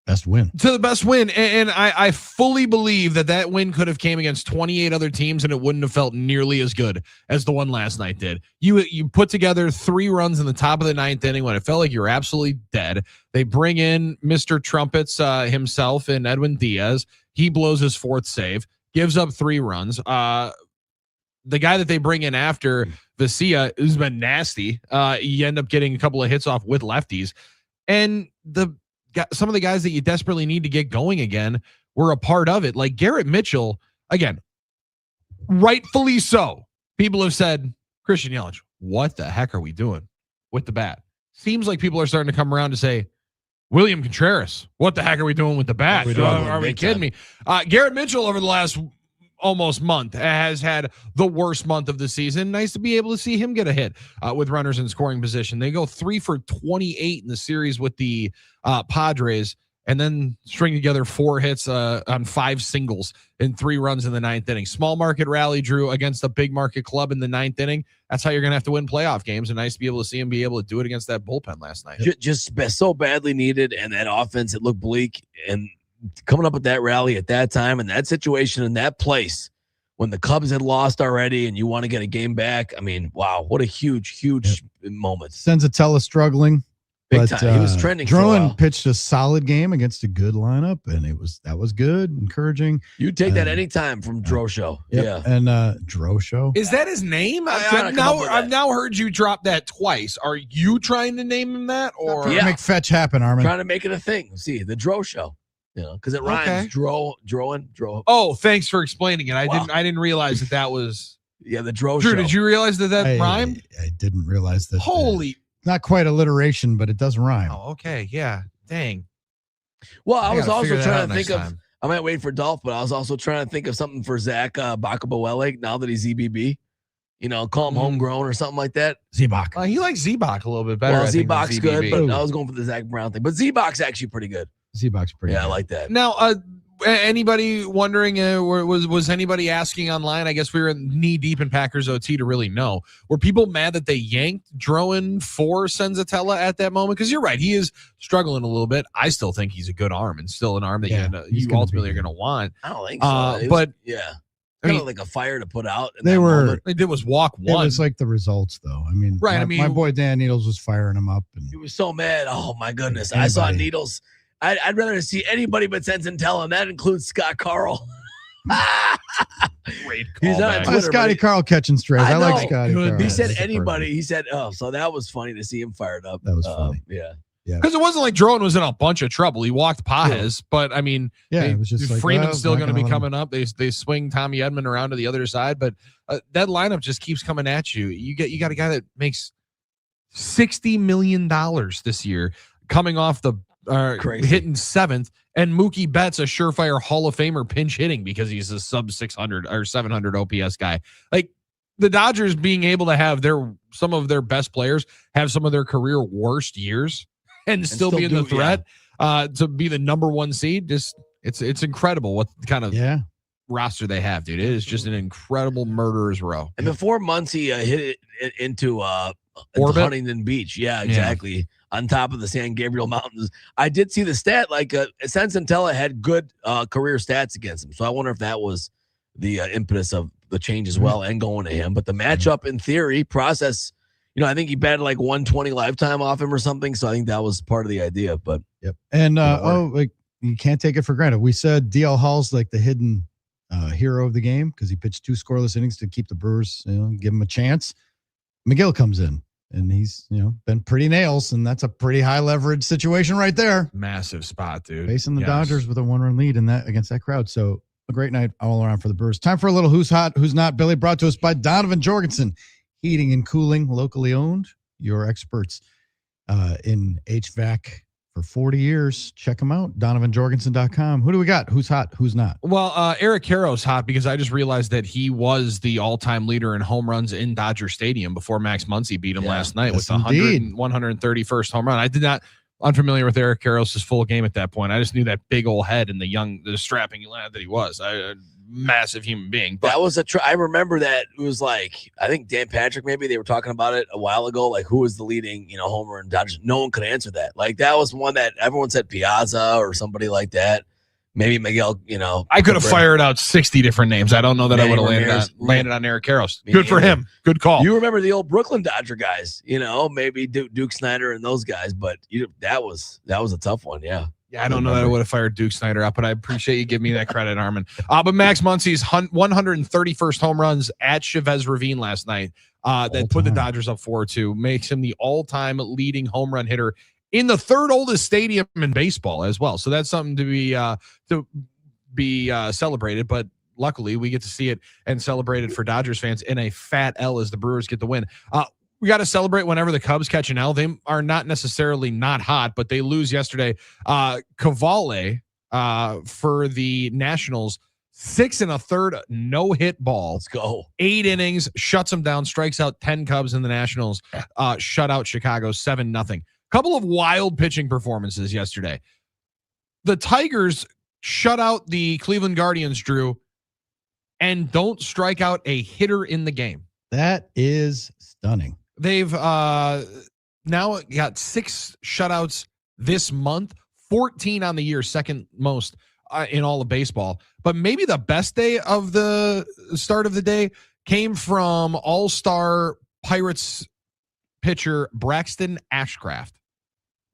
best win. To the best win. And I fully believe that win could have came against 28 other teams and it wouldn't have felt nearly as good as the one last night did. You put together 3 runs in the top of the 9th inning when it felt like you were absolutely dead. They bring in Mr. Trumpets himself and Edwin Diaz. He blows his 4th save, gives up 3 runs. The guy that they bring in after Vesia has been nasty. You end up getting a couple of hits off with lefties. And some of the guys that you desperately need to get going again were a part of it. Like Garrett Mitchell, again, rightfully so. People have said, Christian Yelich, what the heck are we doing with the bat? Seems like people are starting to come around to say, William Contreras, what the heck are we doing with the bat? Are we kidding me? Garrett Mitchell over the last almost month has had the worst month of the season. Nice to be able to see him get a hit with runners in scoring position. They go 3 for 28 in the series with the Padres, and then string together 4 hits on 5 singles and 3 runs in the 9th inning. Small market rally, Drew, against a big market club in the 9th inning. That's how you're going to have to win playoff games. And nice to be able to see him be able to do it against that bullpen last night. Just so badly needed, and that offense, it looked bleak. And coming up with that rally at that time and that situation in that place when the Cubs had lost already and you want to get a game back. I mean, wow, what a huge moment. Senzatella struggling. Big time. He was trending. Druin pitched a solid game against a good lineup, and that was good, encouraging. You take that anytime from Drosho. Yeah. And Drosho. Is that his name? I've now heard you drop that twice. Are you trying to name him that, or make fetch happen, Armin? Trying to make it a thing. See, the Drosho. because it rhymes. Dro. Oh, thanks for explaining it. I didn't realize that was. Yeah, the Dro Drew, show. did you realize that rhymed? I didn't realize that. Holy. Not quite alliteration, but it does rhyme. Oh, okay. Yeah. Dang. Well, I was also trying to think think of. I might wait for Dolph, but I was also trying to think of something for Zach Bakabawele now that he's EBB. Call him homegrown or something like that. Zebok. He likes Zebok a little bit better. Well, Zebok's good, but I was going for the Zach Brown thing. But Zebok's actually pretty good. Zebok's pretty good. I like that. Now, anybody wondering, was anybody asking online? I guess we were knee deep in Packers OT to really know. Were people mad that they yanked Drowan for Senzatella at that moment? Because you're right, he is struggling a little bit. I still think he's a good arm and still an arm that you ultimately are going to want. I don't think so. But I mean, like a fire to put out. They did was walk one. It was like the results, though. I mean, my boy Dan Needles was firing him up, and he was so mad. Oh my goodness! I saw Needles. I'd rather see anybody but Senzatella, and that includes Scott Carl. Great call. He's on Twitter, Scotty Carl catching strays. I like Scotty Carl. He said anybody. He said, so that was funny to see him fired up. That was funny. Yeah. Because it wasn't like Drowan was in a bunch of trouble. He walked Pajes, but I mean, it was just like, Freeman's still going to be coming up. They swing Tommy Edman around to the other side, but that lineup just keeps coming at you. You got a guy that makes $60 million this year, coming off the hitting seventh, and Mookie Betts, a surefire Hall of Famer pinch hitting because he's a sub 600 or 700 OPS guy. Like the Dodgers being able to have some of their best players have some of their career worst years. And still be in the threat to be the number one seed. Just it's incredible what kind of roster they have, dude. It is just an incredible murderer's row. And before Muncy hit it into Huntington Beach, exactly, on top of the San Gabriel Mountains. I did see the stat, like Senzatella had good career stats against him. So I wonder if that was the impetus of the change as well and going to him. But the matchup in theory process. I think he batted like 120 lifetime off him or something. So I think that was part of the idea. But and you can't take it for granted. We said DL Hall's like the hidden hero of the game because he pitched 2 scoreless innings to keep the Brewers, give him a chance. McGill comes in and he's been pretty nails, and that's a pretty high leverage situation right there. Massive spot, dude. Facing the Dodgers with a 1-run lead in that against that crowd. So a great night all around for the Brewers. Time for a little Who's Hot, Who's Not, Billy, brought to us by Donovan Jorgensen. Heating and cooling, locally owned. Your experts in HVAC for 40 years. Check them out. DonovanJorgensen.com. Who do we got? Who's hot? Who's not? Well, Eric Carrow's hot because I just realized that he was the all-time leader in home runs in Dodger Stadium before Max Muncy beat him last night with the 131st home run. I did not unfamiliar with Eric Carrow's full game at that point. I just knew that big old head and the strapping lad that he was. Massive human being. But that was I remember that it was like, I think Dan Patrick, maybe they were talking about it a while ago, like who was the leading, homer in Dodgers. No one could answer that. Like that was one that everyone said Piazza or somebody like that. Maybe Miguel, I could have fired out 60 different names. I don't know that I would have landed on Eric Karros. Good for him. Good call. You remember the old Brooklyn Dodger guys, maybe Duke Snyder and those guys, but that was a tough one. Yeah. Yeah, I don't know that I would have fired Duke Snyder up, but I appreciate you giving me that credit, Armin. But Max Muncy's 131st home runs at Chavez Ravine last night that put the Dodgers up 4-2 makes him the all-time leading home run hitter in the third oldest stadium in baseball as well. So that's something to be celebrated. But luckily, we get to see it and celebrate it for Dodgers fans in a fat L as the Brewers get the win. We got to celebrate whenever the Cubs catch an L. They are not necessarily not hot, but they lose yesterday. Cavale for the Nationals, 6 1/3 no-hit ball. Let's go. 8 innings, shuts them down, strikes out 10 Cubs, and the Nationals shut out Chicago 7-0. Couple of wild pitching performances yesterday. The Tigers shut out the Cleveland Guardians, Drew, and don't strike out a hitter in the game. That is stunning. They've now got 6 shutouts this month, 14 on the year, second most in all of baseball. But maybe the best day of the start of the day came from all-star Pirates pitcher Braxton Ashcraft.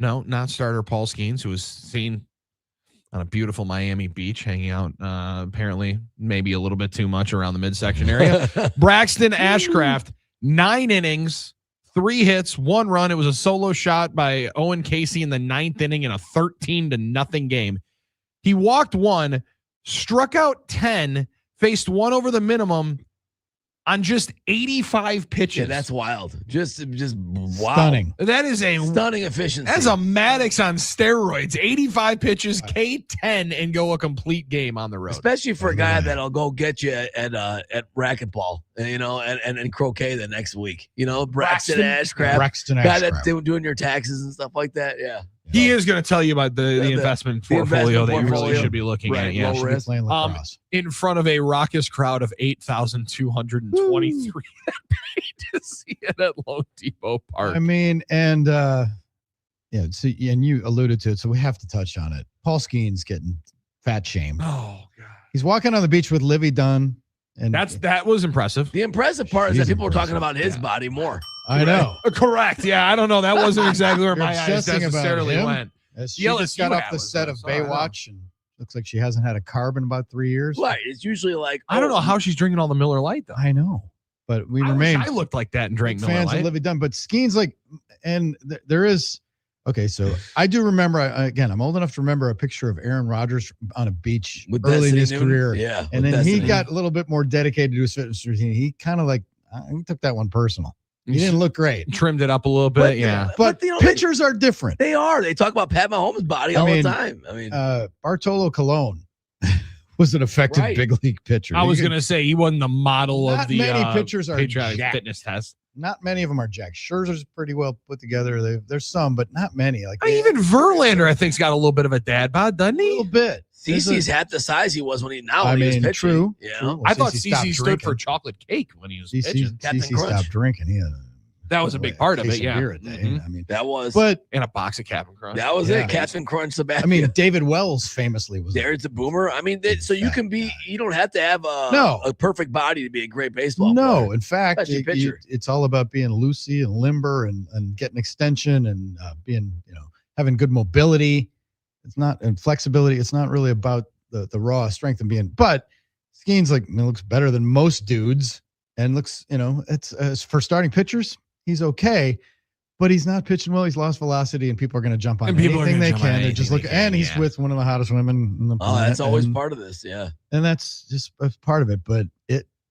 No, not starter Paul Skeens, who was seen on a beautiful Miami beach, hanging out apparently maybe a little bit too much around the midsection area. Braxton Ashcraft, 9 innings, 3 hits, 1 run. It was a solo shot by Owen Casey in the 9th inning in a 13-0 game. He walked 1, struck out 10, faced 1 over the minimum on just 85 pitches. Yeah, that's wild. Just wow. Stunning. That is a stunning efficiency. That's a Maddox on steroids. 85 pitches, K10, and go a complete game on the road. Especially for a guy that'll go get you at racquetball, and croquet the next week. Braxton Ashcraft, guy that's doing your taxes and stuff like that. Yeah. He is going to tell you about the investment portfolio that you really should be looking at. Yeah, low risk. In front of a raucous crowd of 8,223 that paid to see it at Lone Depot Park. I mean, and so, and you alluded to it, so we have to touch on it. Paul Skeens getting fat shamed. Oh God, he's walking on the beach with Livy Dunn, and that was impressive. The impressive part is that people are talking about his body more. I know. Correct. Yeah, I don't know. That wasn't exactly where my eyes obsessing about necessarily him. went. She just got off the set of Baywatch, and looks like she hasn't had a carb in about 3 years. Right. It's usually like, I don't know how she's drinking all the Miller Lite, though. I know, but we remain. I looked like that and drank Miller fans Lite. of Livy Dunn, but Skeens and there is. Okay, so I do remember. Again, I'm old enough to remember a picture of Aaron Rodgers on a beach with early in Destiny his Newton. career. Yeah, and then he got a little bit more dedicated to his fitness routine. He kind of he took that one personal. He didn't look great. Trimmed it up a little bit, But pitchers are different. They are. They talk about Pat Mahomes' body all the time. I mean, Bartolo Colon was an effective big league pitcher. I was going to say he wasn't the model of the many pitchers are Patriotic jacked. fitness test. Not many of them are jacked. Scherzer's pretty well put together. There's some, but not many. Even Verlander, I think's got a little bit of a dad bod, doesn't he? A little bit. CeCe's half the size he was when he was pitching. True. Well, I thought CeCe stood for chocolate cake when he was pitching. CeCe stopped drinking. That was a big part of it, yeah. Beer a day. I mean, that was. But and a box of Captain Crunch. That was it. Captain Crunch, Sebastian. I mean, David Wells famously was. There's the boomer. I mean, so you can be. You don't have to have a perfect body to be a great baseball player. No, in fact, it's all about being loosey and limber and getting extension and being, having good mobility. It's not and flexibility. It's not really about the raw strength and being. But Skeens looks better than most dudes and looks. It's for starting pitchers. He's okay, but he's not pitching well. He's lost velocity, and people are going to jump on anything they can. They're just looking, and he's with one of the hottest women in the planet. That's always part of this, yeah. And that's just a part of it. But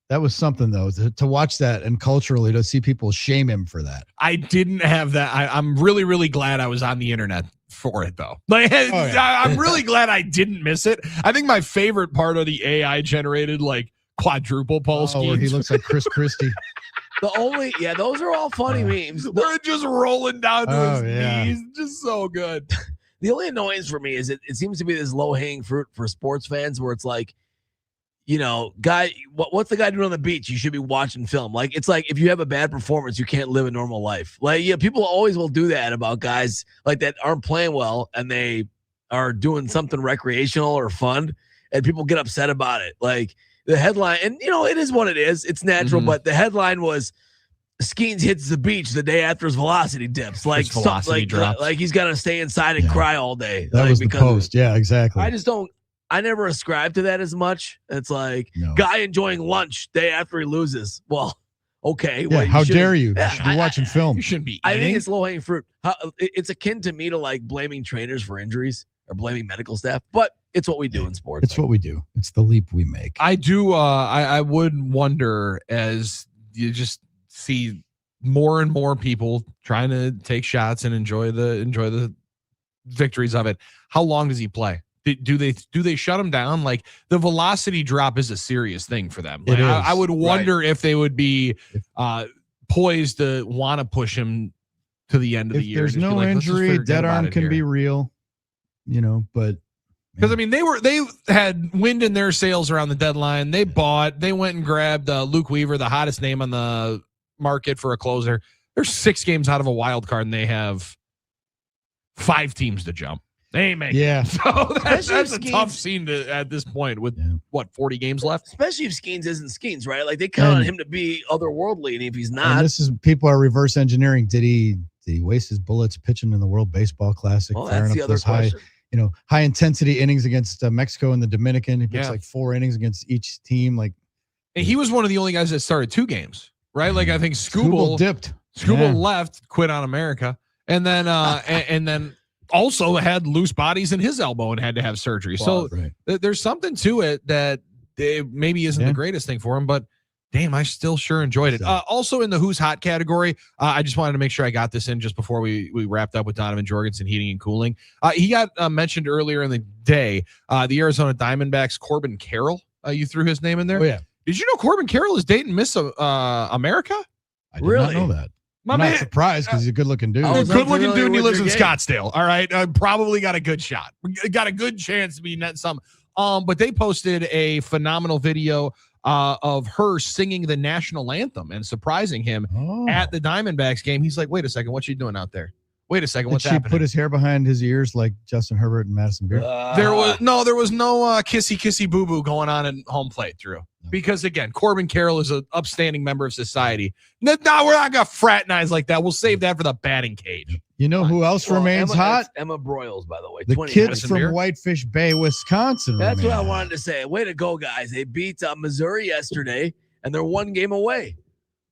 that was something though to watch that, and culturally to see people shame him for that. I didn't have that. I'm really, really glad I was on the internet for it though. I'm really glad I didn't miss it. I think my favorite part of the AI generated quadruple pulse where he looks like Chris Christie. Those are all funny memes. We're just rolling down to his knees. Just so good. The only annoyance for me is it seems to be this low-hanging fruit for sports fans where it's like, guy, what's the guy doing on the beach? You should be watching film. It's like if you have a bad performance, you can't live a normal life. People always will do that about guys that aren't playing well and they are doing something recreational or fun, and people get upset about it. The headline, and it is what it is. It's natural, but the headline was Skeens hits the beach the day after his velocity dips. Like he's got to stay inside and cry all day. That was the post. Yeah, exactly. I never ascribe to that as much. It's guy enjoying lunch day after he loses. Well, okay. Yeah, how dare you? You should be watching film. You shouldn't be eating. I think it's low-hanging fruit. It's akin to me to blaming trainers for injuries or blaming medical staff, but it's what we do in sports. It's what we do. It's the leap we make. I do. I would wonder as you just see more and more people trying to take shots and enjoy the victories of it. How long does he play? Do they shut him down? The velocity drop is a serious thing for them. I would wonder if they would be poised to want to push him to the end of the year. There's no injury, dead arm can be real, but. Because they had wind in their sails around the deadline. They went and grabbed Luke Weaver, the hottest name on the market for a closer. They're 6 games out of a wild card, and they have 5 teams to jump. They make it. So that's a tough scene at this point with 40 games left. Especially if Skeens isn't Skeens, right? They count on him to be otherworldly, and if he's not, and people are reverse engineering. Did he waste his bullets pitching in the World Baseball Classic? Well, that's the other question. High intensity innings against Mexico and the Dominican. He pitched 4 innings against each team. And he was one of the only guys that started 2 games, right? I think Skubal dipped. Skubal left, quit on America, and then and then also had loose bodies in his elbow and had to have surgery. So there's something to it that maybe isn't the greatest thing for him, but damn, I still sure enjoyed it. Also in the Who's Hot category, I just wanted to make sure I got this in just before we wrapped up with Donovan Jorgensen heating and cooling. He got mentioned earlier in the day, the Arizona Diamondbacks, Corbin Carroll. You threw his name in there? Oh, yeah. Did you know Corbin Carroll is dating Miss America? I did not know that. I'm not surprised because he's a good-looking dude. Good-looking dude, and he lives in Scottsdale. All right, probably got a good shot. Got a good chance to be net some. But they posted a phenomenal video of her singing the national anthem and surprising him at the Diamondbacks game. He's like, "Wait a second, what's she doing out there? Wait a second, what's happening?" Did she put his hair behind his ears like Justin Herbert and Madison Beer? There was no kissy boo boo going on at home plate, Drew. Because again, Corbin Carroll is an upstanding member of society. No, we're not gonna fraternize like that. We'll save that for the batting cage. You know who else remains hot? Emma Broyles, by the way. The kids from Whitefish Bay, Wisconsin. That's what I wanted to say. Way to go, guys! They beat Missouri yesterday, and they're one game away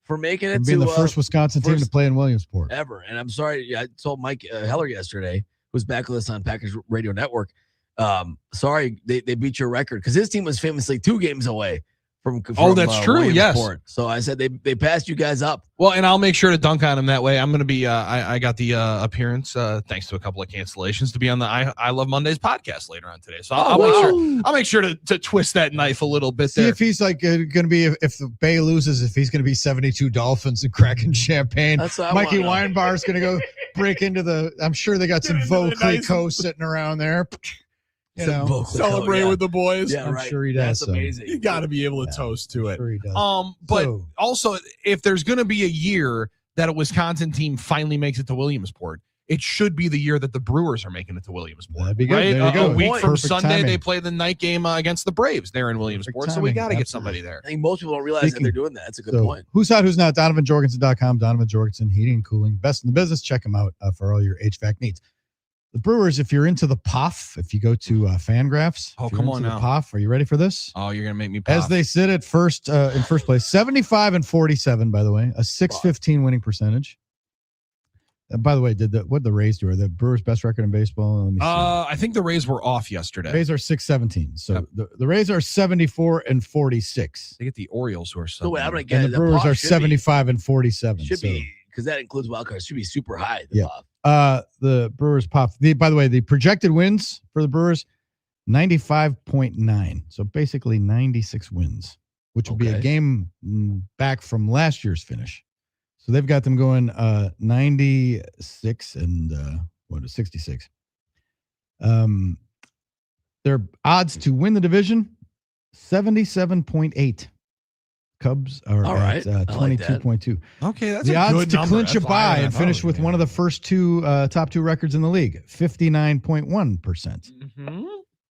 for making it being the first Wisconsin team to play in Williamsport ever. And I'm sorry, I told Mike Heller yesterday, who's back with us on Packers Radio Network. Sorry, they beat your record because his team was famously 2 games away from that's true. Yes. So I said they passed you guys up. Well, and I'll make sure to dunk on him that way. I'm going to be. I got the appearance thanks to a couple of cancellations to be on the I Love Mondays podcast later on today. So I'll make sure to twist that knife a little bit. See if he's like going to be if the Bay loses, if he's going to be 72 Dolphins and cracking champagne. Mikey Weinbar's going to go break into the. I'm sure they got some Vauclico sitting around there. Celebrate with the boys. Yeah, I'm sure he does. That's amazing. You got to be able to toast to it. Sure he does. But also, if there's going to be a year that a Wisconsin team finally makes it to Williamsport, it should be the year that the Brewers are making it to Williamsport. That'd be good. Right? There you go. A week from Perfect Sunday, timing. they play the night game against the Braves there in Williamsport. So we got to get somebody there. I think most people don't realize that they're doing that. That's a good point. Who's hot, who's not? DonovanJorgensen.com. Donovan Jorgensen, heating and cooling. Best in the business. Check him out for all your HVAC needs. The Brewers, if you're into the POF, if you go to Fangraphs. Come on now. POF, are you ready for this? Oh, you're going to make me POF. As they sit at first in first place, 75-47, by the way, a 615 winning percentage. By the way, what the Rays do? Are the Brewers' best record in baseball? Let me see. I think the Rays were off yesterday. Rays are 617. So the Rays are 74-46. They get the Orioles who are So wait, I'm gonna And get the Brewers are 75-47. Should be because that includes wild cards. Should be super high. The Brewers pop. By the way, the projected wins for the Brewers 95.9. So basically 96 wins, which will be a game back from last year's finish. So they've got them going 96 and 66. Their odds to win the division 77.8. Cubs are at 22.2. Okay, that's the a odds good to number. clinch a That's bye higher and than finish I with thought. one of the first top two records in the league, 59.1%.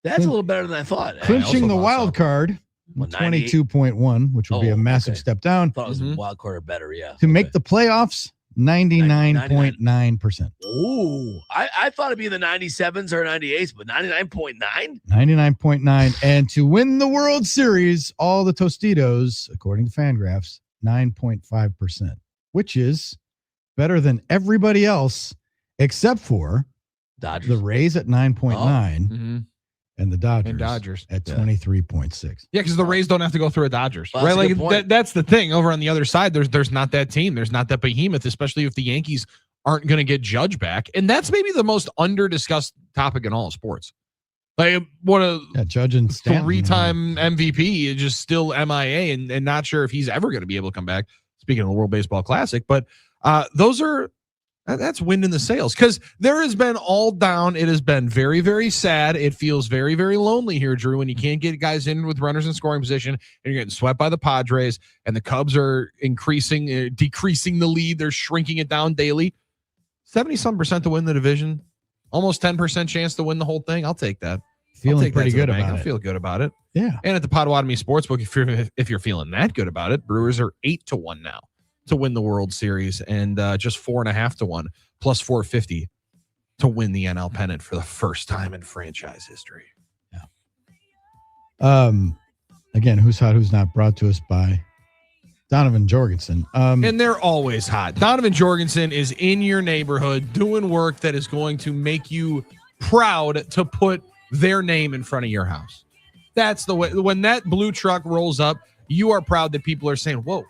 That's a little better than I thought. Clinching the wild card, 22.1, which would be a massive step down. I thought it was a wild card or better. Yeah. To make the playoffs, 99.9%. Ooh, I thought it'd be in the 97s or 98s, but 99.9. 99.9. And to win the World Series, all the Tostitos, according to Fangraphs, 9.5%, which is better than everybody else except for Dodgers. The Rays at 9.9 and the Dodgers at 23.6. Yeah, because the Rays don't have to go through a Dodgers, Well, that's right? a good Like point. that's the thing. Over on the other side, there's not that team. There's not that behemoth, especially if the Yankees aren't going to get Judge back, and that's maybe the most under-discussed topic in all of sports. Like what a Judge and Stanton, 3-time MVP is just still MIA and not sure if he's ever going to be able to come back. Speaking of the World Baseball Classic, but that's wind in the sails because there has been all down. It has been very, very sad. It feels very, very lonely here, Drew, when you can't get guys in with runners in scoring position and you're getting swept by the Padres and the Cubs are decreasing the lead. They're shrinking it down daily. 70-some% to win the division, almost 10% chance to win the whole thing. I'll take that. Feeling pretty good about it. I feel good about it. Yeah. And at the Potawatomi Sportsbook, if you're feeling that good about it, Brewers are 8-1 now to win the World Series and just 4.5-1 plus 450 to win the NL pennant for the first time in franchise history. Yeah. Again, who's hot, who's not, brought to us by Donovan Jorgensen. And they're always hot. Donovan Jorgensen is in your neighborhood doing work that is going to make you proud to put their name in front of your house. That's the way. When that blue truck rolls up, you are proud that people are saying, whoa,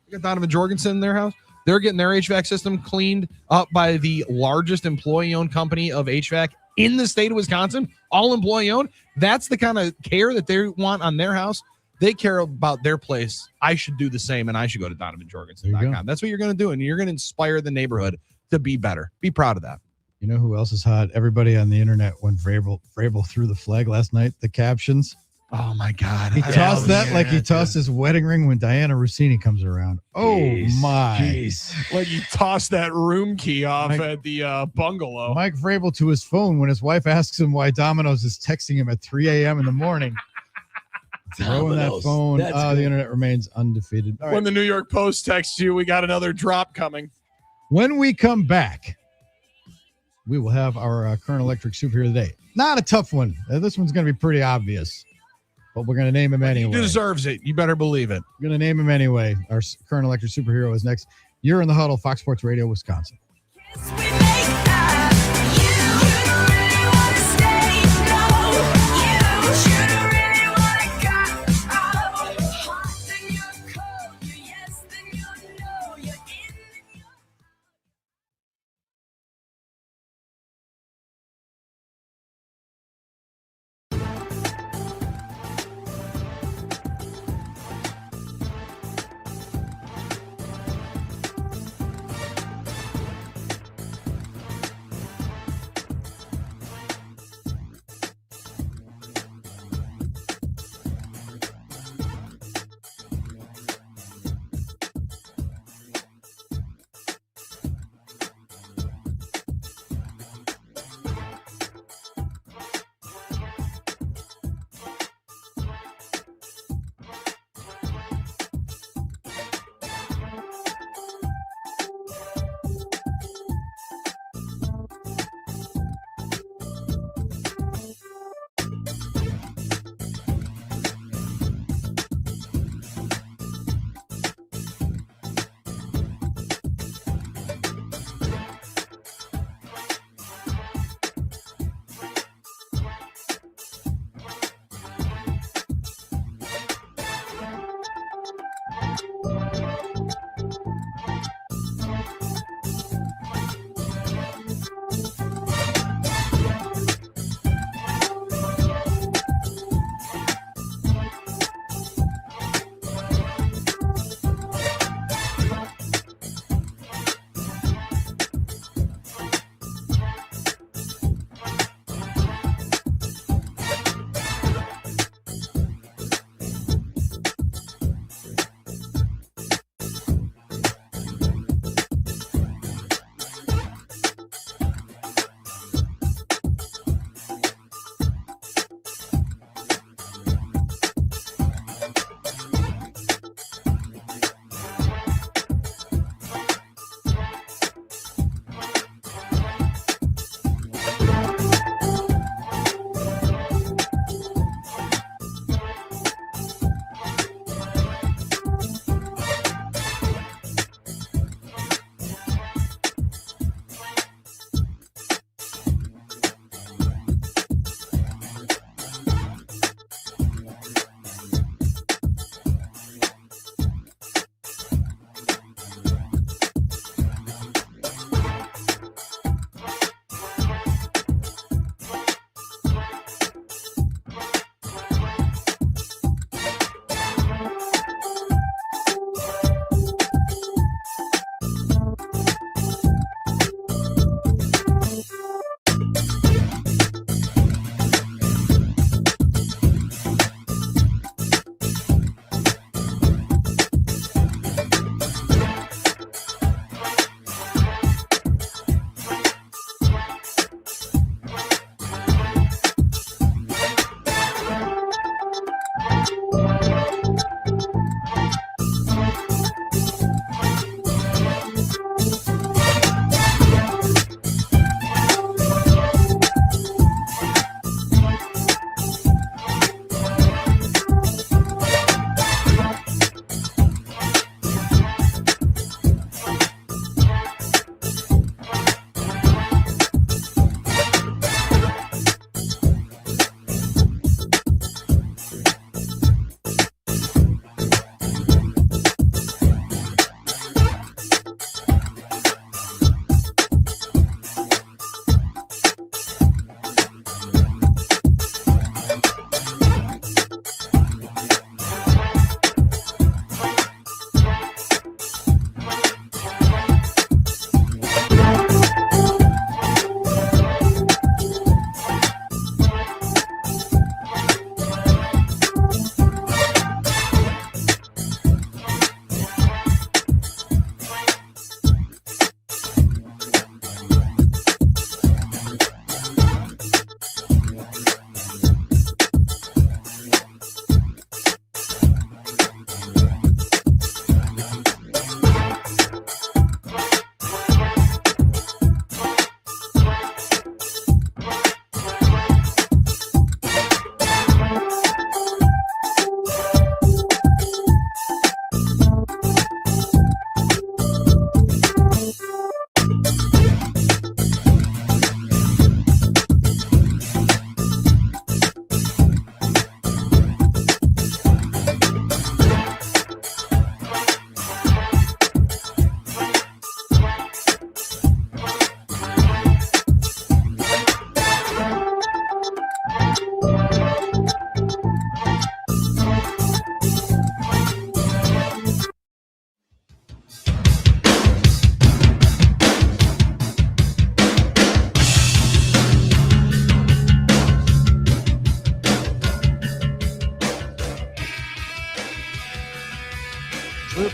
you got Donovan Jorgensen in their house. They're getting their HVAC system cleaned up by the largest employee-owned company of HVAC in the state of Wisconsin, all employee-owned. That's the kind of care that they want on their house. They care about their place. I should do the same, and I should go to DonovanJorgensen.com. That's what you're going to do, and you're going to inspire the neighborhood to be better. Be proud of that. You know who else is hot? Everybody on the internet when Vrabel threw the flag last night, the captions. Oh, my God. He tossed that like he tossed his wedding ring when Diana Rossini comes around. Oh, my. Jeez. Like he tossed that room key off at the bungalow. Mike Vrabel to his phone when his wife asks him why Domino's is texting him at 3 a.m. in the morning. Throwing that phone. The internet remains undefeated. When the New York Post texts you, we got another drop coming. When we come back, we will have our current electric superhero of the day. Not a tough one. This one's going to be pretty obvious, but we're going to name him anyway. He deserves it. You better believe it. We're going to name him anyway. Our current electric superhero is next. You're in the Huddle, Fox Sports Radio, Wisconsin.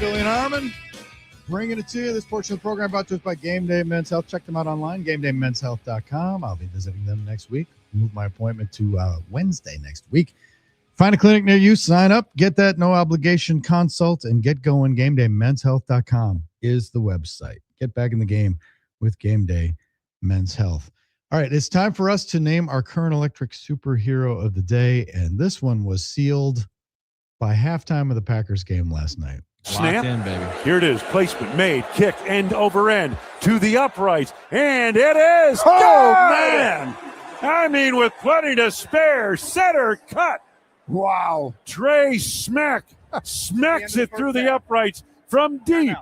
Billy and Armin, bringing it to you. This portion of the program brought to us by Game Day Men's Health. Check them out online, GameDayMen'sHealth.com. I'll be visiting them next week. Move my appointment to Wednesday next week. Find a clinic near you, sign up, get that no-obligation consult, and get going. GameDayMen'sHealth.com is the website. Get back in the game with Game Day Men's Health. All right, it's time for us to name our current electric superhero of the day, and this one was sealed by halftime of the Packers game last night. Snap. In, baby. Here it is. Placement made. Kick end over end to the uprights. And it is. Oh, man. I mean, with plenty to spare. Center cut. Wow. Trey Smack smacks it through the uprights from deep.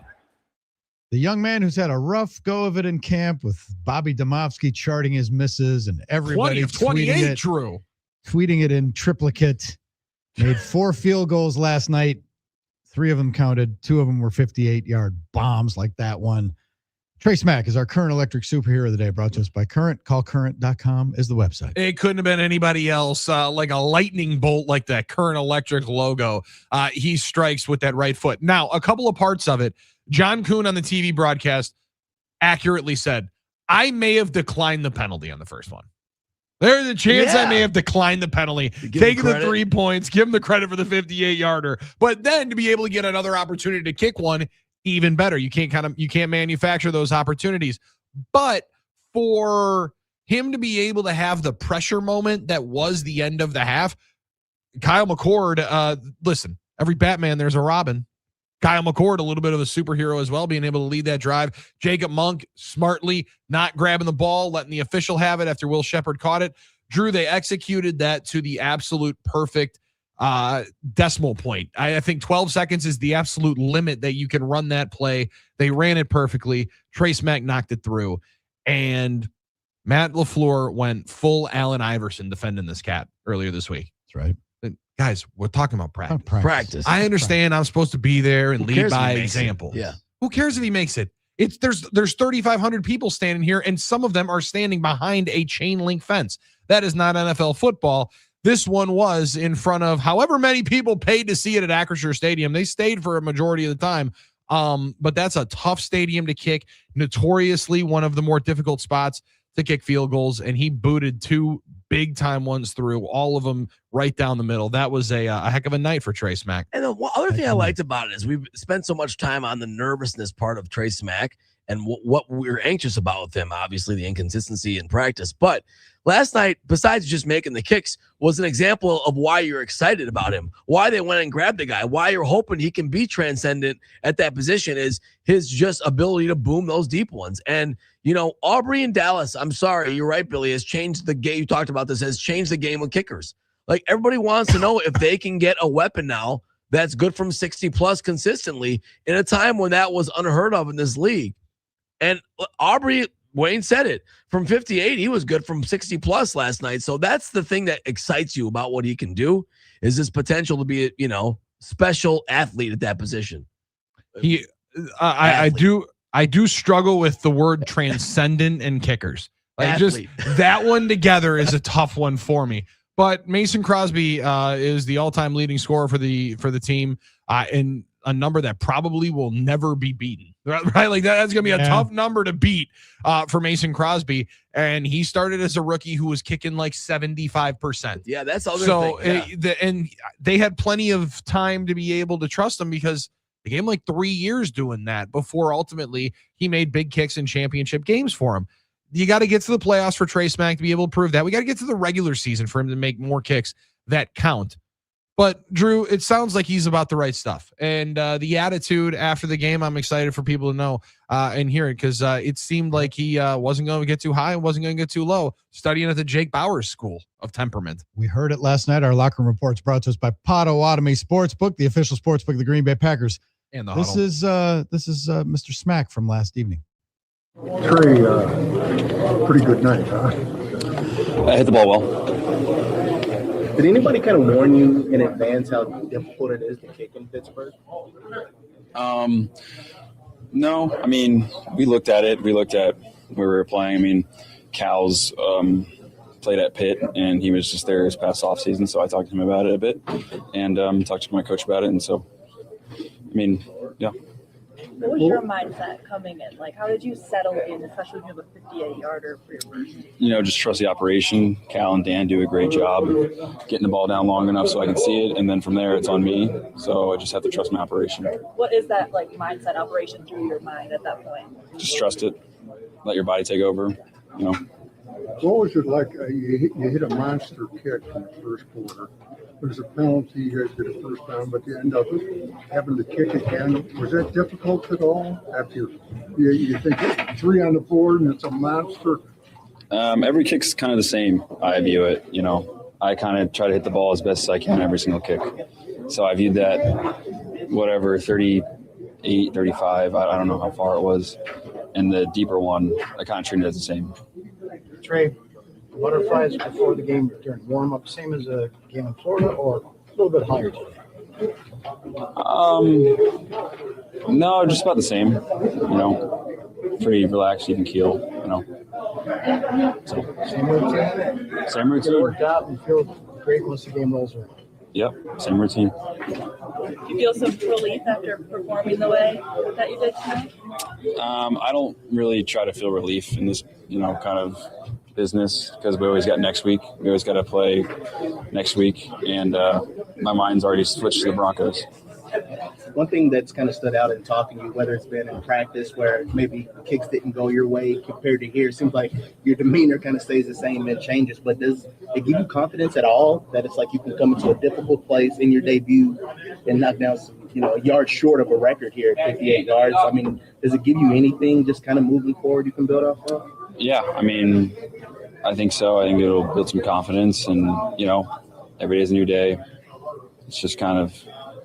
The young man who's had a rough go of it in camp with Bobby Domofsky charting his misses and everybody 28, Drew. Tweeting it in triplicate. Made 4 field goals last night. 3 of them counted. 2 of them were 58-yard bombs like that one. Trey Smack is our current electric superhero of the day, brought to us by Current. CallCurrent.com is the website. It couldn't have been anybody else. Like a lightning bolt, like that Current Electric logo. He strikes with that right foot. Now, a couple of parts of it. John Kuhn on the TV broadcast accurately said, I may have declined the penalty on the first one. There's a chance I may have declined the penalty, taking the 3 points, give him the credit for the 58-yarder. But then to be able to get another opportunity to kick one, even better. You can't manufacture those opportunities. But for him to be able to have the pressure moment that was the end of the half, Kyle McCord, listen, every Batman, there's a Robin. Kyle McCord, a little bit of a superhero as well, being able to lead that drive. Jacob Monk, smartly not grabbing the ball, letting the official have it after Will Shepard caught it. Drew, they executed that to the absolute perfect decimal point. I think 12 seconds is the absolute limit that you can run that play. They ran it perfectly. Trey Smack knocked it through. And Matt LaFleur went full Allen Iverson defending this cat earlier this week. That's right. Guys, we're talking about practice. Practice. I understand I'm supposed to be there and lead by example. Yeah. Who cares if he makes it? There's 3,500 people standing here, and some of them are standing behind a chain link fence. That is not NFL football. This one was in front of however many people paid to see it at Acrisure Stadium. They stayed for a majority of the time. But that's a tough stadium to kick. Notoriously one of the more difficult spots to kick field goals, and he booted 2 big time ones through, all of them right down the middle. That was a heck of a night for Trey Smack. And the other thing I liked about it is we've spent so much time on the nervousness part of Trey Smack and what we're anxious about with him, obviously the inconsistency in practice. But last night, besides just making the kicks, was an example of why you're excited about him, why they went and grabbed the guy, why you're hoping he can be transcendent at that position is his just ability to boom those deep ones. And, you know, Aubrey and Dallas, I'm sorry, you're right, Billy, has changed the game. You talked about this, has changed the game with kickers. Like, everybody wants to know if they can get a weapon now that's good from 60-plus consistently in a time when that was unheard of in this league. And Aubrey, Wayne said it, from 58, he was good from 60-plus last night. So that's the thing that excites you about what he can do, is his potential to be a, special athlete at that position. I do struggle with the word transcendent and kickers. Like, just that one together is a tough one for me. But Mason Crosby is the all-time leading scorer for the team, and a number that probably will never be beaten. Right? Like that's going to be a tough number to beat for Mason Crosby. And he started as a rookie who was kicking like 75%. Yeah, that's the other thing. Yeah. And they had plenty of time to be able to trust him because they gave him like 3 years doing that before ultimately he made big kicks in championship games for him. You got to get to the playoffs for Trey Smack to be able to prove that. We got to get to the regular season for him to make more kicks that count. But, Drew, it sounds like he's about the right stuff. And the attitude after the game, I'm excited for people to know and hear it because it seemed like he wasn't going to get too high and wasn't going to get too low, studying at the Jake Bowers School of Temperament. We heard it last night. Our locker room reports brought to us by Potawatomi Sportsbook, the official sportsbook of the Green Bay Packers. And the This is Mr. Smack from last evening. Trey, pretty good night, huh? I hit the ball well. Did anybody kind of warn you in advance how difficult it is to kick in Pittsburgh? No. I mean, we looked at it. We looked at where we were playing. I mean, Cal's played at Pitt, and he was just there his past offseason, so I talked to him about it a bit and talked to my coach about it. And so, I mean, Yeah. What was your mindset coming in? Like, how did you settle in, especially when you have a 58-yarder for your first? Just trust the operation. Cal and Dan do a great job of getting the ball down long enough so I can see it, and then from there it's on me. So I just have to trust my operation. What is that like mindset operation through your mind at that point? Just trust it. Let your body take over. What was it like? You hit a monster kick in the first quarter. There's a penalty. You guys get a first down, but you end up having to kick again. Was that difficult at all? After you think 3 on the board and it's a monster. Every kick's kind of the same. I view it. I kind of try to hit the ball as best as I can every single kick. So I viewed that, 38, 35. I don't know how far it was. And the deeper one, I kind of treated it as the same. Trey, butterflies before the game during warm-up, same as a game in Florida, or a little bit higher today? No, just about the same. Pretty relaxed, even keel. So, Same routine. Same routine. It worked out and feel great once the game rolls around. Yep, same routine. Do you feel some relief after performing the way that you did tonight? I don't really try to feel relief in this, kind of business because we always got next week. We always got to play next week, and my mind's already switched to the Broncos. One thing that's kind of stood out in talking to you, whether it's been in practice where maybe kicks didn't go your way compared to here, it seems like your demeanor kind of stays the same and changes. But does it give you confidence at all that it's like you can come into a difficult place in your debut and knock down some, a yard short of a record here at 58 yards? I mean, does it give you anything just kind of moving forward you can build off of? Yeah, I think so. I think it'll build some confidence, and every day's a new day. It's just kind of,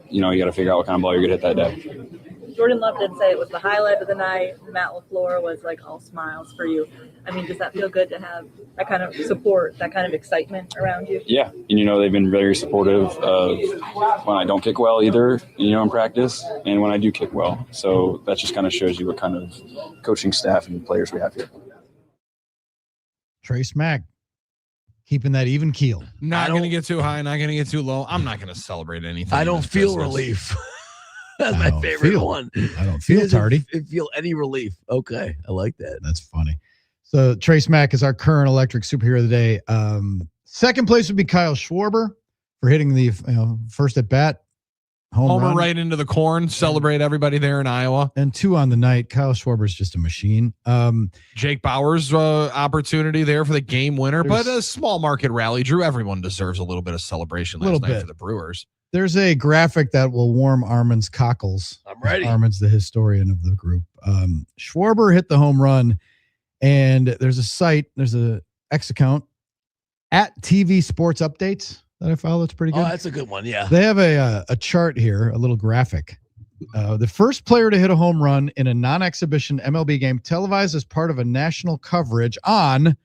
you got to figure out what kind of ball you're going to hit that day. Jordan Love did say it was the highlight of the night. Matt LaFleur was like all smiles for you. Does that feel good to have that kind of support, that kind of excitement around you? Yeah, and they've been very supportive of when I don't kick well either, in practice, and when I do kick well. So that just kind of shows you what kind of coaching staff and players we have here. Trey Smack, keeping that even keel. Not going to get too high, not going to get too low. I'm not going to celebrate anything. I don't feel relief. That's my favorite one. I don't feel tardy. Feel any relief. Okay, I like that. That's funny. So Trace Mack is our current electric superhero of the day. Second place would be Kyle Schwarber for hitting the first at bat. Homer right into the corn. Celebrate everybody there in Iowa. And 2 on the night. Kyle Schwarber's just a machine. Jake Bauer's opportunity there for the game winner, but a small market rally. Drew, everyone deserves a little bit of celebration last night for the Brewers. There's a graphic that will warm Armin's cockles. I'm ready. Armin's the historian of the group. Schwarber hit the home run, and there's a X account at TV Sports Updates that I follow. It's pretty good. Oh, that's a good one. Yeah. They have a chart here, a little graphic. The first player to hit a home run in a non-exhibition MLB game televised as part of a national coverage on,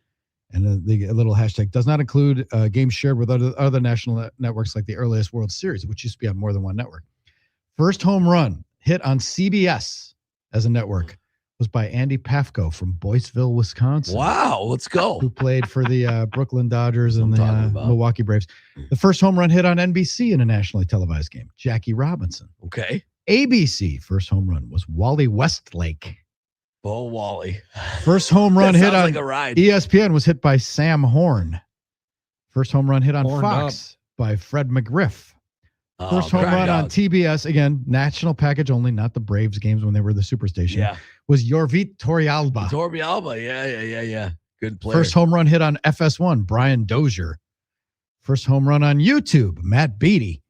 and the little hashtag does not include games shared with other national networks like the earliest World Series, which used to be on more than one network. First home run hit on CBS as a network was by Andy Pafko from Boyceville, Wisconsin. Wow, let's go. Who played for the Brooklyn Dodgers and the Milwaukee Braves. The first home run hit on NBC in a nationally televised game, Jackie Robinson. Okay. ABC first home run was Wally Westlake. Oh, Wally. First home run hit on like a ride. ESPN was hit by Sam Horn. First home run hit on Horned Fox by Fred McGriff. First home run on TBS, again, national package only, not the Braves games when they were the Superstation, was Yorvit Torrealba. Torrealba, yeah. Good player. First home run hit on FS1, Brian Dozier. First home run on YouTube, Matt Beatty.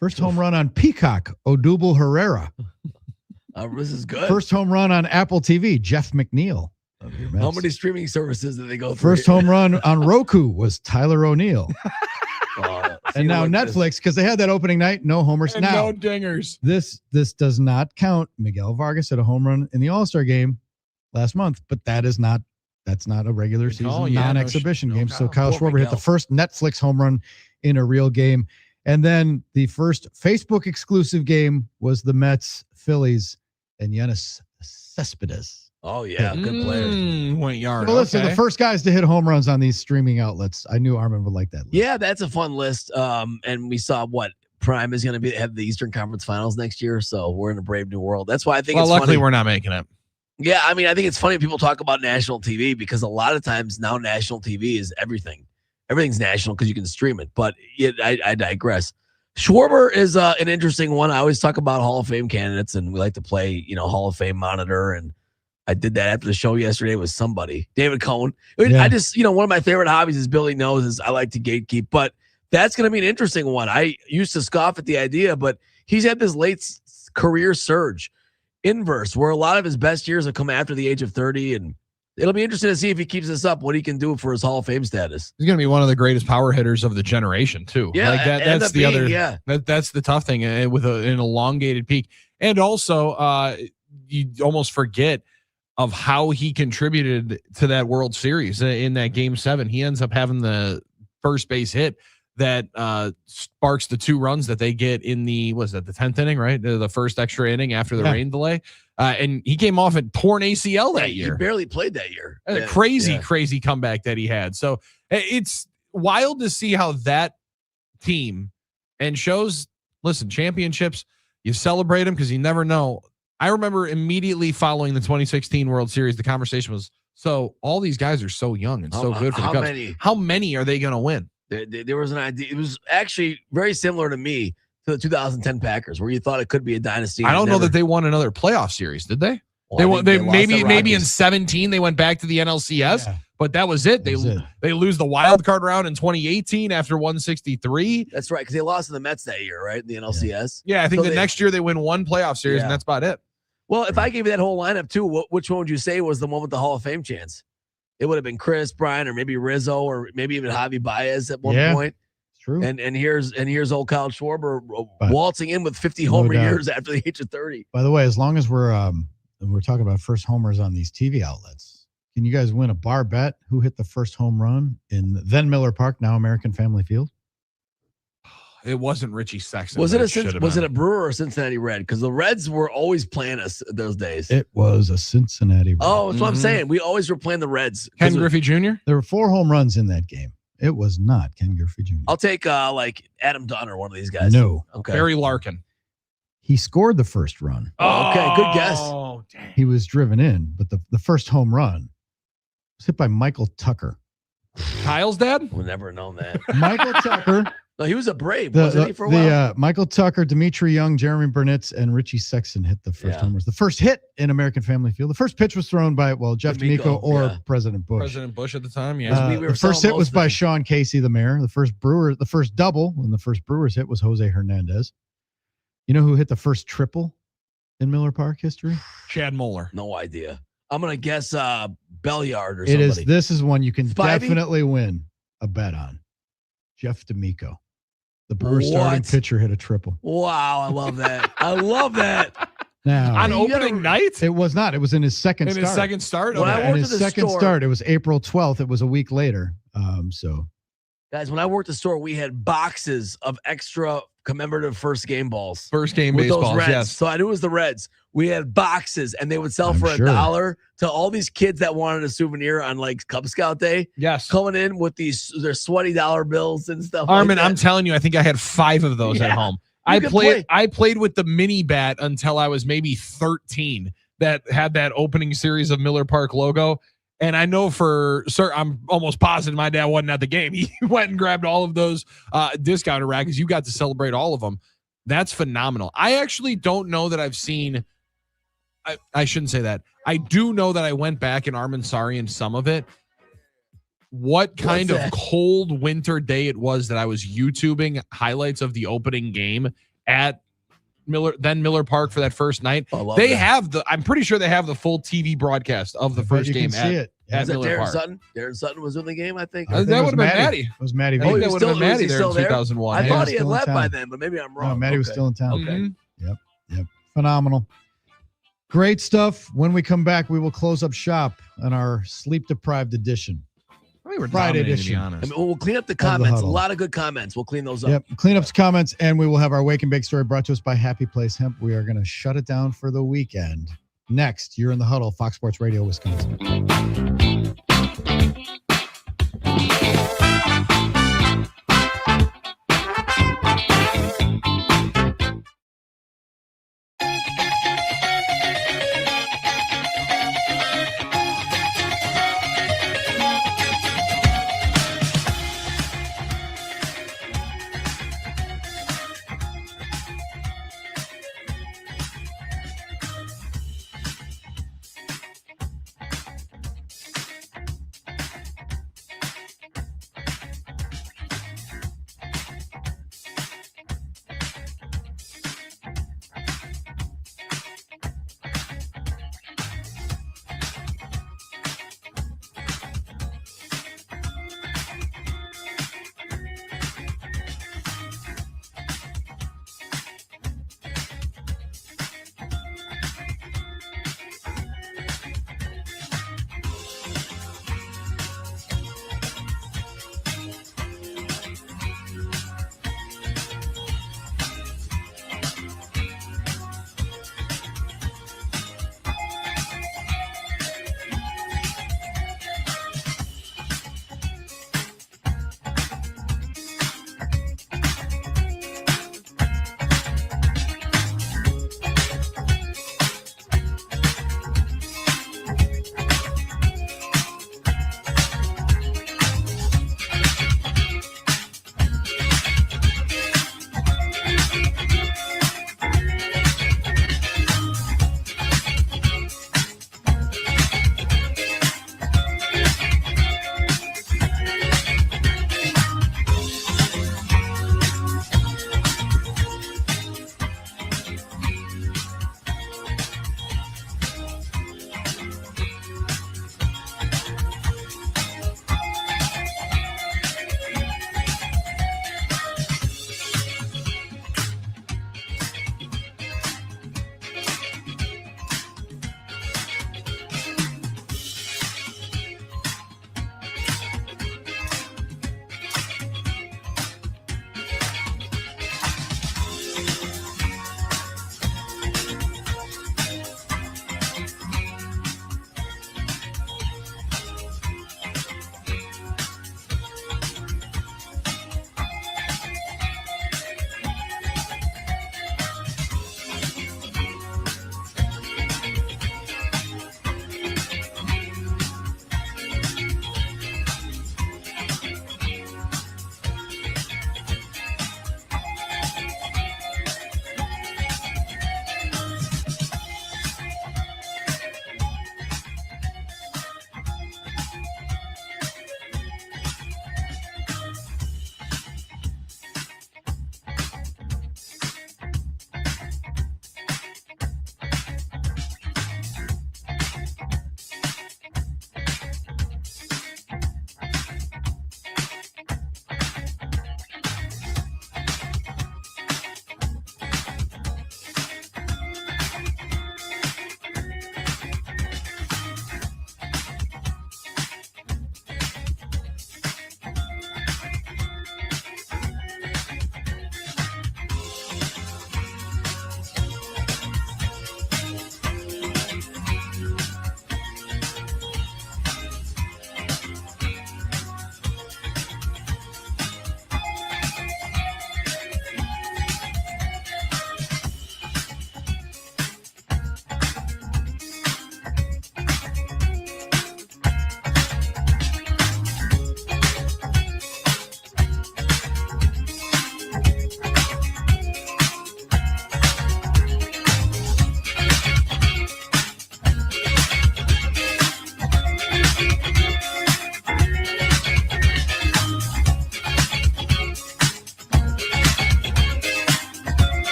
First home run on Peacock, Odubel Herrera. This is good. First home run on Apple TV, Jeff McNeil. How many streaming services did they go through? First home run on Roku was Tyler O'Neill. And now Netflix, because they had that opening night, no homers. And now no dingers. This does not count. Miguel Vargas hit a home run in the All-Star game last month, but that's not a regular season non-exhibition game. So Kyle Schwarber hit the first Netflix home run in a real game. And then the first Facebook exclusive game was the Mets, Phillies, and Yoenis Cespedes. Oh, yeah. Good player. Went yard. Well, listen, the first guys to hit home runs on these streaming outlets. I knew Armin would like that list. Yeah, that's a fun list. And we saw Prime is going to have the Eastern Conference Finals next year, so we're in a brave new world. That's why I think Well, it's luckily funny. we're not making it. Yeah, I mean, I think it's funny people talk about national TV because a lot of times now national TV is everything. Everything's national because you can stream it. But I digress. Schwarber is an interesting one. I always talk about Hall of Fame candidates, and we like to play, Hall of Fame monitor. And I did that after the show yesterday with somebody, David Cohn. Yeah. I just, one of my favorite hobbies, as Billy knows, is I like to gatekeep. But that's going to be an interesting one. I used to scoff at the idea, but he's had this late career surge inverse where a lot of his best years have come after the age of 30, and it'll be interesting to see if he keeps this up, what he can do for his Hall of Fame status. He's going to be one of the greatest power hitters of the generation too. Yeah, like that's the other. Yeah, that's the tough thing with an elongated peak, and also you almost forget of how he contributed to that World Series in that Game 7. He ends up having the first base hit that sparks the 2 runs that they get in the 10th inning, right? The first extra inning after the rain delay. And he came off a torn ACL that year. He barely played that year. Crazy comeback that he had. So it's wild to see how that team and shows, listen, championships, you celebrate them because you never know. I remember immediately following the 2016 World Series, the conversation was, so all these guys are so young and so good for the Cubs. How many are they going to win? There was an idea. It was actually very similar to me to the 2010 Packers, where you thought it could be a dynasty. I don't know that they won another playoff series, did they? Well, they maybe in 17 they went back to the NLCS, but that was it. They lose the wild card round in 2018 after 163. That's right, because they lost to the Mets that year, right? In the NLCS. Yeah, I think next year they win one playoff series, and that's about it. Well, if I gave you that whole lineup too, which one would you say was the one with the Hall of Fame chance? It would have been Chris Bryant, or maybe Rizzo, or maybe even Javi Baez at one point. True. And here's old Kyle Schwarber waltzing in with 50 homer years after the age of 30. By the way, as long as we're talking about first homers on these TV outlets, can you guys win a bar bet? Who hit the first home run in then Miller Park, now American Family Field? It wasn't Richie Sexton. Was it a Brewer or a Cincinnati Red? Because the Reds were always playing us those days. It was a Cincinnati Red. Oh, that's what I'm saying. We always were playing the Reds. Ken Griffey Jr.? There were 4 home runs in that game. It was not Ken Griffey Jr. I'll take like Adam Dunn or one of these guys. No. Okay. Barry Larkin. He scored the first run. Oh, okay. Good guess. Oh, dang. He was driven in, but the first home run was hit by Michael Tucker. Kyle's dad? We'll never know that. Michael Tucker. No, he was a Brave, wasn't he, for a while? Michael Tucker, Dimitri Young, Jeremy Burnitz, and Richie Sexton hit the first homers. The first hit in American Family Field. The first pitch was thrown by, Jeff D'Amico or President Bush. President Bush at the time, yeah. The first hit was by Sean Casey, the mayor. The first double, and the first Brewers hit was Jose Hernandez. You know who hit the first triple in Miller Park history? Chad Moeller. No idea. I'm going to guess Belliard or somebody. This is one you can Spivey? definitely win a bet on. Jeff D'Amico. The Brewers starting pitcher hit a triple. Wow, I love that. I love that. Now, on opening night? It was not. It was in his second start. His second start? When I worked his at the second store, start, it was April 12th. It was a week later. Guys, when I worked at the store, we had boxes of extra commemorative first game balls. First game with baseballs, those Reds. yes. So I knew it was the Reds. We had boxes, and they would sell for $1 to all these kids that wanted a souvenir on like Cub Scout Day. Yes. Coming in with their sweaty dollar bills and stuff. Armin, like that. I'm telling you, I think I had 5 of those at home. I played with the mini bat until I was maybe 13 that had that opening series of Miller Park logo. And I know for certain, I'm almost positive my dad wasn't at the game. He went and grabbed all of those discounted rackets. You got to celebrate all of them. That's phenomenal. I actually don't know that I've seen. I shouldn't say that. I do know that I went back in Armin Sari and some of it. What kind of cold winter day it was that I was YouTubing highlights of the opening game at Miller Park for that first night. I'm pretty sure they have the full TV broadcast of the first game at Miller Park. Darren Sutton was in the game, I think. That would have been Matty. It was Matty. That would have been Matty there in 2001. I thought he had left by then, but maybe I'm wrong. No, Matty was still in town. Okay. Yep. Phenomenal. Great stuff. When we come back, we will close up shop on our sleep-deprived edition. Friday edition. I mean, we'll clean up the comments. A lot of good comments. We'll clean those up. Yep. Clean up the comments, and we will have our Wake and Bake story brought to us by Happy Place Hemp. We are going to shut it down for the weekend. Next, you're in the Huddle, Fox Sports Radio, Wisconsin.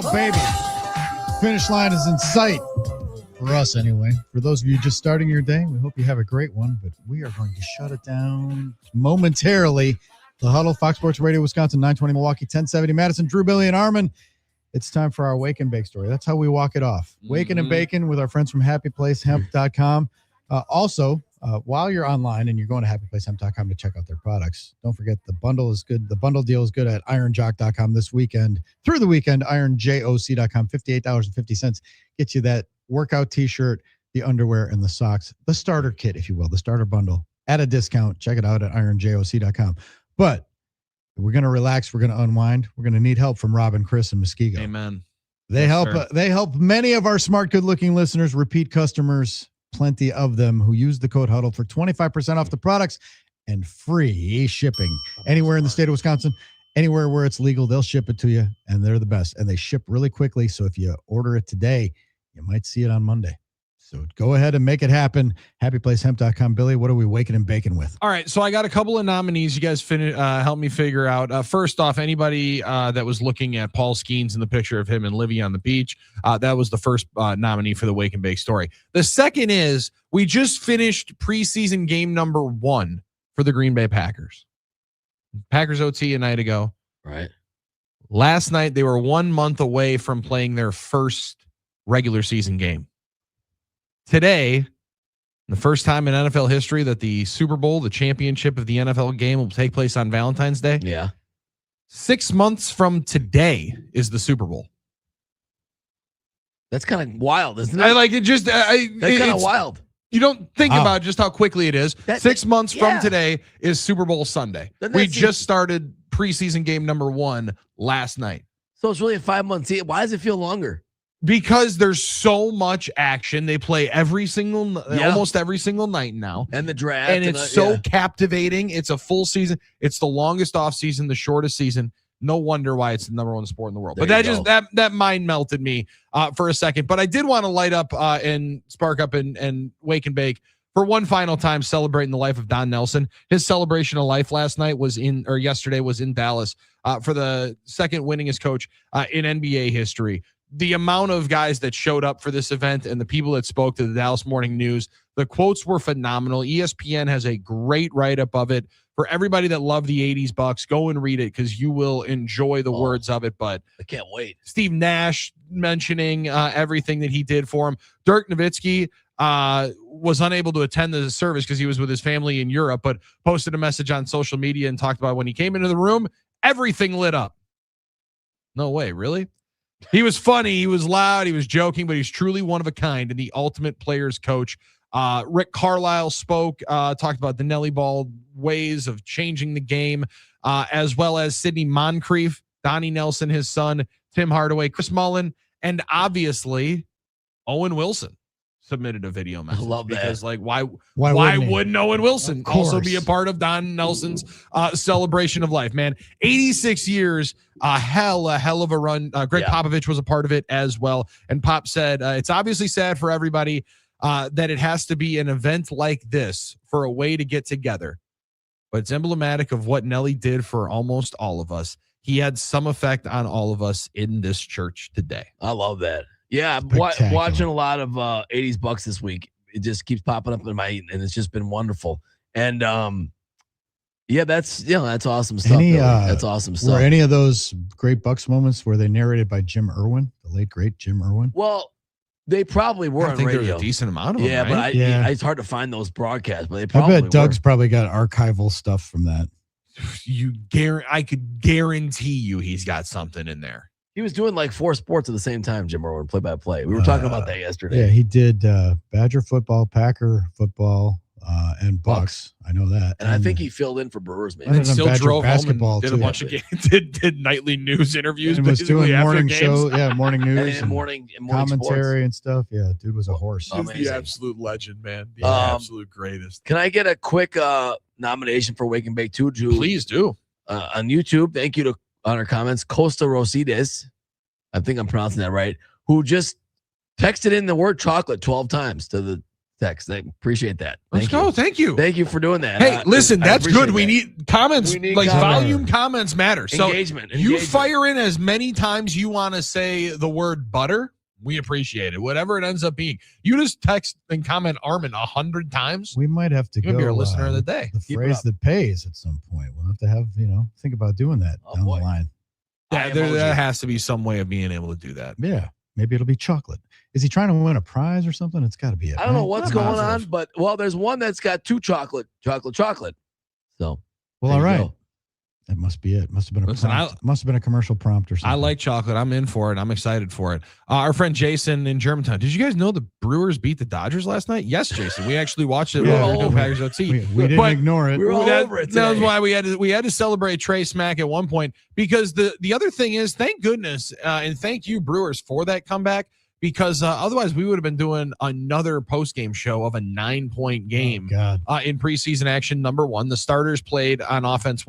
Oh, baby. Finish line is in sight. For us, anyway. For those of you just starting your day, we hope you have a great one, but we are going to shut it down momentarily. The Huddle, Fox Sports Radio, Wisconsin, 920 Milwaukee, 1070 Madison, Drew, Billy, and Armin. It's time for our Wake and Bake story. That's how we walk it off. Waking and Bacon with our friends from happyplacehemp.com. Also, while you're online and you're going to happyplacehemp.com to check out their products, don't forget the bundle is good. The bundle deal is good at ironjock.com this weekend. Through the weekend, ironjoc.com, $58.50. Gets you that workout t-shirt, the underwear, and the socks. The starter kit, if you will, the starter bundle at a discount. Check it out at ironjoc.com. But we're going to relax. We're going to unwind. We're going to need help from Robin, Chris, and Muskego. Amen. They help. They help many of our smart, good-looking listeners, repeat customers, plenty of them who use the code Huddle for 25% off the products and free shipping anywhere in the state of Wisconsin. Anywhere where it's legal, they'll ship it to you, and they're the best. And they ship really quickly. So if you order it today, you might see it on Monday. So go ahead and make it happen. Happyplacehemp.com. Billy, what are we waking and baking with? All right, so I got a couple of nominees. You guys help me figure out. First off, anybody that was looking at Paul Skeens in the picture of him and Livy on the beach, that was the first nominee for the Wake and Bake story. The second is we just finished preseason game number 1 for the Green Bay Packers. Packers OT a night ago. Right. Last night, they were 1 month away from playing their first regular season game. Today, the first time in NFL history that the Super Bowl, the championship of the NFL game, will take place on Valentine's Day. Yeah. 6 months from today is the Super Bowl. That's kind of wild, isn't it? I like it. Just that's kind of wild. You don't think about just how quickly it is. 6 months yeah. from today is Super Bowl Sunday. We just started preseason game number 1 last night. So it's really a 5 month season. Why does it feel longer? Because there's so much action. They play almost every single night now. And the draft. And it's captivating. It's a full season. It's the longest off season, the shortest season. No wonder why it's the number 1 sport in the world. But that mind melted me for a second. But I did want to light up and spark up and wake and bake for one final time, celebrating the life of Don Nelson. His celebration of life yesterday was in Dallas for the second winningest coach in NBA history. The amount of guys that showed up for this event and the people that spoke to the Dallas Morning News, the quotes were phenomenal. ESPN has a great write-up of it. For everybody that loved the 80s Bucks, go and read it because you will enjoy the words of it. But I can't wait. Steve Nash mentioning everything that he did for him. Dirk Nowitzki was unable to attend the service because he was with his family in Europe, but posted a message on social media and talked about when he came into the room, everything lit up. No way, really? He was funny. He was loud. He was joking, but he's truly one of a kind and the ultimate player's coach. Rick Carlisle spoke, talked about the Nelly Ball ways of changing the game, as well as Sidney Moncrief, Donnie Nelson, his son, Tim Hardaway, Chris Mullen, and obviously Owen Wilson submitted a video message. I love that. Because why wouldn't Owen Wilson also be a part of Don Nelson's celebration of life, man? 86 years, a hell of a run. Greg Popovich was a part of it as well. And Pop said, it's obviously sad for everybody that it has to be an event like this for a way to get together. But it's emblematic of what Nelly did for almost all of us. He had some effect on all of us in this church today. I love that. Yeah, watching a lot of 80s Bucks this week. it just keeps popping up in my, and it's just been wonderful. And yeah, that's awesome stuff. That's awesome stuff. Were any of those great Bucks moments were they narrated by Jim Irwin, the late great Jim Irwin? Well, they probably were I on think radio. there's a decent amount of them. Yeah, right? but it's hard to find those broadcasts. But they probably I bet Doug's probably got archival stuff from that. I could guarantee you he's got something in there. He was doing like 4 sports at the same time, Jim Irwin, play by play. We were talking about that yesterday. Yeah, he did Badger football, Packer football, and Bucks. I know that. And I think he filled in for Brewers, man. And still Badger drove home basketball, and did too. a bunch of games, did nightly news interviews. And was basically doing after morning games. show, morning news, and morning commentary and stuff. Yeah, dude was a horse. He's the absolute legend, man. The Um, absolute greatest. Can I get a quick nomination for Wake and Bake 2? Please do. On YouTube, thank you on our comments, Costa Rosides, I think I'm pronouncing that right, who just texted in the word chocolate 12 times to the text. I appreciate that. Let's go. Thank you. Thank you for doing that. Hey, listen, I that's appreciate good. We that. need comments. We need like comments. volume comments matter. So Engagement. you fire in as many times you want to say the word butter. We appreciate it. Whatever it ends up being. You just text and comment Armin 100 times. We might have to You're go. gonna be our listener of the day. The Keep it phrase up. that pays at some point. We'll have to have think about doing that down the line. Yeah, there has to be some way of being able to do that. Yeah, maybe it'll be chocolate. Is he trying to win a prize or something? It's got to be it. I don't know right? what's going on, but there's one that's got 2 chocolate. So Well, there all you right. go. That must be it. Must have been a Listen, prompt. Must have been a commercial prompt or something. I like chocolate. I'm in for it. I'm excited for it. Our friend Jason in Germantown. Did you guys know the Brewers beat the Dodgers last night? Yes, Jason. We actually watched it. Yeah, We were we- doing Packers OT. we didn't ignore it. We were all over it That was today. why we had to celebrate Trey Smack at one point, because the other thing is, thank goodness and thank you Brewers for that comeback, because otherwise we would have been doing another post-game show of a 9-point game in preseason action. Number 1, the starters played on offense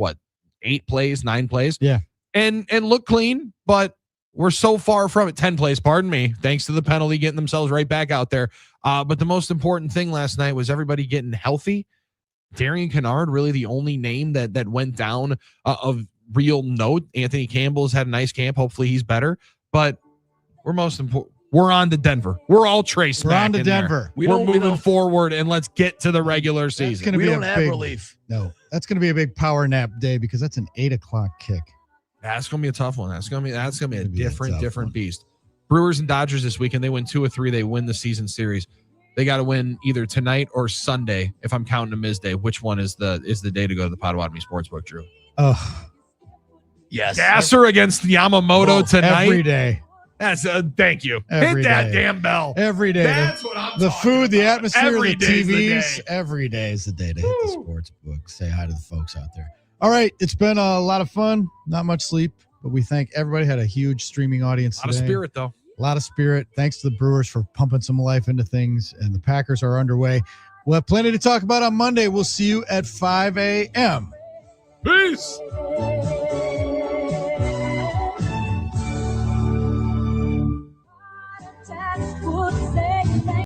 8 plays, 9 plays. Yeah. And look clean, but we're so far from it. 10 plays, pardon me, thanks to the penalty, getting themselves right back out there. But the most important thing last night was everybody getting healthy. Darian Kennard, really the only name that went down of real note. Anthony Campbell's had a nice camp. Hopefully he's better. But we're on to Denver. We're all Trey Smack. We're on to in there. Denver. We're moving forward, and let's get to the regular That's season. going to be a big No, that's going to be a big power nap day because that's an 8:00 kick. That's gonna be a tough one. That's gonna be a different beast. Brewers and Dodgers this weekend. They win 2 or 3. They win the season series. They got to win either tonight or Sunday. If I'm counting a Miz Day, which one is the day to go to the Potawatomi Sportsbook, Drew? Yes. Gasser against Yamamoto tonight. Every day. That's thank you. Every Hit that day. damn bell. Every day. That's what I'm the talking food, the about. atmosphere, Every the day's the TVs. day. Every day is the day to hit the sports book. Say hi to the folks out there. All right. It's been a lot of fun. Not much sleep, but we thank everybody. Had a huge streaming audience A lot today. of spirit, though. A lot of spirit. Thanks to the Brewers for pumping some life into things. And the Packers are underway. We'll have plenty to talk about on Monday. We'll see you at 5 a.m. Peace.